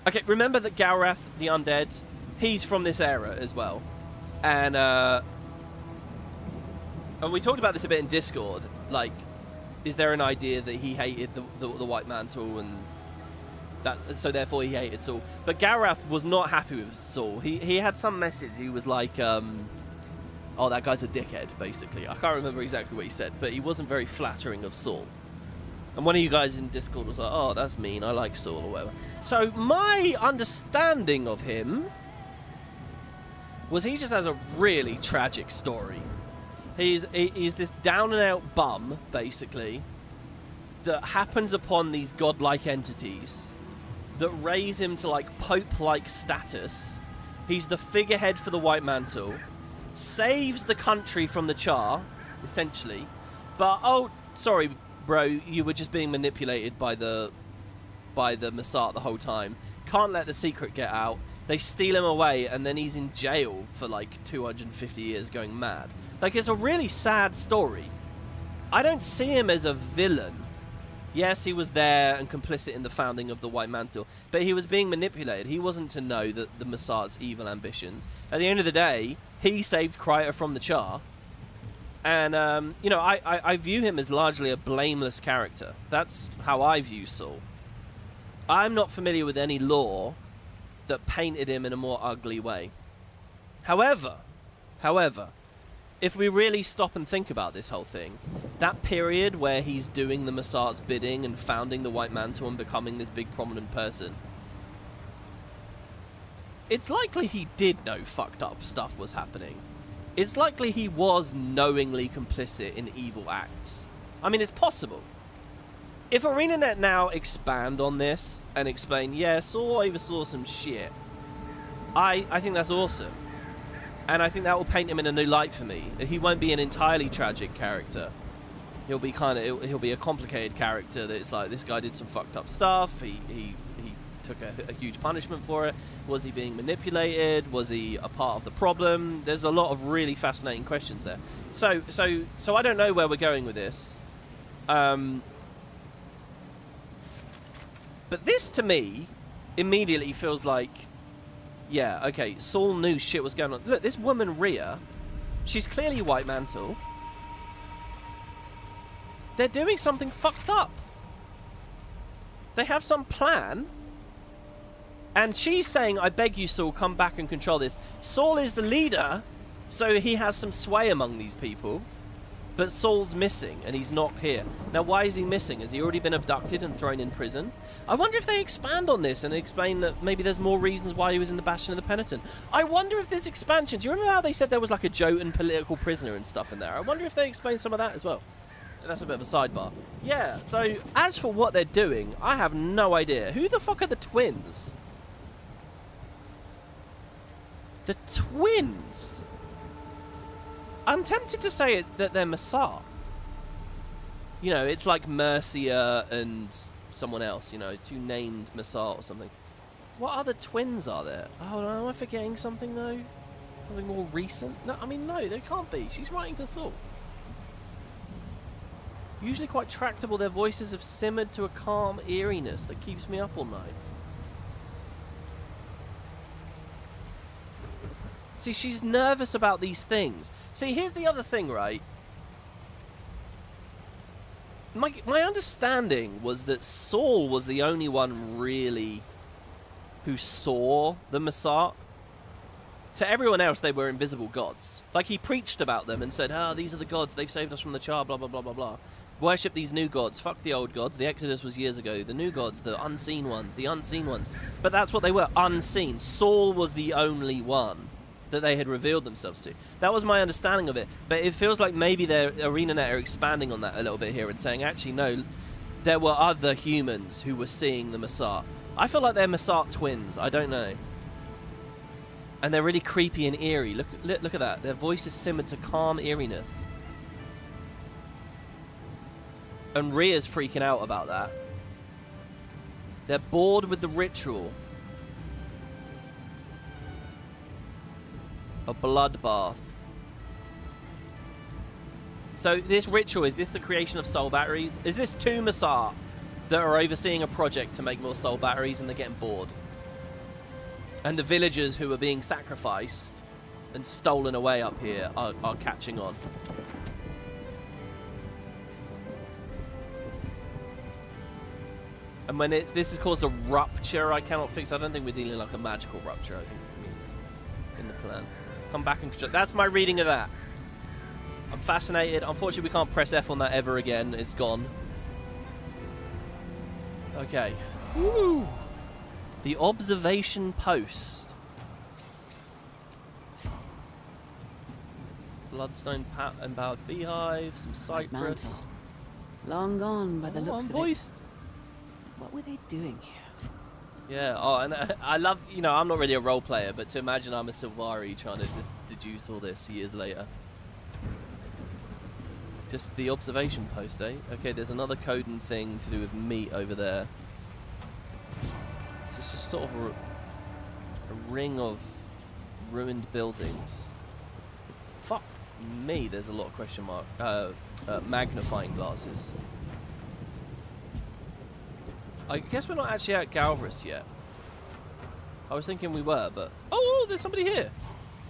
Okay, remember that Galrath, the undead, he's from this era as well. And we talked about this a bit in Discord. Like, is there an idea that he hated the White Mantle and that, so therefore he hated Saul? But Galrath was not happy with Saul. He had some message. He was like, oh, that guy's a dickhead, basically. I can't remember exactly what he said, but he wasn't very flattering of Saul. And one of you guys in Discord was like, oh, that's mean, I like Saul or whatever. So my understanding of him was he just has a really tragic story. He's this down-and-out bum, basically, that happens upon these godlike entities that raise him to, like, Pope-like status. He's the figurehead for the White Mantle, saves the country from the Charr, essentially. But, oh, sorry, bro, you were just being manipulated by the Masat the whole time. Can't let the secret get out. They steal him away, and then he's in jail for, like, 250 years going mad. Like, it's a really sad story. I don't see him as a villain. Yes, he was there and complicit in the founding of the White Mantle, but he was being manipulated. He wasn't to know that the Masat's evil ambitions. At the end of the day, he saved Kryta from the Charr. And, you know, I view him as largely a blameless character. That's how I view Saul. I'm not familiar with any lore that painted him in a more ugly way. However, if we really stop and think about this whole thing, that period where he's doing the Masat's bidding and founding the White Mantle and becoming this big prominent person, it's likely he did know fucked up stuff was happening. It's likely he was knowingly complicit in evil acts. I mean, it's possible. If ArenaNet now expand on this and explain, yeah, Saul oversaw some shit, I think that's awesome. And I think that will paint him in a new light for me. He won't be an entirely tragic character. He'll be he'll be a complicated character that it's like, this guy did some fucked up stuff, he took a huge punishment for it. Was he being manipulated? Was he a part of the problem? There's a lot of really fascinating questions there. So I don't know where we're going with this. But this, to me, immediately feels like, yeah, okay, Saul knew shit was going on. Look, this woman, Rhea, she's clearly White Mantle. They're doing something fucked up. They have some plan. And she's saying, I beg you, Saul, come back and control this. Saul is the leader, so he has some sway among these people. But Saul's missing, and he's not here. Now, why is he missing? Has he already been abducted and thrown in prison? I wonder if they expand on this and explain that maybe there's more reasons why he was in the Bastion of the Penitent. I wonder if there's expansion. Do you remember how they said there was like a Jotun political prisoner and stuff in there? I wonder if they explain some of that as well. That's a bit of a sidebar. Yeah, so as for what they're doing, I have no idea. Who the fuck are the twins? The twins? I'm tempted to say that they're Massart. You know, it's like Mercia and someone else, you know, two named Massart or something. What other twins are there? Oh, no, am I forgetting something, though? Something more recent? No, I mean, no, they can't be. She's writing to Saul. Usually quite tractable, their voices have simmered to a calm eeriness that keeps me up all night. See, she's nervous about these things. See, here's the other thing, right? My understanding was that Saul was the only one really who saw the Massart. To everyone else, they were invisible gods. Like, he preached about them and said, these are the gods, they've saved us from the Charr, blah, blah, blah, blah, blah. Worship these new gods, fuck the old gods, the Exodus was years ago, the new gods, the unseen ones. But that's what they were, unseen. Saul was the only one that they had revealed themselves to. That was my understanding of it. But it feels like maybe their ArenaNet are expanding on that a little bit here and saying, actually, no, there were other humans who were seeing the Massart. I feel like they're Massart twins. I don't know. And they're really creepy and eerie. Look at that. Their voices simmered to calm eeriness. And Rhea's freaking out about that. They're bored with the ritual. A bloodbath. So this ritual, is this the creation of soul batteries? Is this two Massart that are overseeing a project to make more soul batteries and they're getting bored? And the villagers who are being sacrificed and stolen away up here are catching on. And when this has caused a rupture I cannot fix. I don't think we're dealing like a magical rupture. I think it means in the plan. Come back and construct. That's my reading of that. I'm fascinated. Unfortunately, we can't press F on that ever again. It's gone. Okay. Woo! The observation post. Bloodstone empowered beehive, some cypress. Mantle. Long gone by the looks of it. Voiced. What were they doing here? Yeah, oh, and I love, you know, I'm not really a role player, but to imagine I'm a Sylvari trying to deduce all this years later. Just the observation post, eh? Okay, there's another coding thing to do with meat over there. It's just sort of a ring of ruined buildings. Fuck me, there's a lot of question mark, magnifying glasses. I guess we're not actually at Galvris yet. I was thinking we were, but... Oh, there's somebody here.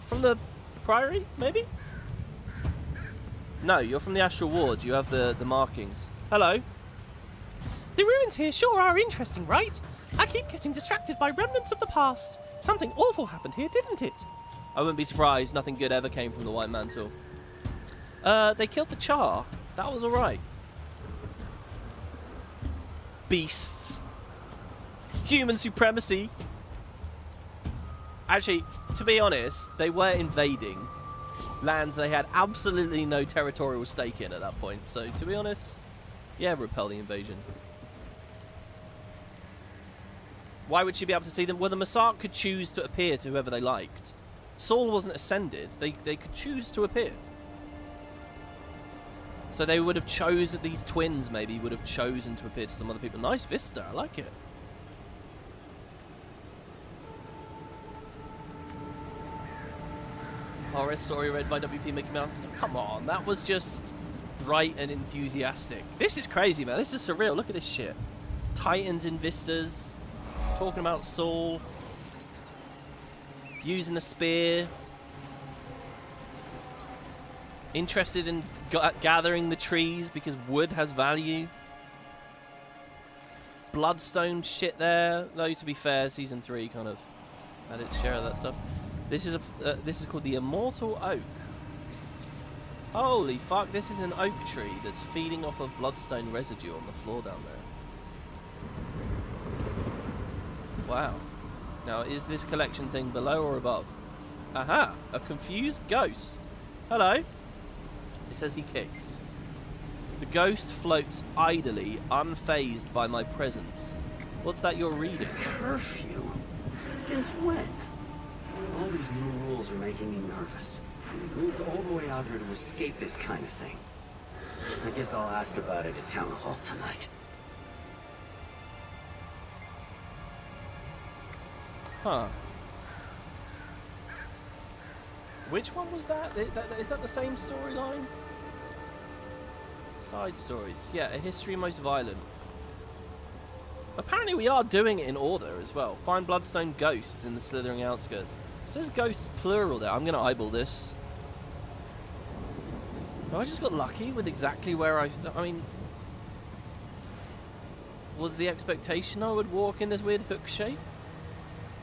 From the Priory, maybe? No, you're from the Astral Ward. You have the markings. Hello. The ruins here sure are interesting, right? I keep getting distracted by remnants of the past. Something awful happened here, didn't it? I wouldn't be surprised. Nothing good ever came from the White Mantle. They killed the Charr. That was alright. Beasts. Human supremacy. Actually, to be honest, they were invading lands they had absolutely no territorial stake in at that point. So, to be honest, yeah, repel the invasion. Why would she be able to see them? Well, the Massart could choose to appear to whoever they liked. Saul wasn't ascended. They could choose to appear. So they would have chosen, these twins maybe would have chosen to appear to some other people. Nice vista, I like it. Horror story read by WP Mickey Mouse. Come on, that was just bright and enthusiastic. This is crazy, man. This is surreal. Look at this shit. Titans in vistas. Talking about Saul. Using a spear. Interested in gathering the trees because wood has value. Bloodstone shit there. Though, to be fair, Season 3 kind of had its share of that stuff. This is called the Immortal Oak. Holy fuck, this is an oak tree that's feeding off of bloodstone residue on the floor down there. Wow. Now, is this collection thing below or above? Aha! A confused ghost. Hello. It says he kicks. The ghost floats idly, unfazed by my presence. What's that you're reading? Curfew? Since when? All these new rules are making me nervous. Moved all the way out here to escape this kind of thing. I guess I'll ask about it at Town Hall tonight. Huh. Which one was that? Is that the same storyline? Side stories. Yeah, a history most violent. Apparently we are doing it in order as well. Find bloodstone ghosts in the slithering outskirts. It says ghosts plural there. I'm going to eyeball this. Have I just got lucky with exactly where I mean... Was the expectation I would walk in this weird hook shape?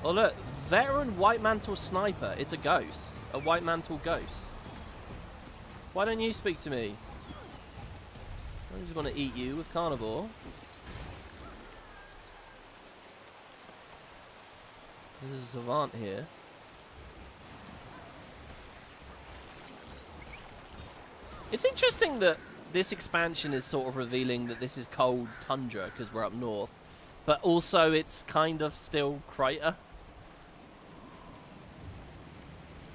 Oh look, veteran white mantle sniper. It's a ghost. A white mantle ghost. Why don't you speak to me? I just want to eat you with carnivore. There's a savant here. It's interesting that this expansion is sort of revealing that this is cold tundra because we're up north, but also it's kind of still crater.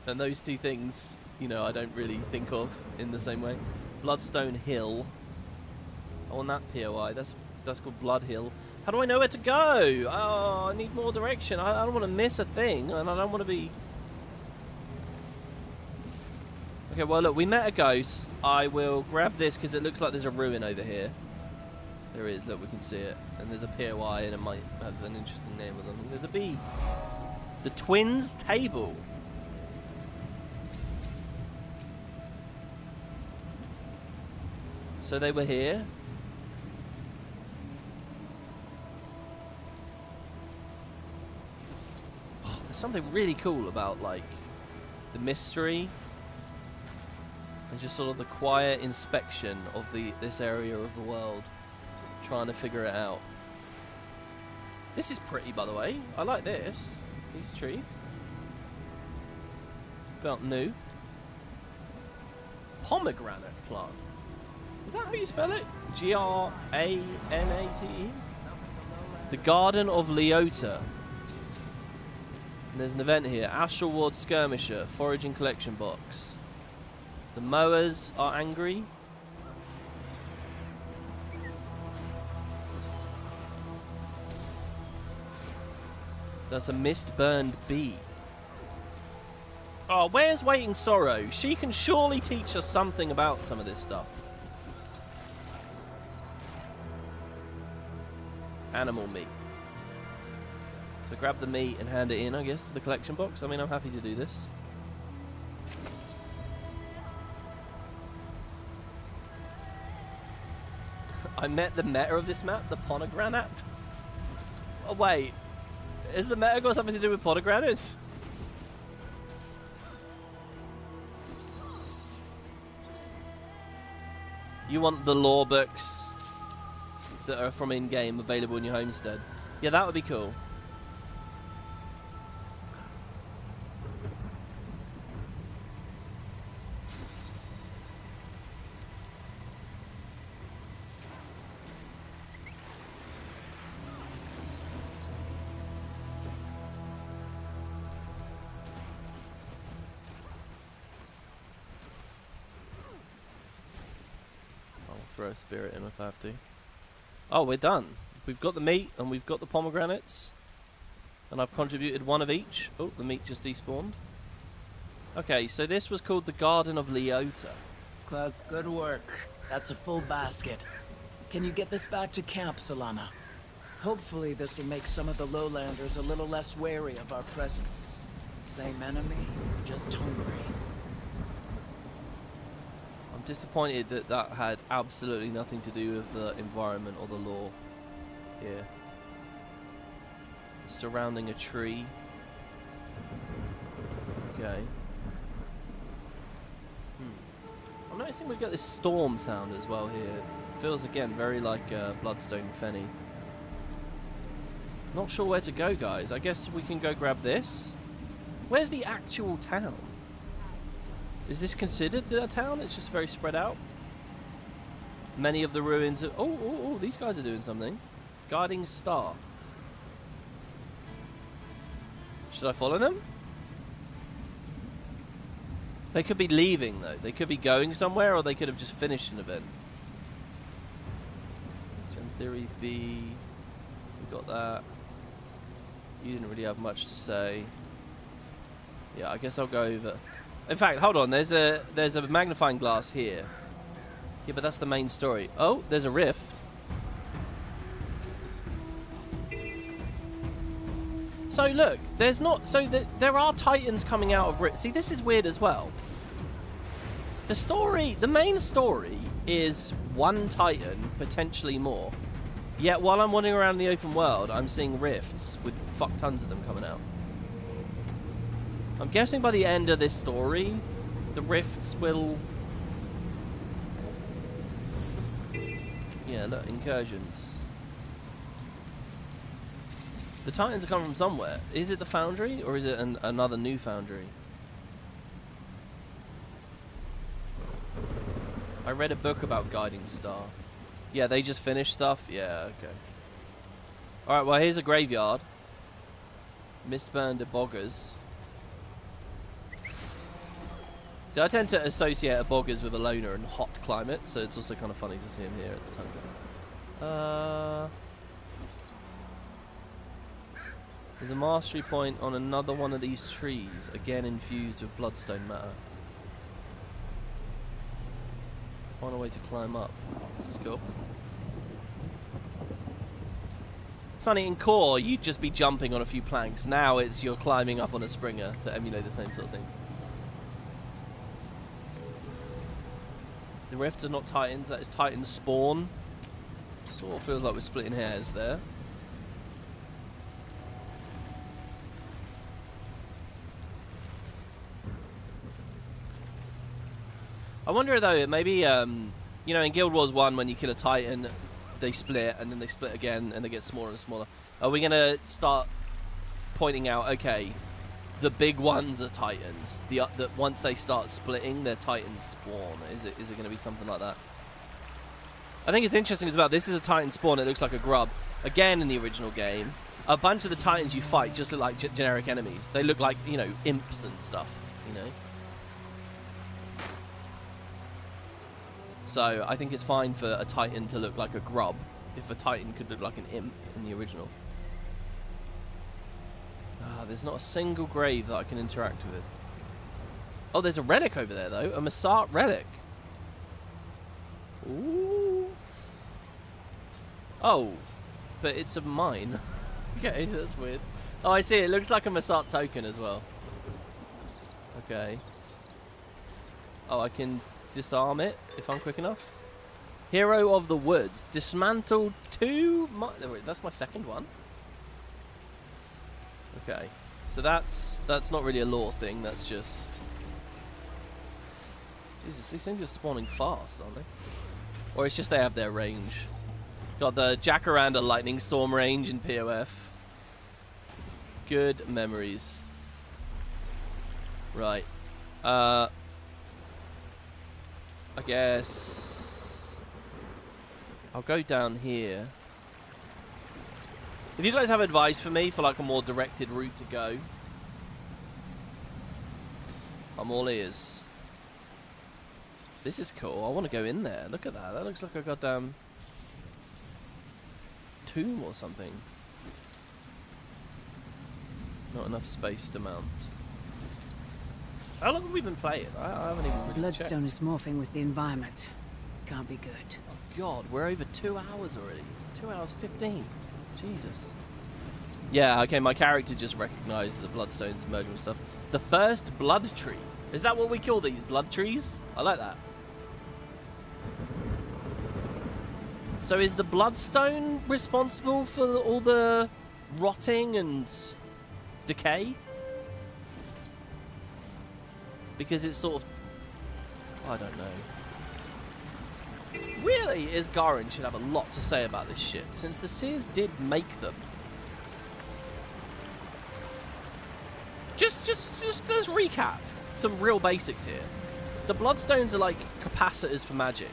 And those two things, you know, I don't really think of in the same way. Bloodstone Hill. Oh, on that POI, that's called Blood Hill. How do I know where to go? Oh, I need more direction. I don't want to miss a thing, and I don't want to be... Okay, well, look, we met a ghost. I will grab this, because it looks like there's a ruin over here. There is, look, we can see it. And there's a POI, and it might have an interesting name with them. There's a bee. The Twins Table. So they were here. Oh, there's something really cool about, like, the mystery and just sort of the quiet inspection of this area of the world, trying to figure it out. This is pretty, by the way. I like this. These trees. Felt new. Pomegranate plant. Is that how you spell it? Granate? The Garden of Leota. And there's an event here. Astral Ward Skirmisher. Foraging collection box. The mowers are angry. That's a mist-burned bee. Oh, where's Waiting Sorrow? She can surely teach us something about some of this stuff. Animal meat. So grab the meat and hand it in, I guess, to the collection box. I mean, I'm happy to do this. I met the meta of this map, the pomegranate. Oh, wait. Is the meta got something to do with pomegranates? You want the lore books that are from in-game available in your homestead. Yeah, that would be cool. I'll throw a spirit in if I have to. Oh, we're done. We've got the meat and we've got the pomegranates. And I've contributed one of each. Oh, the meat just despawned. Okay, so this was called the Garden of Leota. Cloud, good work. That's a full basket. Can you get this back to camp, Solana? Hopefully this will make some of the lowlanders a little less wary of our presence. Same enemy, just hungry. I'm disappointed that that had absolutely nothing to do with the environment or the lore here. Surrounding a tree. Okay. I noticed guessing we got this storm sound as well here. Feels again very like Bloodstone Fenny. Not sure where to go, guys. I guess we can go grab this. Where's the actual town? Is this considered the town? It's just very spread out. Many of the ruins of... Oh, these guys are doing something. Guarding Star. Should I follow them? They could be leaving, though. They could be going somewhere, or they could have just finished an event. Janthir B. We got that. You didn't really have much to say. Yeah, I guess I'll go over. In fact, hold on. There's a magnifying glass here. Yeah, but that's the main story. Oh, there's a rift. So look, there's not. So there are titans coming out of rift. See, this is weird as well. The story, the main story, is one titan, potentially more. Yet while I'm wandering around the open world, I'm seeing rifts with fuck tons of them coming out. I'm guessing by the end of this story, the rifts will... Yeah, look, incursions. The titans are coming from somewhere. Is it the foundry, or is it another new foundry? I read a book about Guiding Star. Yeah, they just finished stuff? Yeah, okay. Alright, well, here's a graveyard. Mistburned boggers. See, I tend to associate a boggers with a loner and hot climate, so it's also kind of funny to see him here at the time. There's a mastery point on another one of these trees, again infused with bloodstone matter. Find a way to climb up. This is cool. It's funny, in core, you'd just be jumping on a few planks. Now it's you're climbing up on a springer to emulate the same sort of thing. The rifts are not titans, that is titan spawn. Sort of feels like we're splitting hairs there. I wonder though, maybe, you know, in Guild Wars 1 when you kill a titan, they split and then they split again and they get smaller and smaller. Are we going to start pointing out, okay, the big ones are titans. That once they start splitting, their titans spawn. Is it going to be something like that? I think it's interesting as well. This is a titan spawn. It looks like a grub. Again, in the original game, a bunch of the titans you fight just look like generic enemies. They look like, you know, imps and stuff, you know. So I think it's fine for a titan to look like a grub if a titan could look like an imp in the original. There's not a single grave that I can interact with. Oh, there's a relic over there though, a Masat relic. Ooh. Oh, but it's a mine. Okay, that's weird. Oh, I see. It looks like a Masat token as well. Okay. Oh, I can disarm it if I'm quick enough. Hero of the Woods. Dismantled 2. Wait, that's my second one. Okay. So that's not really a lore thing. That's just... Jesus, these things are spawning fast, aren't they? Or it's just they have their range. Got the Jacaranda Lightning Storm range in POF. Good memories. Right. I guess I'll go down here. If you guys have advice for me for like a more directed route to go, I'm all ears. This is cool. I want to go in there. Look at that. That looks like a goddamn tomb or something. Not enough space to mount. How long have we been playing? I haven't even really Bloodstone checked. is morphing with the environment. Can't be good. Oh god, we're over 2 hours already. It's 2 hours 15. Jesus. Yeah, okay, my character just recognised the bloodstones merging with stuff. The first blood tree. Is that what we call these? Blood trees? I like that. So is the bloodstone responsible for all the rotting and decay? Because it's sort of... I don't know. Surely Isgarin should have a lot to say about this shit, since the Seers did make them. Just let's recap some real basics here. The Bloodstones are like capacitors for magic.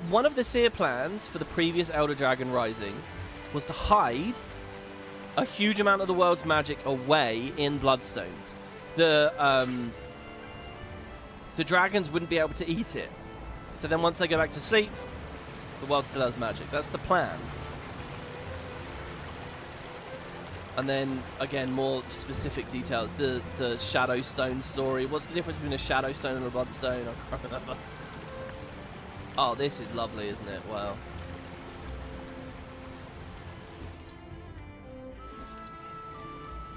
One of the Seer plans for the previous Elder Dragon Rising was to hide a huge amount of the world's magic away in Bloodstones. The dragons wouldn't be able to eat it. So then once they go back to sleep, the world still has magic. That's the plan. And then, again, more specific details. The Shadow Stone story. What's the difference between a Shadow Stone and a Bloodstone? I can't remember. Oh, this is lovely, isn't it? Wow.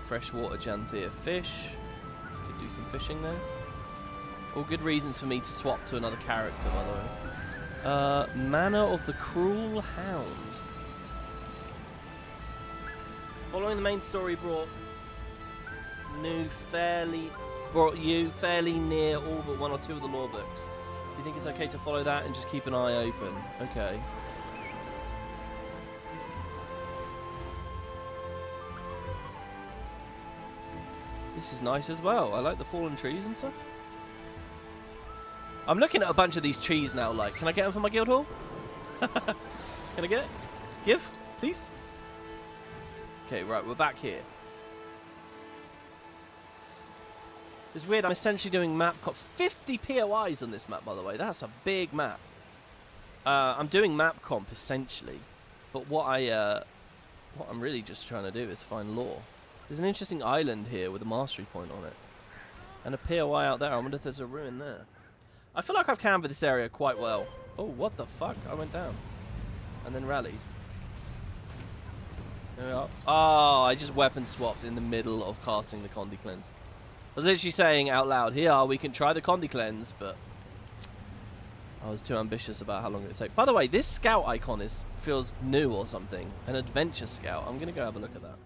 Freshwater Janthir fish. Could do some fishing there. All good reasons for me to swap to another character, by the way. Manor of the Cruel Hound. Following the main story brought you fairly near all but one or two of the lore books. Do you think it's okay to follow that and just keep an eye open? Okay. This is nice as well. I like the fallen trees and stuff. I'm looking at a bunch of these trees now, like, can I get them for my guild hall? Can I get it? Give, please? Okay, right, we're back here. It's weird, I'm essentially doing map... 50 POIs on this map, by the way. That's a big map. I'm doing map comp, essentially. But what I'm really just trying to do is find lore. There's an interesting island here with a mastery point on it. And a POI out there. I wonder if there's a ruin there. I feel like I've canvassed this area quite well. Oh, what the fuck? I went down. And then rallied. There we are. Oh, I just weapon swapped in the middle of casting the Condi Cleanse. I was literally saying out loud, here, we can try the Condi Cleanse, but I was too ambitious about how long it would take. By the way, this scout icon feels new or something. An adventure scout. I'm going to go have a look at that.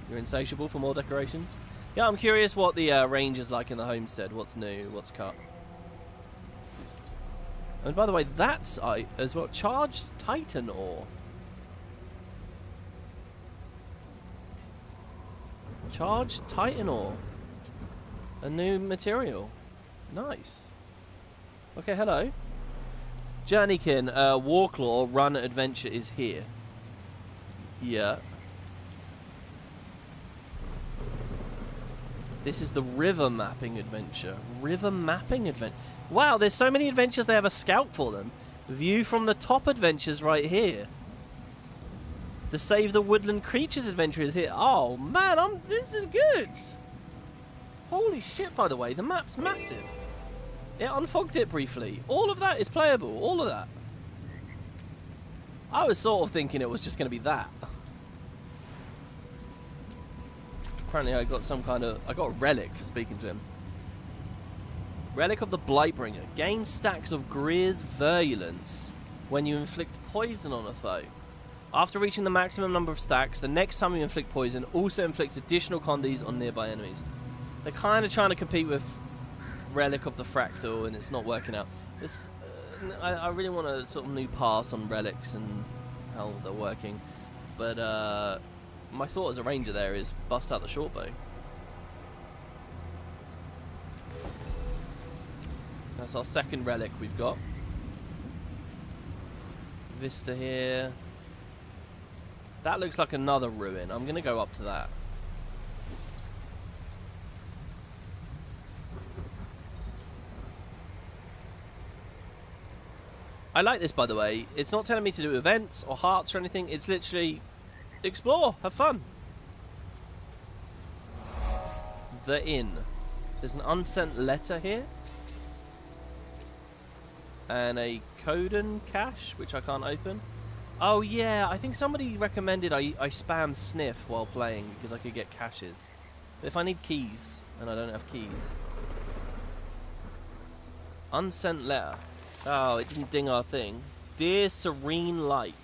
You're insatiable for more decorations? Yeah, I'm curious what the range is like in the homestead. What's new, what's cut. And by the way, that's as well. Charged Titan ore. Charged Titan ore. A new material. Nice. Okay, hello. Journeykin, Warclaw Run Adventure is here. Yeah. This is the river mapping adventure. River mapping adventure. Wow, there's so many adventures they have a scout for them. View from the top adventures right here. The Save the Woodland Creatures adventure is here. Oh man, this is good. Holy shit, by the way, the map's massive. It unfogged it briefly. All of that is playable. All of that. I was sort of thinking it was just going to be that. Apparently I got I got a relic for speaking to him. Relic of the Blightbringer. Gain stacks of Greer's Virulence when you inflict poison on a foe. After reaching the maximum number of stacks, the next time you inflict poison also inflicts additional condis on nearby enemies. They're kind of trying to compete with Relic of the Fractal, and it's not working out. I really want a sort of new pass on relics and how they're working. But my thought as a ranger there is bust out the short bow. That's our second relic we've got. Vista here. That looks like another ruin. I'm going to go up to that. I like this, by the way. It's not telling me to do events or hearts or anything. It's literally explore, have fun. The inn. There's an unsent letter here. And a Coden cache, which I can't open. Oh yeah, I think somebody recommended I spam sniff while playing because I could get caches. But if I need keys, and I don't have keys. Unsent letter. Oh, it didn't ding our thing. Dear Serene Light.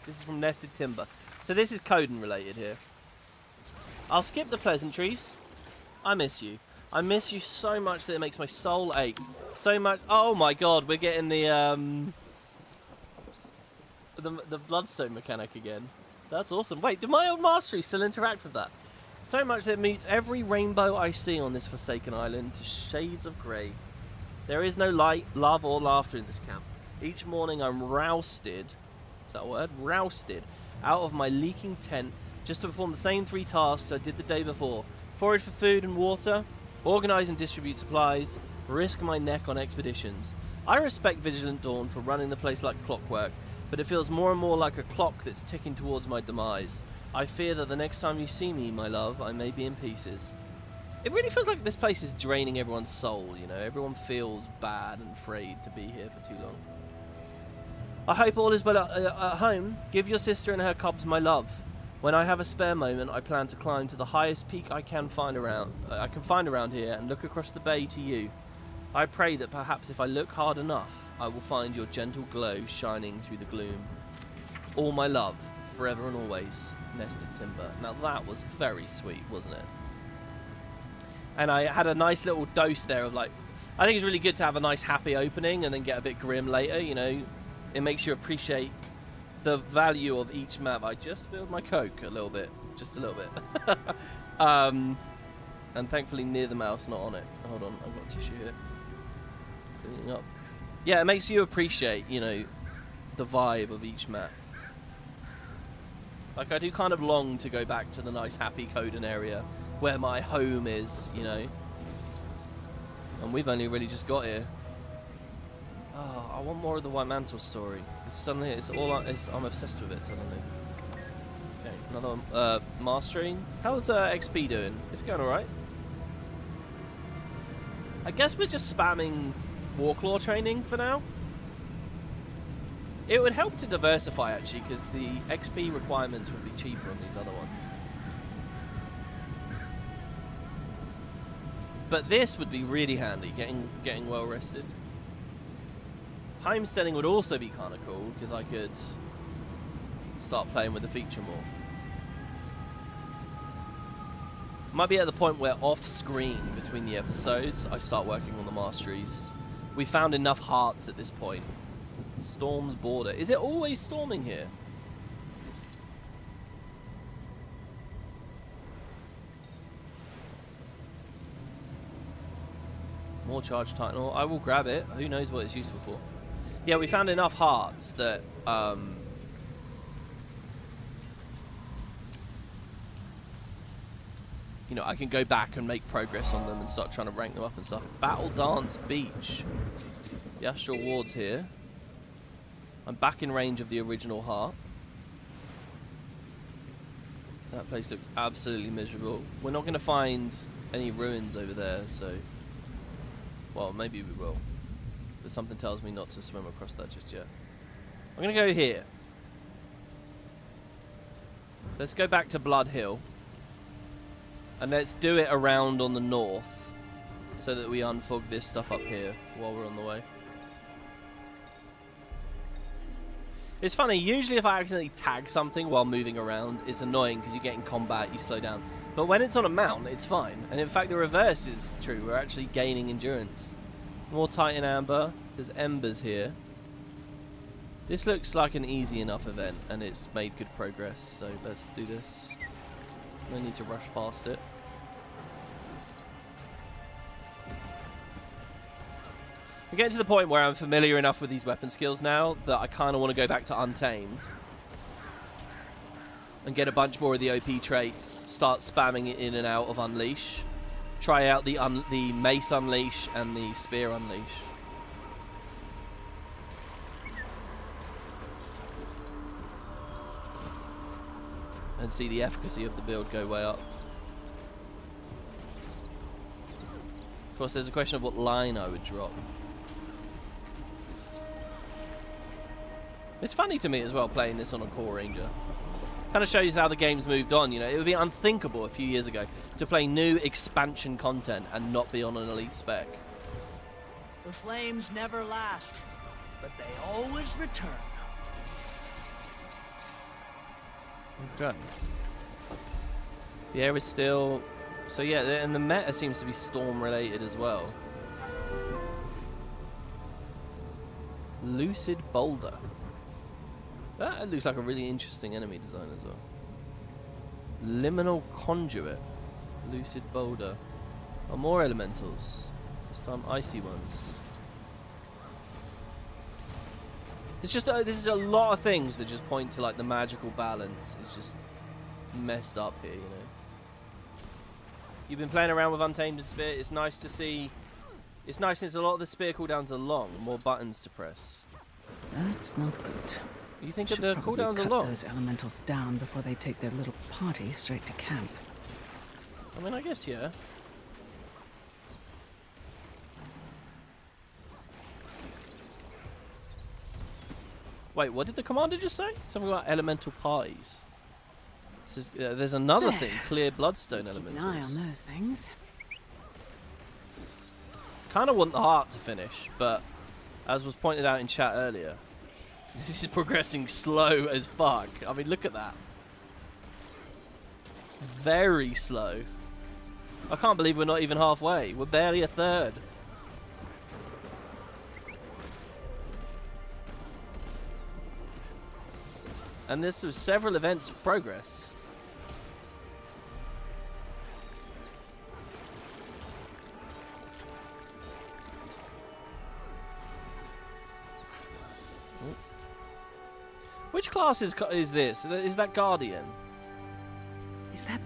This is from Nested Timber. So this is Coden related here. I'll skip the pleasantries. I miss you. I miss you so much that it makes my soul ache. So much. Oh my god, we're getting the bloodstone mechanic again. That's awesome. Wait, do my old mastery still interact with that? So much that it mutes every rainbow I see on this forsaken island to shades of grey. There is no light, love, or laughter in this camp. Each morning I'm rousted, is that a word? Rousted out of my leaking tent just to perform the same 3 tasks I did the day before. Forage for food and water, organise and distribute supplies, risk my neck on expeditions. I respect Vigilant Dawn for running the place like clockwork, but it feels more and more like a clock that's ticking towards my demise. I fear that the next time you see me, my love, I may be in pieces. It really feels like this place is draining everyone's soul, you know? Everyone feels bad and afraid to be here for too long. I hope all is well at home. Give your sister and her cubs my love. When I have a spare moment, I plan to climb to the highest peak I can find around here and look across the bay to you. I pray that perhaps if I look hard enough, I will find your gentle glow shining through the gloom. All my love, forever and always, Nested Timber. Now that was very sweet, wasn't it? And I had a nice little dose there of like, I think it's really good to have a nice happy opening and then get a bit grim later, you know. It makes you appreciate the value of each map. I just spilled my Coke a little bit, just a little bit. And thankfully near the mouse, not on it. Hold on, I've got tissue here. Cleaning up. Yeah, it makes you appreciate, you know, the vibe of each map. Like, I do kind of long to go back to the nice happy Coden area where my home is, you know. And we've only really just got here. Oh, I want more of the White Mantle story. It's suddenly, I'm obsessed with it suddenly. Okay, another one. Mastering. How's XP doing? It's going alright. I guess we're just spamming Warclaw training for now. It would help to diversify actually, because the XP requirements would be cheaper on these other ones. But this would be really handy, getting well rested. Homesteading would also be kind of cool, because I could start playing with the feature more. Might be at the point where off-screen between the episodes, I start working on the masteries. We found enough hearts at this point. Storm's Border. Is it always storming here? More charge titanol. I will grab it. Who knows what it's useful for. Yeah, we found enough hearts that you know, I can go back and make progress on them and start trying to rank them up and stuff. Battle Dance Beach. The Astral Ward's here. I'm back in range of the original heart. That place looks absolutely miserable. We're not going to find any ruins over there, so... Well, maybe we will. But something tells me not to swim across that just yet. I'm going to go here. Let's go back to Blood Hill. And let's do it around on the north, so that we unfog this stuff up here while we're on the way. It's funny, usually if I accidentally tag something while moving around, it's annoying because you get in combat, you slow down. But when it's on a mount, it's fine. And in fact, the reverse is true. We're actually gaining endurance. More Titan Amber. There's Embers here. This looks like an easy enough event, and it's made good progress. So let's do this. No need to rush past it. I'm getting to the point where I'm familiar enough with these weapon skills now that I kind of want to go back to Untamed and get a bunch more of the OP traits, start spamming it in and out of Unleash. Try out the Mace Unleash and the Spear Unleash. And see the efficacy of the build go way up. Of course, there's a question of what line I would drop. It's funny to me as well playing this on a core ranger. Kind of shows how the game's moved on, you know. It would be unthinkable a few years ago to play new expansion content and not be on an elite spec. The flames never last, but they always return. Okay. The air is still So yeah, and the meta seems to be storm related as well. Lucid Boulder. That looks like a really interesting enemy design as well. Liminal Conduit. Lucid Boulder. Oh, more elementals. This time icy ones. It's just there's a lot of things that just point to like the magical balance. It's just messed up here, you know. You've been playing around with Untamed Spear. It's nice to see. It's nice since a lot of the spear cooldowns are long. More buttons to press. That's not good. You think that the cooldowns are long? Those elementals down before they take their little party straight to camp. I mean, I guess yeah. Wait, what did the commander just say? Something about elemental parties. Says, there's another thing. Clear bloodstone elementals. Keep an eye on those things. Kind of want the heart to finish, but as was pointed out in chat earlier, this is progressing slow as fuck. I mean, look at that. Very slow. I can't believe we're not even halfway. We're barely a third. And this was several events of progress. Which class is this? Is that Guardian? Is that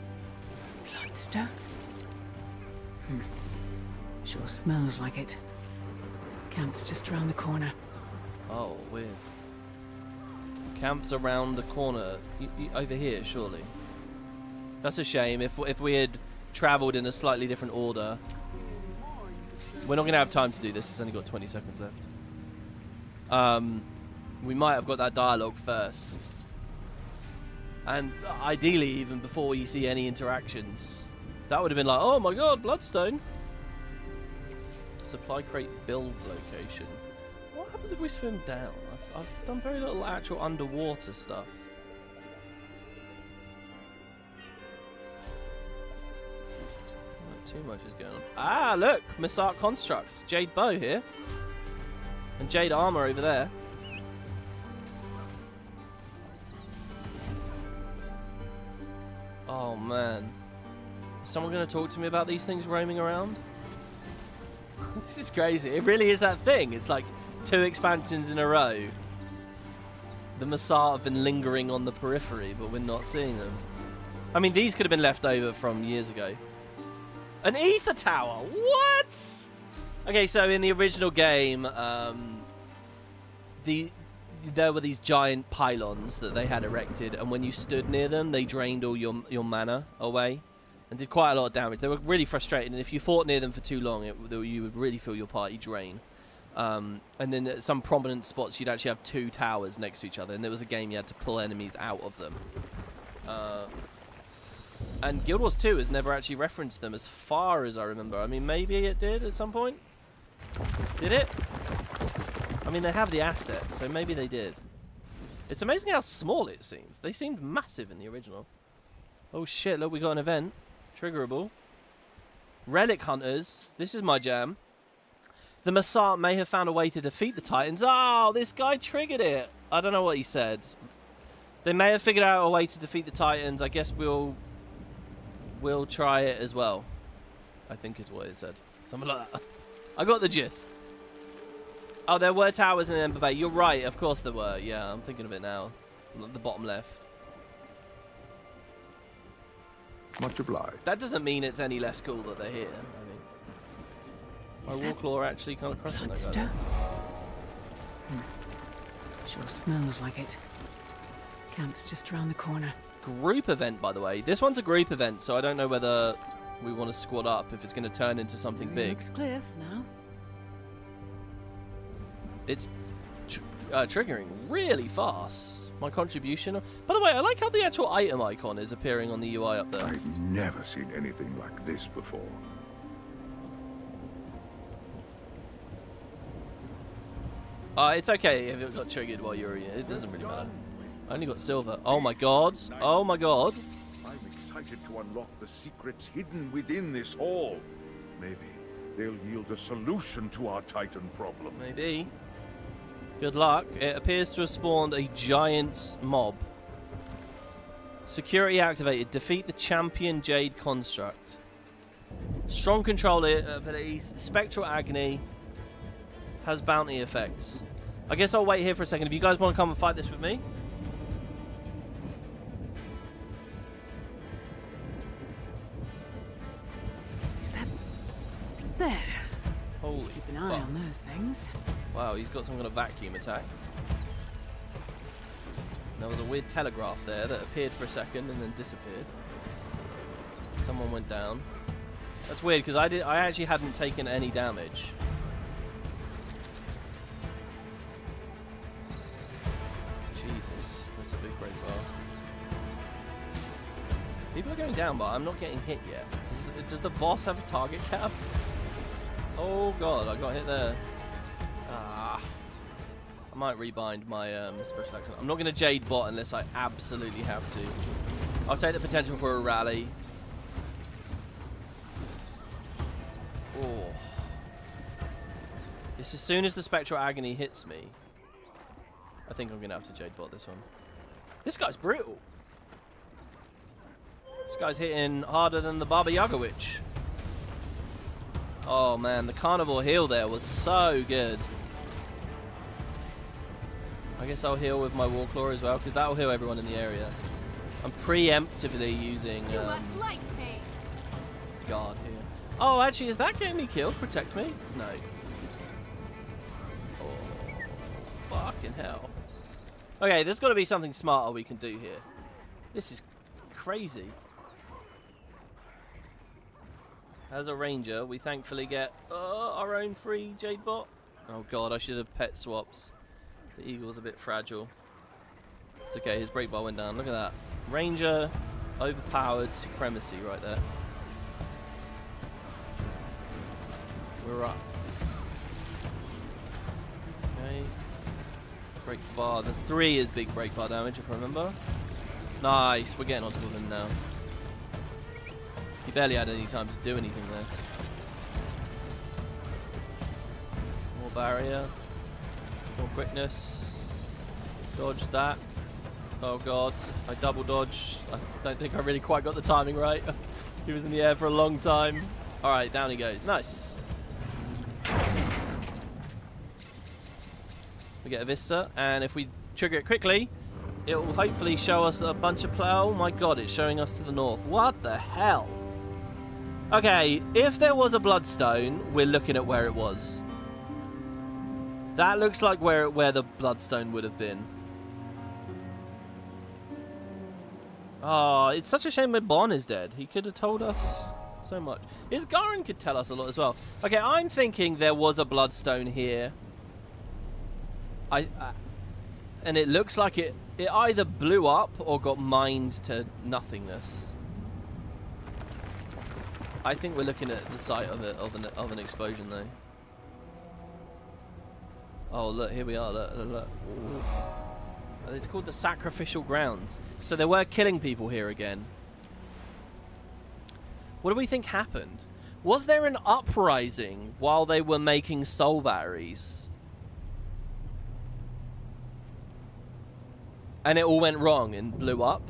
bloodstone? Sure smells like it. Camp's just around the corner. Oh, weird. Camp's around the corner. Over here, surely. That's a shame. If we had travelled in a slightly different order. We're not going to have time to do this. It's only got 20 seconds left. We might have got that dialogue first. And ideally, even before you see any interactions. That would have been like, oh my god, Bloodstone. Supply crate build location. What happens if we swim down? I've done very little actual underwater stuff. Not too much is going on. Ah, look! Missart Constructs. Jade Bow here. And Jade Armor over there. Oh man. Is someone going to talk to me about these things roaming around? This is crazy. It really is that thing. It's like 2 expansions in a row. The Missart have been lingering on the periphery, but we're not seeing them. I mean, these could have been left over from years ago. An ether tower? What? Okay, so in the original game, there were these giant pylons that they had erected, and when you stood near them, they drained all your mana away and did quite a lot of damage. They were really frustrating, and if you fought near them for too long, you would really feel your party drain. And then at some prominent spots, you'd actually have 2 towers next to each other, and there was a game you had to pull enemies out of them. And Guild Wars 2 has never actually referenced them as far as I remember. I mean, maybe it did at some point. Did it? I mean, they have the assets, so maybe they did. It's amazing how small it seems. They seemed massive in the original. Oh shit, look, we got an event. Triggerable. Relic Hunters. This is my jam. The Missart may have found a way to defeat the Titans. Oh, this guy triggered it. I don't know what he said. They may have figured out a way to defeat the Titans. I guess we'll try it as well. I think is what it said. Something like that. I got the gist. Oh, there were towers in Ember Bay. You're right. Of course there were. Yeah, I'm thinking of it now. The bottom left. Much obliged. That doesn't mean it's any less cool that they're here. I think. My Warclaw actually kind of crushing that guy. Sure smells like it. Camp's just around the corner. Group event, by the way. This one's a group event, so I don't know whether we want to squad up if it's going to turn into something big. Looks clear for now. It's triggering really fast. My contribution. By the way, I like how the actual item icon is appearing on the UI up there. I've never seen anything like this before. It's okay if it got triggered while you were in it. It doesn't really matter. I only got silver. Oh my god. Oh my god. excited to unlock the secrets hidden within this hall. Maybe they'll yield a solution to our Titan problem. Maybe. Good luck. It appears to have spawned a giant mob. Security activated. Defeat the champion Jade construct. Strong control abilities. Spectral agony. Has bounty effects. I guess I'll wait here for a second. If you guys want to come and fight this with me. Is that there? Holy Keep an eye on those things. Wow, he's got some kind of vacuum attack. There was a weird telegraph there that appeared for a second and then disappeared. Someone went down. That's weird because I actually hadn't taken any damage. Jesus, that's a big break bar. People are going down, but I'm not getting hit yet. Does the boss have a target cap? Oh god, I got hit there. Ah. I might rebind my special action. I'm not going to Jade bot unless I absolutely have to. I'll take the potential for a rally. Oh. It's as soon as the Spectral Agony hits me. I think I'm going to have to Jade bot this one. This guy's brutal. This guy's hitting harder than the Baba Yaga Witch. Oh man, the Carnivore heal there was so good. I guess I'll heal with my Warclaw as well, because that'll heal everyone in the area. I'm preemptively using guard here. Oh, actually, is that getting me killed? Protect me? No. Oh, fucking hell. Okay, there's got to be something smarter we can do here. This is crazy. As a ranger, we thankfully get our own free Jade bot. Oh god, I should have pet swaps. The eagle's a bit fragile. It's okay, his break bar went down. Look at that. Ranger, overpowered supremacy right there. We're up. Okay. Break bar. The 3 is big break bar damage, if I remember. Nice, we're getting on top of him now. He barely had any time to do anything there. More barrier. More quickness. Dodge that. Oh god. I double dodge. I don't think I really quite got the timing right. He was in the air for a long time. Alright, down he goes. Nice. We get a Vista, and if we trigger it quickly, it will hopefully show us a bunch of oh my god, it's showing us to the north. What the hell? Okay, if there was a Bloodstone, we're looking at where it was. That looks like where the Bloodstone would have been. Oh, it's such a shame my Bon is dead. He could have told us so much. His Garen could tell us a lot as well. Okay, I'm thinking there was a Bloodstone here. And it looks like it either blew up or got mined to nothingness. I think we're looking at the site of an explosion though. Oh look, here we are. Look. Ooh. It's called the Sacrificial Grounds. So they were killing people here again. What do we think happened? Was there an uprising while they were making soul batteries? And it all went wrong and blew up?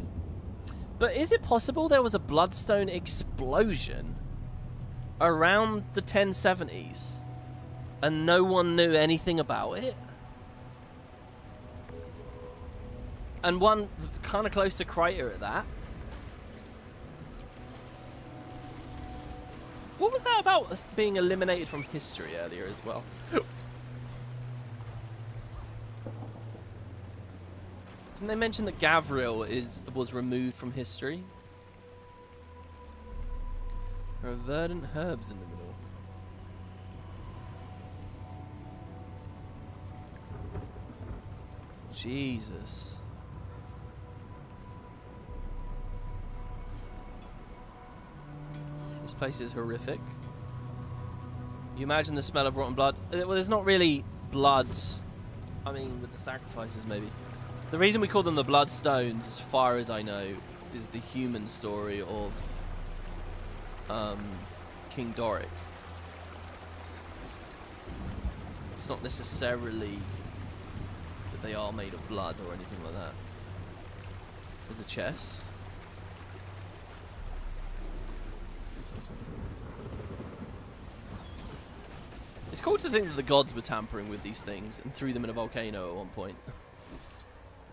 But is it possible there was a Bloodstone explosion around the 1070s and no one knew anything about it? And one kind of close to Crater at that. What was that about us being eliminated from history earlier as well? Didn't they mention that Gavril was removed from history? There are verdant herbs in the middle. Jesus. This place is horrific. You imagine the smell of rotten blood. Well, there's not really blood. I mean, with the sacrifices, maybe. The reason we call them the Bloodstones, as far as I know, is the human story of King Doric. It's not necessarily that they are made of blood or anything like that. There's a chest. It's cool to think that the gods were tampering with these things and threw them in a volcano at one point.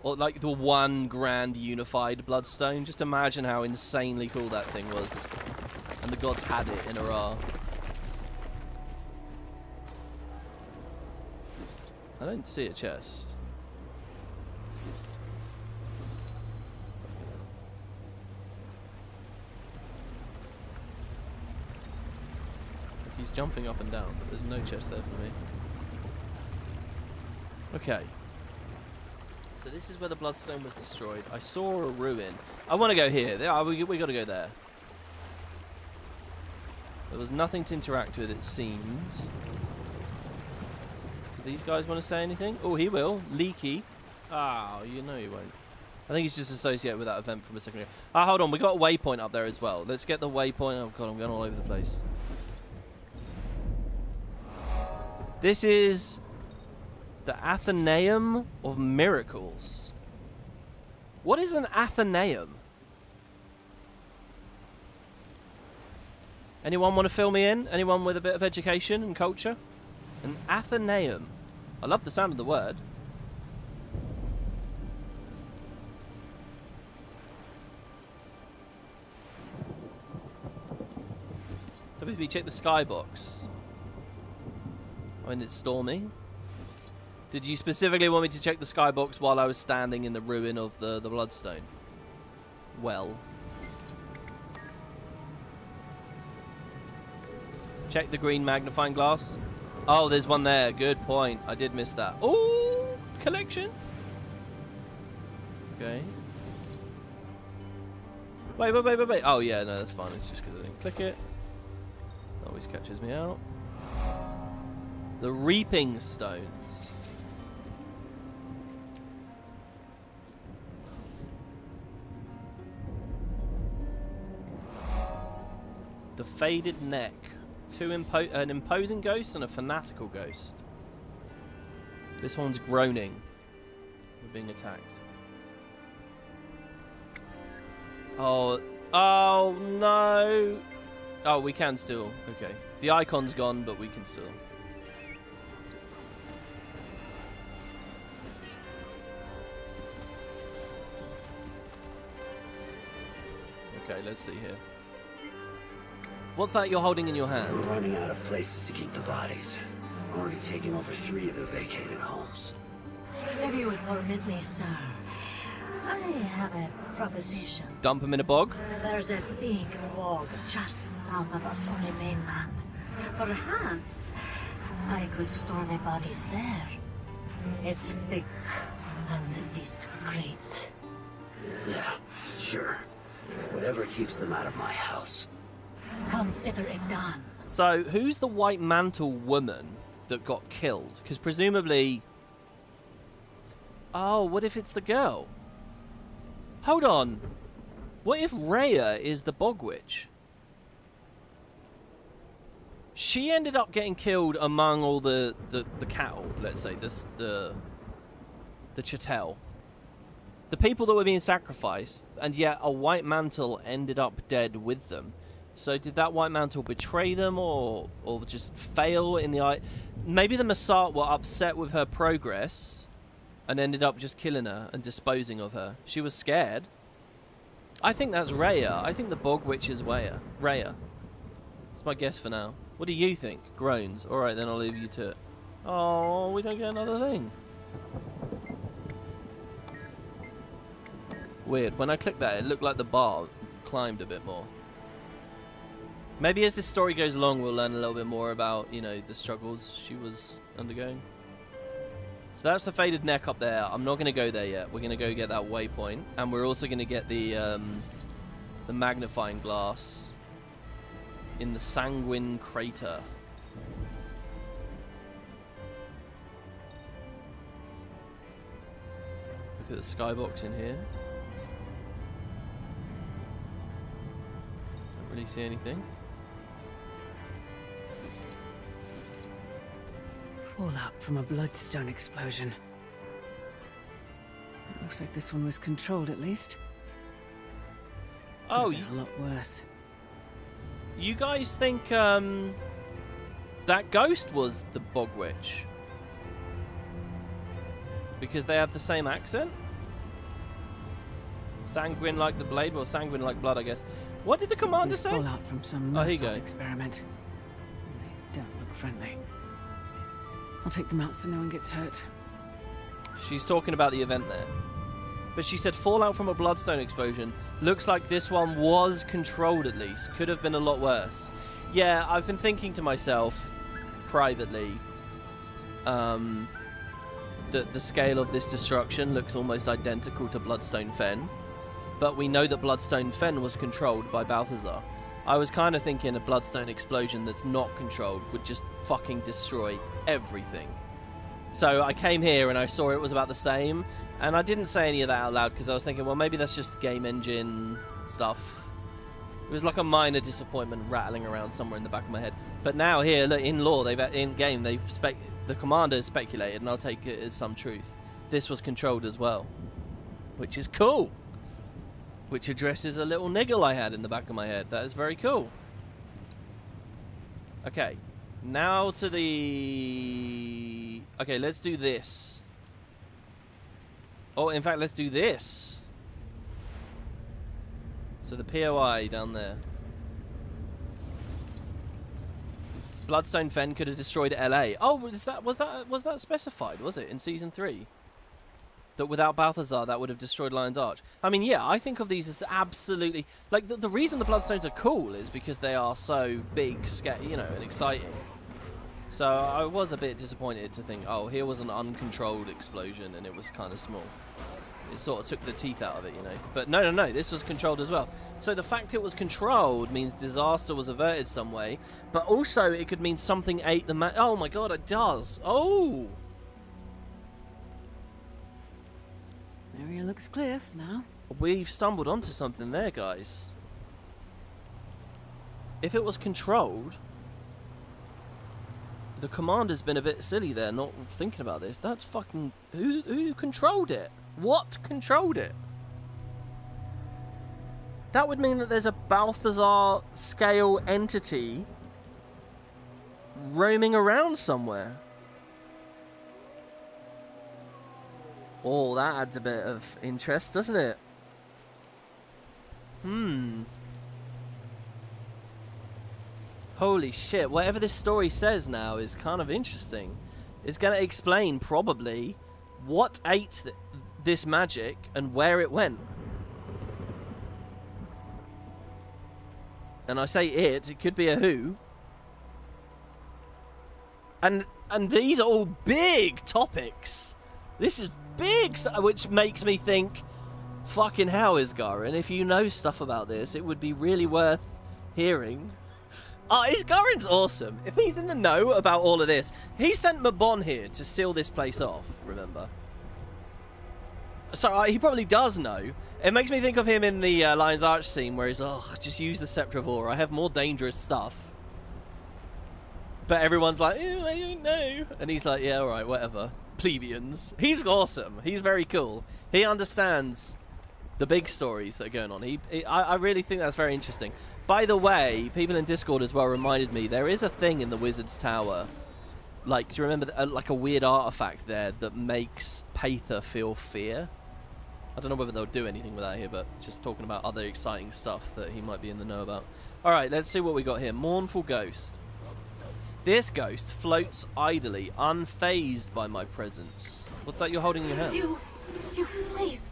Or like the one grand unified bloodstone. Just imagine how insanely cool that thing was. And the gods had it in a raw. I don't see a chest. He's jumping up and down, but there's no chest there for me. Okay. So this is where the bloodstone was destroyed. I saw a ruin. I want to go here. We got to go there. There was nothing to interact with, it seems. Do these guys want to say anything? Oh, he will. Leaky. Oh, you know he won't. I think he's just associated with that event from a second ago. Ah, hold on. We got a waypoint up there as well. Let's get the waypoint. Oh, God, I'm going all over the place. This is the Athenaeum of Miracles. What is an Athenaeum? Anyone want to fill me in? Anyone with a bit of education and culture? An Athenaeum. I love the sound of the word. WB, check the skybox. When it's stormy. Did you specifically want me to check the skybox while I was standing in the ruin of the Bloodstone? Well. Check the green magnifying glass. Oh, there's one there. Good point. I did miss that. Oh, collection. Okay. Wait. Oh, yeah, no, that's fine. It's just because I didn't click it. Always catches me out. The Reaping Stones. The Faded Neck. An imposing ghost and a fanatical ghost. This one's groaning. We're being attacked. Oh no! Oh, we can still. Okay. The icon's gone, but we can still. Okay, let's see here. What's that you're holding in your hand? We're running out of places to keep the bodies. We're already taking over 3 of the vacated homes. If you would permit me, sir, I have a proposition. Dump them in a bog? There's a big bog just south of us on the mainland. Perhaps I could store the bodies there. It's thick and discreet. Yeah, sure. Whatever keeps them out of my house. Consider it done. So, who's the White Mantle woman that got killed? Because presumably... Oh, what if it's the girl? Hold on. What if Rhea is the Bog Witch? She ended up getting killed among all the cattle, let's say, the chattel. The people that were being sacrificed, and yet a White Mantle ended up dead with them. So did that White Mantle betray them, or just fail in the eye? Maybe the Masat were upset with her progress and ended up just killing her and disposing of her. She was scared. I think that's Rhea. I think the Bog Witch is Rhea. That's my guess for now. What do you think? Groans. Alright, then I'll leave you to it. Oh, we don't get another thing. Weird. When I clicked that, it looked like the bar climbed a bit more. Maybe as this story goes along, we'll learn a little bit more about, you know, the struggles she was undergoing. So that's the Faded Neck up there. I'm not going to go there yet. We're going to go get that waypoint. And we're also going to get the magnifying glass in the Sanguine Crater. Look at the skybox in here. really see anything. Fallout from a bloodstone explosion. It looks like this one was controlled at least. Oh, a lot worse. You guys think that ghost was the Bog Witch? Because they have the same accent? Sanguine like the blade, well, sanguine like blood, I guess. What did the commander say? Fallout from some here you go. experiment. They don't look friendly. I'll take them out so no one gets hurt. She's talking about the event there. But she said fallout from a bloodstone explosion. Looks like this one was controlled at least. Could have been a lot worse. Yeah, I've been thinking to myself, privately, that the scale of this destruction looks almost identical to Bloodstone Fen. But we know that Bloodstone Fen was controlled by Balthazar. I was kind of thinking a bloodstone explosion that's not controlled would just fucking destroy everything. So I came here and I saw it was about the same, and I didn't say any of that out loud because I was thinking, well, maybe that's just game engine stuff. It was like a minor disappointment rattling around somewhere in the back of my head. But now here, look, in lore, the commander has speculated, and I'll take it as some truth. This was controlled as well, which is cool. Which addresses a little niggle I had in the back of my head. That is very cool. Okay, now to the... Okay, let's do this. Oh, in fact, let's do this. So the POI down there. Bloodstone Fen could have destroyed LA. Oh, was that specified? Was it in season 3? That without Balthazar, that would have destroyed Lion's Arch. I mean, yeah, I think of these as absolutely... Like, the reason the Bloodstones are cool is because they are so big, you know, and exciting. So I was a bit disappointed to think, oh, here was an uncontrolled explosion and it was kind of small. It sort of took the teeth out of it, you know. But no, this was controlled as well. So the fact it was controlled means disaster was averted some way. But also, it could mean something ate the man... Oh, my God, it does. Oh! Area looks clear for now. We've stumbled onto something there, guys. If it was controlled, the commander's been a bit silly there, not thinking about this. That's fucking... Who controlled it? What controlled it? That would mean that there's a Balthazar scale entity roaming around somewhere. Oh, that adds a bit of interest, doesn't it? Holy shit, whatever this story says now is kind of interesting. It's going to explain, probably, what ate this magic and where it went. And I say it could be a who. And these are all big topics. This is big, which makes me think, fucking hell, Isgarin, if you know stuff about this, it would be really worth hearing. Isgarin's awesome. If he's in the know about all of this, he sent Mabon here to seal this place off, remember? So he probably does know. It makes me think of him in the Lion's Arch scene where he's, just use the Scepter of Aura. I have more dangerous stuff. But everyone's like, I don't know. And he's like, yeah, alright, whatever. Plebeians. He's awesome. He's very cool. He understands the big stories that are going on. I really think that's very interesting. By the way, people in Discord as well reminded me, there is a thing in the Wizard's Tower. Like, do you remember, like a weird artifact there that makes Paether feel fear? I don't know whether they'll do anything with that here, but just talking about other exciting stuff that he might be in the know about. Alright, let's see what we got here. Mournful Ghost. This ghost floats idly, unfazed by my presence. What's that you're holding in your hand? You, please.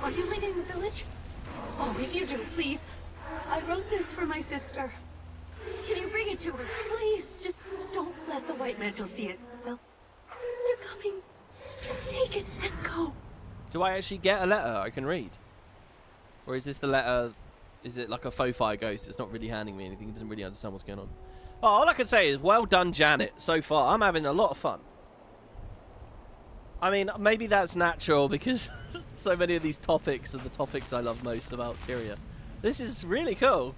Are you leaving the village? Oh, if you do, please. I wrote this for my sister. Can you bring it to her, please? Just don't let the White Mantle see it. They're coming. Just take it and go. Do I actually get a letter I can read? Or is this the letter... Is it like a faux fire ghost? It's not really handing me anything. It doesn't really understand what's going on. Oh, all I can say is, well done, Janet, so far. I'm having a lot of fun. I mean, maybe that's natural because so many of these topics are the topics I love most about Kiera. This is really cool.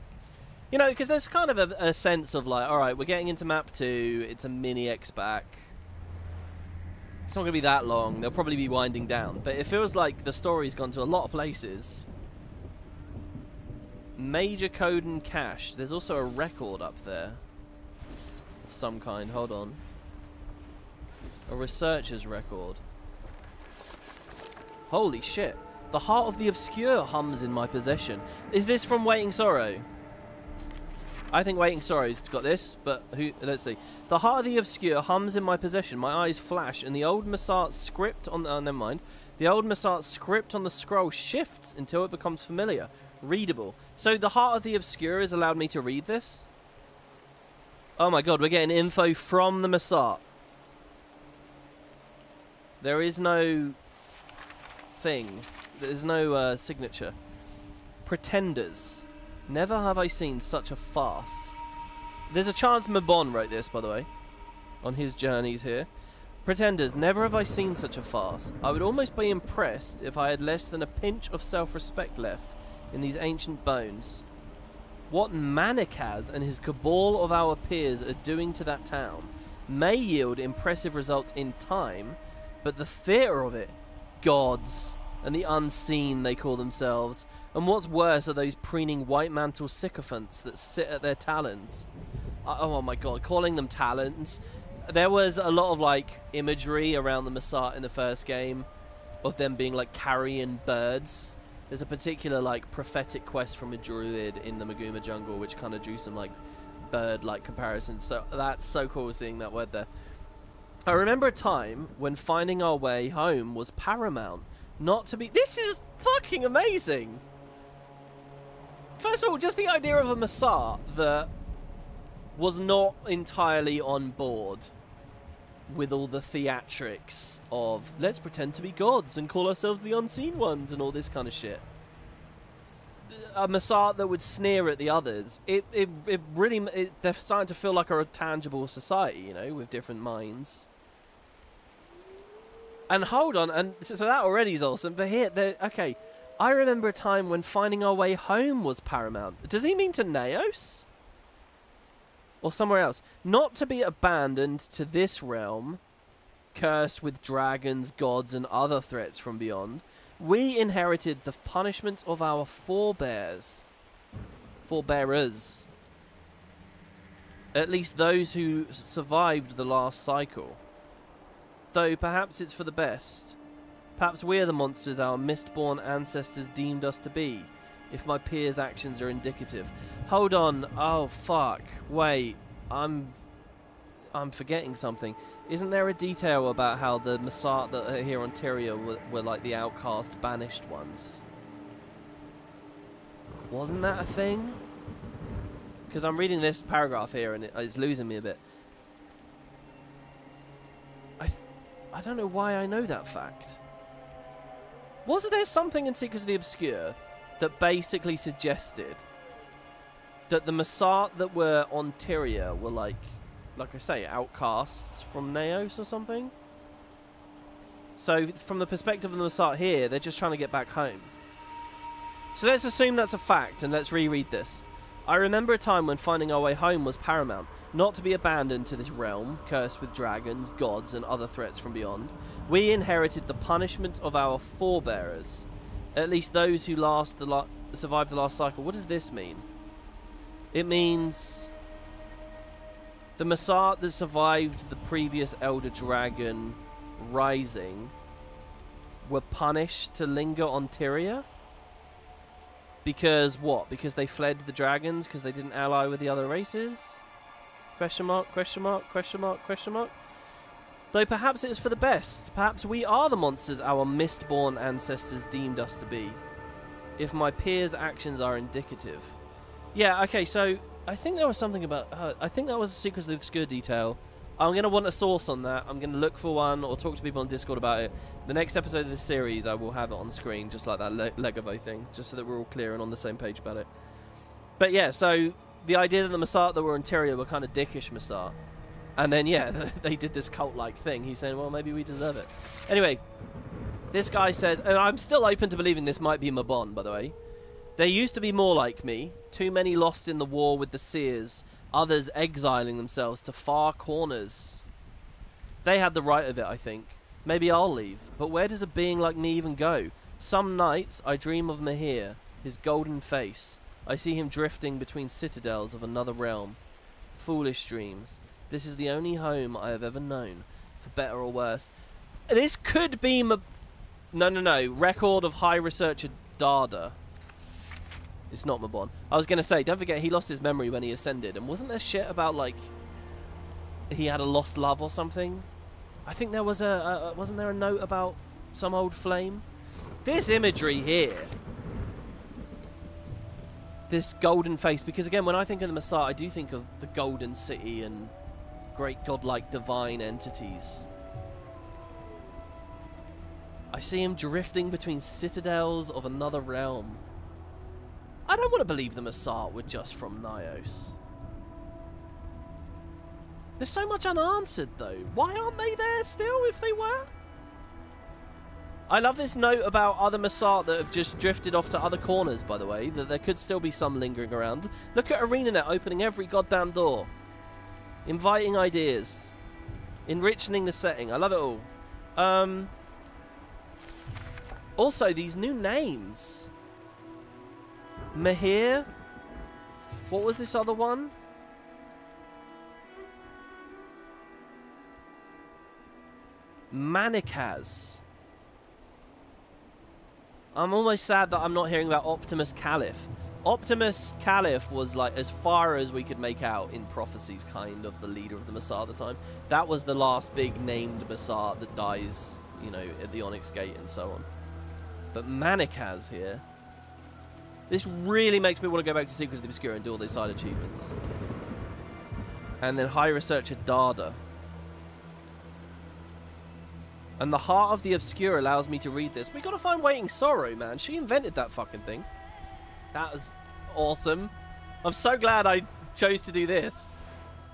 You know, because there's kind of a sense of like, all right, we're getting into map 2. It's a mini X-Back. It's not going to be that long. They'll probably be winding down. But it feels like the story's gone to a lot of places. Major code and cache. There's also a record up there. Of some kind. Hold on. A researcher's record. Holy shit. The Heart of the Obscure hums in my possession. Is this from Waiting Sorrow? I think Waiting Sorrow's got this, but who? Let's see. The Heart of the Obscure hums in my possession. My eyes flash, and the old Massart script on... Oh, never mind. The old Massart script on the scroll shifts until it becomes familiar. Readable. So the Heart of the Obscure has allowed me to read this? Oh my god, we're getting info from the Massart. There is no... thing. There's no signature. Pretenders. Never have I seen such a farce. There's a chance Mabon wrote this, by the way, on his journeys here. Pretenders, never have I seen such a farce. I would almost be impressed if I had less than a pinch of self-respect left in these ancient bones. What Manikaz and his cabal of our peers are doing to that town may yield impressive results in time, but the theatre of it, gods, and the unseen they call themselves, and what's worse are those preening white mantle sycophants that sit at their talons. Oh my god, calling them talons. There was a lot of like imagery around the Massart in the first game of them being like carrion birds. There's a particular like prophetic quest from a druid in the Maguma jungle which kind of drew some like bird-like comparisons. So that's so cool seeing that word there. I remember a time when finding our way home was paramount. Not to be... This is fucking amazing! First of all, just the idea of a Massart that was not entirely on board with all the theatrics of let's pretend to be gods and call ourselves the unseen ones and all this kind of shit. A Massart that would sneer at the others. It really... they're starting to feel like a tangible society, you know, with different minds. And hold on, and so that already is awesome, but here, okay, I remember a time when finding our way home was paramount. Does he mean to Naos? Or somewhere else? Not to be abandoned to this realm, cursed with dragons, gods, and other threats from beyond. We inherited the punishment of our forebears. Forebearers. At least those who survived the last cycle. Though perhaps it's for the best. Perhaps we're the monsters our mistborn ancestors deemed us to be, if my peers' actions are indicative. Hold on. Oh, fuck. Wait. I'm forgetting something. Isn't there a detail about how the Massart that are here on Tyria were like the outcast, banished ones? Wasn't that a thing? Because I'm reading this paragraph here and it's losing me a bit. I don't know why I know that fact. Wasn't there something in Seekers of the Obscure that basically suggested that the Massart that were on Tyria were like I say, outcasts from Naos or something? So from the perspective of the Massart here, they're just trying to get back home. So let's assume that's a fact and let's reread this. I remember a time when finding our way home was paramount, not to be abandoned to this realm, cursed with dragons, gods, and other threats from beyond. We inherited the punishment of our forebearers, at least those who survived the last cycle. What does this mean? It means the Massart that survived the previous Elder Dragon Rising were punished to linger on Tyria? Because what? Because they fled the dragons? Because they didn't ally with the other races? Question mark, question mark, question mark, question mark. Though perhaps it is for the best. Perhaps we are the monsters our mistborn ancestors deemed us to be. If my peers' actions are indicative. Yeah, okay, so I think there was something about... I think that was a Secrets of the Obscure detail. I'm going to want a source on that. I'm going to look for one or talk to people on Discord about it. The next episode of this series, I will have it on screen, just like that Legavo thing, just so that we're all clear and on the same page about it. But yeah, so the idea that the Massart that were in Tyria were kind of dickish Massart. And then, yeah, they did this cult-like thing. He's saying, well, maybe we deserve it. Anyway, this guy says, and I'm still open to believing this might be Mabon, by the way. There used to be more like me. Too many lost in the war with the seers. Others exiling themselves to far corners. They had the right of it, I think. Maybe I'll leave. But where does a being like me even go? Some nights I dream of Lyhr, his golden face. I see him drifting between citadels of another realm. Foolish dreams. This is the only home I have ever known, for better or worse. This could be No. Record of High Researcher Darda. It's not Mabon. I was going to say, don't forget, he lost his memory when he ascended. And wasn't there shit about, like, he had a lost love or something? I think there was wasn't there a note about some old flame? This imagery here. This golden face. Because, again, when I think of the Messiah, I do think of the Golden City and great godlike divine entities. I see him drifting between citadels of another realm. I don't want to believe the Messiah were just from Nyos. There's so much unanswered, though. Why aren't they there still, if they were? I love this note about other Messiah that have just drifted off to other corners, by the way, that there could still be some lingering around. Look at ArenaNet opening every goddamn door. Inviting ideas. Enriching the setting. I love it all. Also, these new names. Lyhr. What was this other one? Manikaz. I'm almost sad that I'm not hearing about Optimus Caliph. Optimus Caliph was like as far as we could make out in prophecies, kind of the leader of the Messiah at the time. That was the last big named Messiah that dies, you know, at the Onyx Gate and so on. But Manikaz here. This really makes me want to go back to Secret of the Obscura and do all those side achievements. And then High Researcher Darda. And the Heart of the Obscure allows me to read this. We gotta find Waiting Sorrow, man. She invented that fucking thing. That was awesome. I'm so glad I chose to do this.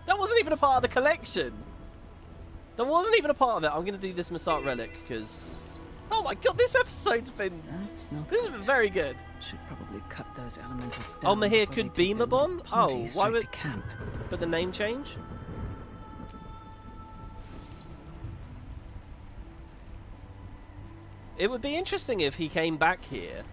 That wasn't even a part of the collection. That wasn't even a part of it. I'm gonna do this Messiah Relic because... Oh my god, this episode's been... This has been very good. Should probably cut those elementals Oh, down. Lyhr could be Mabon? Oh, why would... camp. But the name change? It would be interesting if he came back here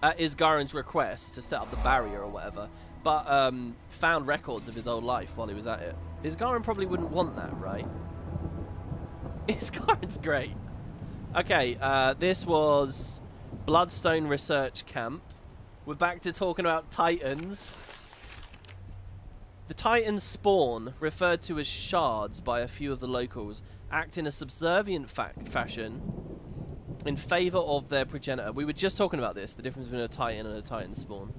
at Isgaren's request to set up the barrier or whatever, but found records of his old life while he was at it. Isgaren probably wouldn't want that, right? Isgaren's great. Okay, this was Bloodstone Research Camp. We're back to talking about Titans. The Titans spawn, referred to as shards by a few of the locals, act in a subservient fashion in favor of their progenitor. We were just talking about this, the difference between a Titan and a Titan spawn.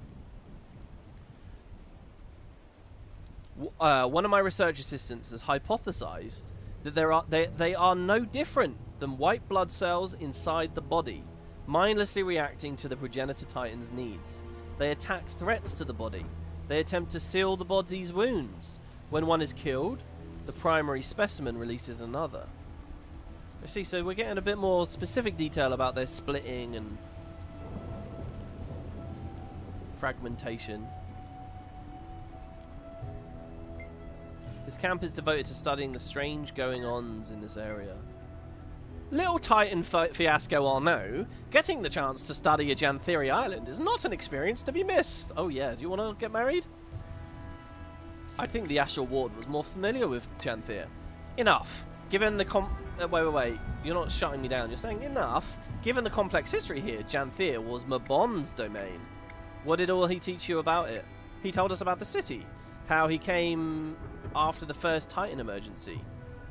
One of my research assistants has hypothesized that they are no different than white blood cells inside the body, mindlessly reacting to the progenitor Titan's needs. They attack threats to the body. They attempt to seal the body's wounds. When one is killed, the primary specimen releases another. You see, so we're getting a bit more specific detail about their splitting and fragmentation. This camp is devoted to studying the strange going-ons in this area. Little Titan fiasco or no, getting the chance to study a Janthir island is not an experience to be missed. Oh yeah, do you want to get married? I think the Astral Ward was more familiar with Janthir. Enough. Given the wait. You're not shutting me down. You're saying enough. Given the complex history here, Janthir was Mabon's domain. What did all he teach you about it? He told us about the city. How he came after the first Titan emergency.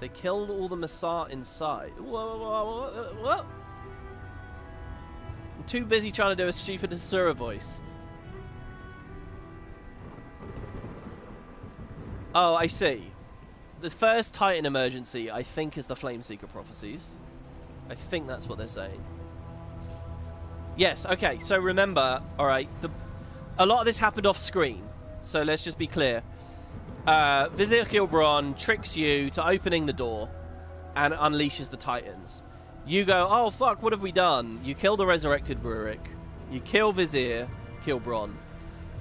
They killed all the Messiah inside. What? I'm too busy trying to do a stupid Asura voice. Oh, I see. The first Titan emergency, I think, is the Flameseeker prophecies. I think that's what they're saying. Yes, okay, so remember, alright, a lot of this happened off screen. So let's just be clear. Vizier Kilbron tricks you to opening the door and unleashes the Titans. You go, oh fuck, what have we done? You kill the resurrected Rurik. You kill Vizier, kill Bronn.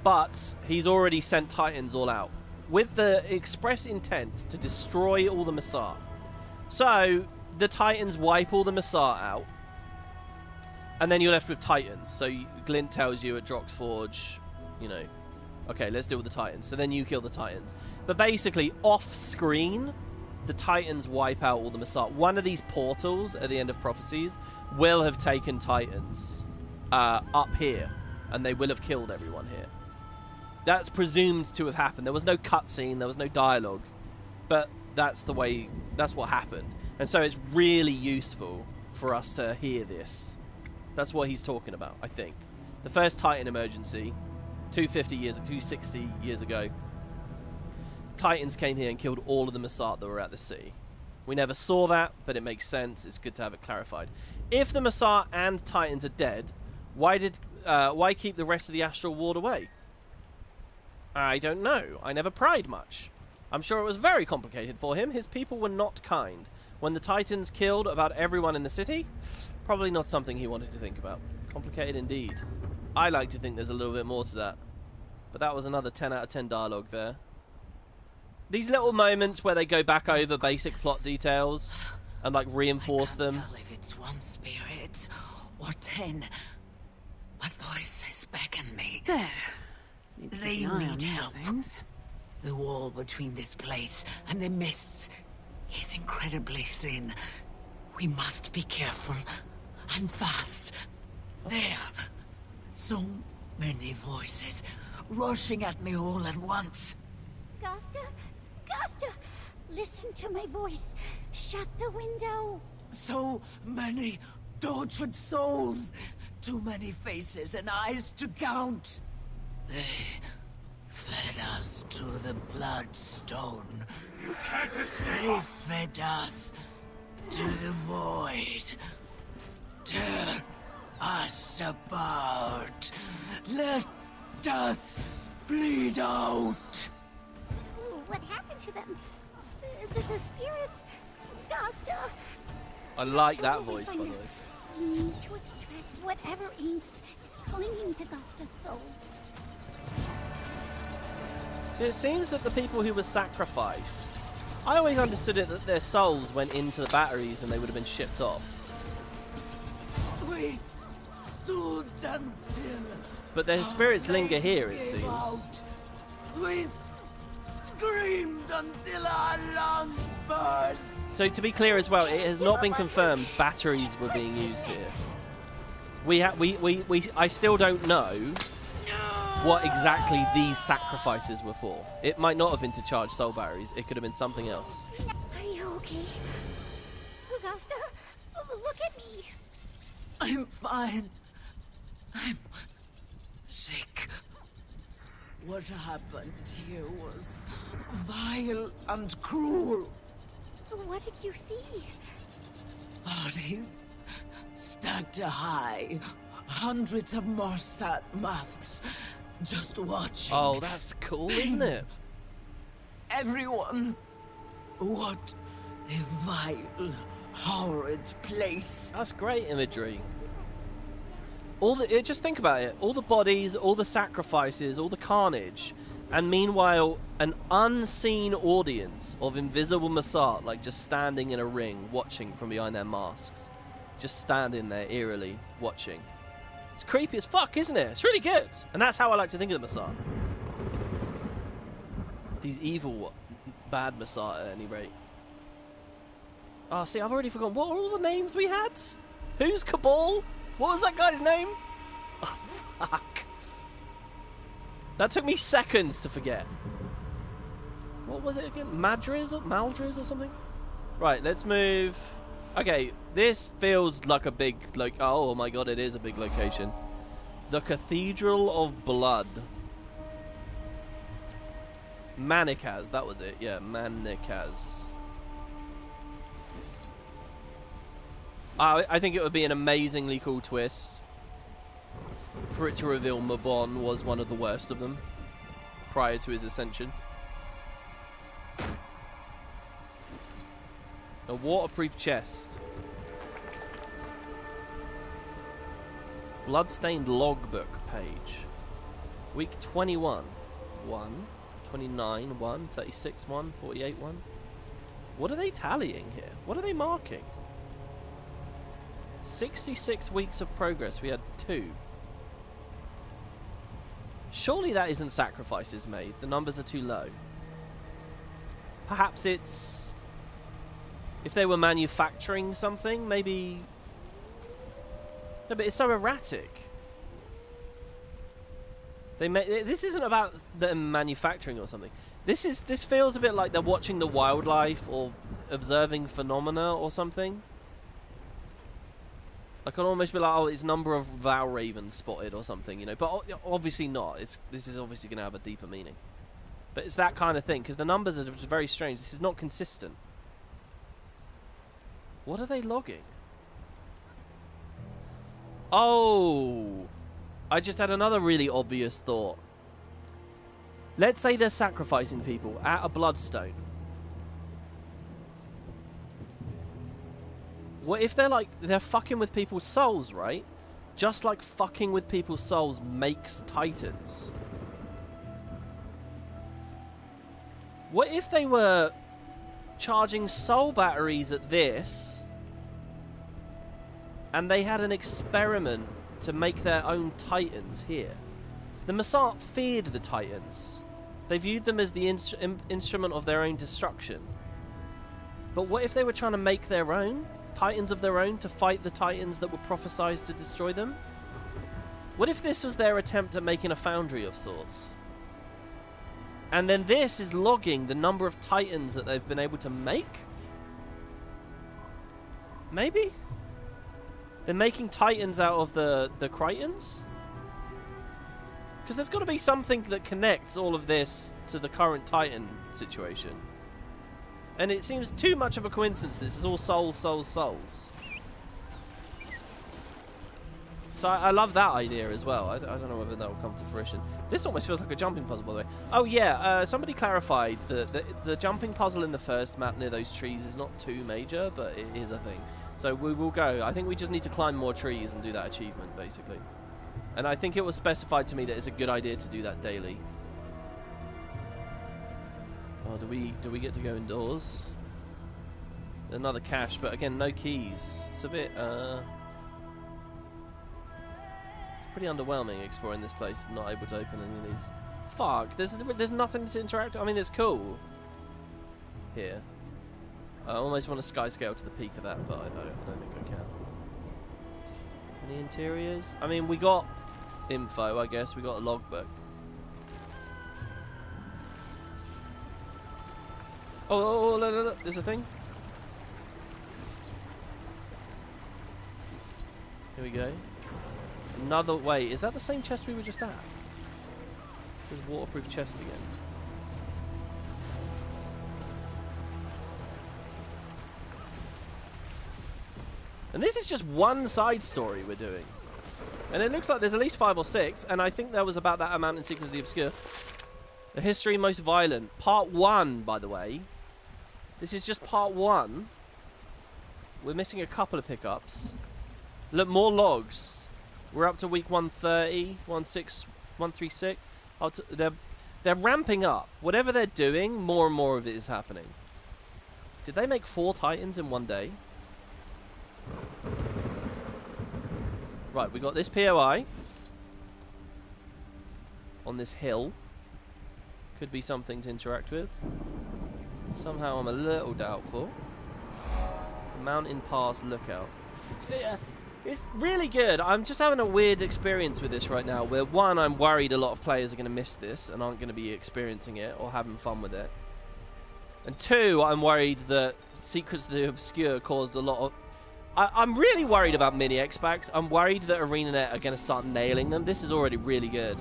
But he's already sent Titans all out with the express intent to destroy all the Masat. So the Titans wipe all the Masat out, and then you're left with Titans. So Glint tells you at Droxforge, you know, okay, let's deal with the Titans. So then you kill the Titans. But basically, off-screen, the Titans wipe out all the Masat. One of these portals at the end of Prophecies will have taken Titans up here, and they will have killed everyone here. That's presumed to have happened. There was no cutscene, there was no dialogue, but that's the way, that's what happened. And so it's really useful for us to hear this. That's what he's talking about, I think. The first Titan emergency, 260 years ago, Titans came here and killed all of the Masat that were at the city. We never saw that, but it makes sense. It's good to have it clarified. If the Masat and Titans are dead, why keep the rest of the Astral Ward away? I don't know. I never pried much. I'm sure it was very complicated for him. His people were not kind. When the Titans killed about everyone in the city, probably not something he wanted to think about. Complicated indeed. I like to think there's a little bit more to that. But that was another 10 out of 10 dialogue there. These little moments where they go back over basic plot details and like reinforce them. Tell if it's one spirit or 10, but voices beckon me. There. They need help. The wall between this place and the mists is incredibly thin. We must be careful and fast. There. So many voices rushing at me all at once. Gasta, listen to my voice. Shut the window. So many tortured souls. Too many faces and eyes to count. They fed us to the Bloodstone. You can't escape They us. fed us to the void. Tear us apart. Let us bleed out. What happened to them? The spirits? Gasta. I like that voice, by the way. We need to extract whatever inks is clinging to Gasta's soul. So it seems that the people who were sacrificed, I always understood it that their souls went into the batteries and they would have been shipped off. We stood until... But their spirits linger here, it gave seems. out. We screamed until our lungs burst. So to be clear as well, it has not been confirmed batteries were being used here. I still don't know what exactly these sacrifices were for. It might not have been to charge soul batteries. It could have been something else. Are you okay? Gasta, look at me. I'm fine. I'm sick. What happened here was vile and cruel. What did you see? Bodies stacked high. Hundreds of Morsat masks just watching. Oh, that's cool, isn't it? Everyone. What a vile, horrid place. That's great imagery. Just think about it. All the bodies, all the sacrifices, all the carnage. And meanwhile, an unseen audience of invisible Masat, like just standing in a ring, watching from behind their masks. Just standing there eerily, watching. It's creepy as fuck, isn't it? It's really good. And that's how I like to think of the Masat. These evil, bad Masat at any rate. Oh, see, I've already forgotten. What are all the names we had? Who's Cabal? What was that guy's name? Oh, fuck. That took me seconds to forget. What was it again? Maldriz or something? Right, let's move. Okay, this feels like a big, oh my god, it is a big location. The Cathedral of Blood. Manikaz, that was it. Yeah, Manikaz. I think it would be an amazingly cool twist for it to reveal Mabon was one of the worst of them prior to his ascension. A waterproof chest. Bloodstained logbook page. Week 21. 1. 29. 1. 36. 1. 48. 1. What are they tallying here? What are they marking? 66 weeks of progress. We had 2. Surely that isn't sacrifices made. The numbers are too low. Perhaps it's... if they were manufacturing something, maybe... No, but it's so erratic. This isn't about them manufacturing or something. This feels a bit like they're watching the wildlife or observing phenomena or something. I can almost be like, oh, it's number of Val ravens spotted or something, you know. But obviously not. This is obviously going to have a deeper meaning. But it's that kind of thing, because the numbers are just very strange. This is not consistent. What are they logging? Oh! I just had another really obvious thought. Let's say they're sacrificing people at a bloodstone. What if they're fucking with people's souls, right? Just like fucking with people's souls makes titans. What if they were charging soul batteries at this and they had an experiment to make their own titans here? The Masat feared the titans. They viewed them as the instrument of their own destruction. But what if they were trying to make their own? Titans of their own to fight the titans that were prophesized to destroy them? What if this was their attempt at making a foundry of sorts? And then this is logging the number of titans that they've been able to make? Maybe? They're making titans out of the Critons? Because there's got to be something that connects all of this to the current titan situation. And it seems too much of a coincidence. This is all souls, souls, souls. So I love that idea as well. I don't know whether that will come to fruition. This almost feels like a jumping puzzle, by the way. Oh yeah, somebody clarified that the jumping puzzle in the first map near those trees is not too major, but it is a thing. So we will go. I think we just need to climb more trees and do that achievement, basically. And I think it was specified to me that it's a good idea to do that daily. Oh, do we get to go indoors? Another cache, but again, no keys. It's a bit, it's pretty underwhelming exploring this place, not able to open any of these. Fuck, there's nothing to interact. I mean, it's cool. Here. I almost want to sky scale to the peak of that, but I don't think I can. Any interiors? I mean, we got info, I guess. We got a logbook. Oh, look, there's a thing. Here we go. Another way. Is that the same chest we were just at? It says waterproof chest again. And this is just one side story we're doing. And it looks like there's at least 5 or 6, and I think there was about that amount in Secrets of the Obscure. The History Most Violent. Part 1, by the way. This is just part 1. We're missing a couple of pickups. Look, more logs. We're up to week 130, 136. They're ramping up. Whatever they're doing, more and more of it is happening. Did they make 4 titans in one day? Right, we got this POI on this hill. Could be something to interact with. Somehow I'm a little doubtful. Mountain Pass Lookout. Yeah, it's really good. I'm just having a weird experience with this right now, where one, I'm worried a lot of players are going to miss this and aren't going to be experiencing it or having fun with it. And 2, I'm worried that Secrets of the Obscure caused a lot of... I'm really worried about mini X-Packs. I'm worried that ArenaNet are going to start nailing them. This is already really good.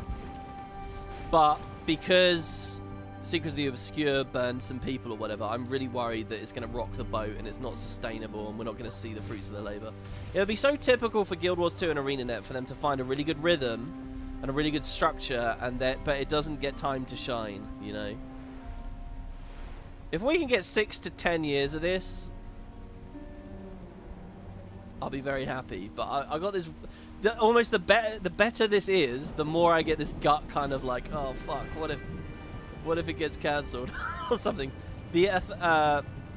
But because Secrets of the Obscure burned some people or whatever, I'm really worried that it's going to rock the boat and it's not sustainable and we're not going to see the fruits of their labour. It would be so typical for Guild Wars 2 and ArenaNet for them to find a really good rhythm and a really good structure, and but it doesn't get time to shine, you know? If we can get 6 to 10 years of this, I'll be very happy. But I got this. Almost the better this is, the more I get this gut kind of like, oh fuck, what if it gets cancelled or something. The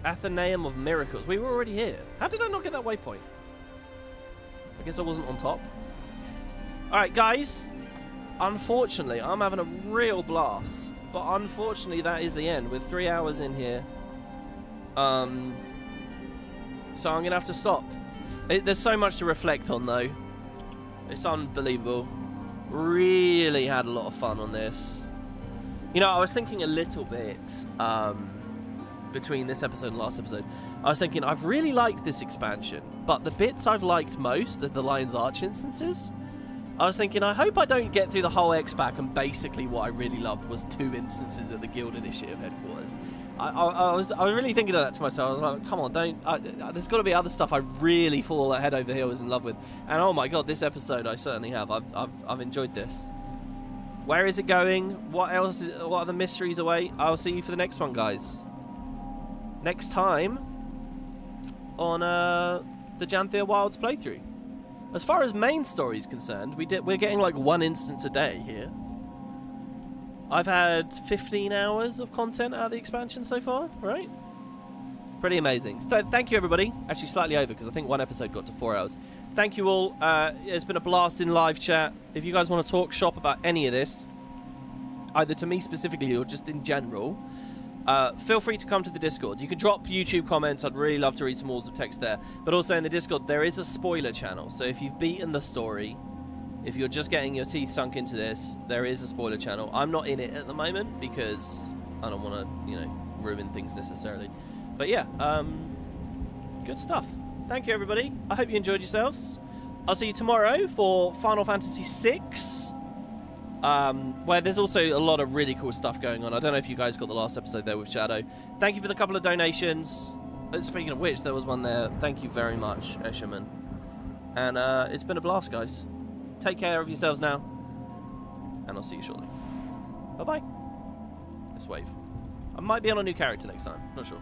Athenaeum of Miracles. We were already here. How did I not get that waypoint? I guess I wasn't on top. All right, guys. Unfortunately, I'm having a real blast. But unfortunately, that is the end. We're 3 hours in here. So I'm going to have to stop. There's so much to reflect on, though. It's unbelievable. Really had a lot of fun on this. You know, I was thinking a little bit between this episode and last episode. I was thinking, I've really liked this expansion, but the bits I've liked most are the Lion's Arch instances. I was thinking, I hope I don't get through the whole X-Pack and basically what I really loved was 2 instances of the Guild Initiative headquarters. I was really thinking of that to myself. I was like, come on, don't. There's got to be other stuff I really fall head over heels in love with. And oh my god, this episode I certainly have. I've enjoyed this. Where is it going? What else? What other mysteries await? I'll see you for the next one, guys. Next time on the Janthir Wilds playthrough. As far as main story is concerned, we're getting like 1 instance a day here. I've had 15 hours of content out of the expansion so far, right? Pretty amazing. So thank you, everybody. Actually, slightly over, because I think 1 episode got to 4 hours. Thank you all. It's been a blast in live chat. If you guys want to talk shop about any of this, either to me specifically or just in general, feel free to come to the Discord. You can drop YouTube comments. I'd really love to read some walls of text there. But also in the Discord, there is a spoiler channel. So if you've beaten the story, if you're just getting your teeth sunk into this, there is a spoiler channel. I'm not in it at the moment because I don't want to, you know, ruin things necessarily. But yeah, good stuff. Thank you, everybody. I hope you enjoyed yourselves. I'll see you tomorrow for Final Fantasy VI. Where there's also a lot of really cool stuff going on. I don't know if you guys got the last episode there with Shadow. Thank you for the couple of donations. Speaking of which, there was one there. Thank you very much, Escherman. And it's been a blast, guys. Take care of yourselves now. And I'll see you shortly. Bye-bye. Let's wave. I might be on a new character next time. Not sure.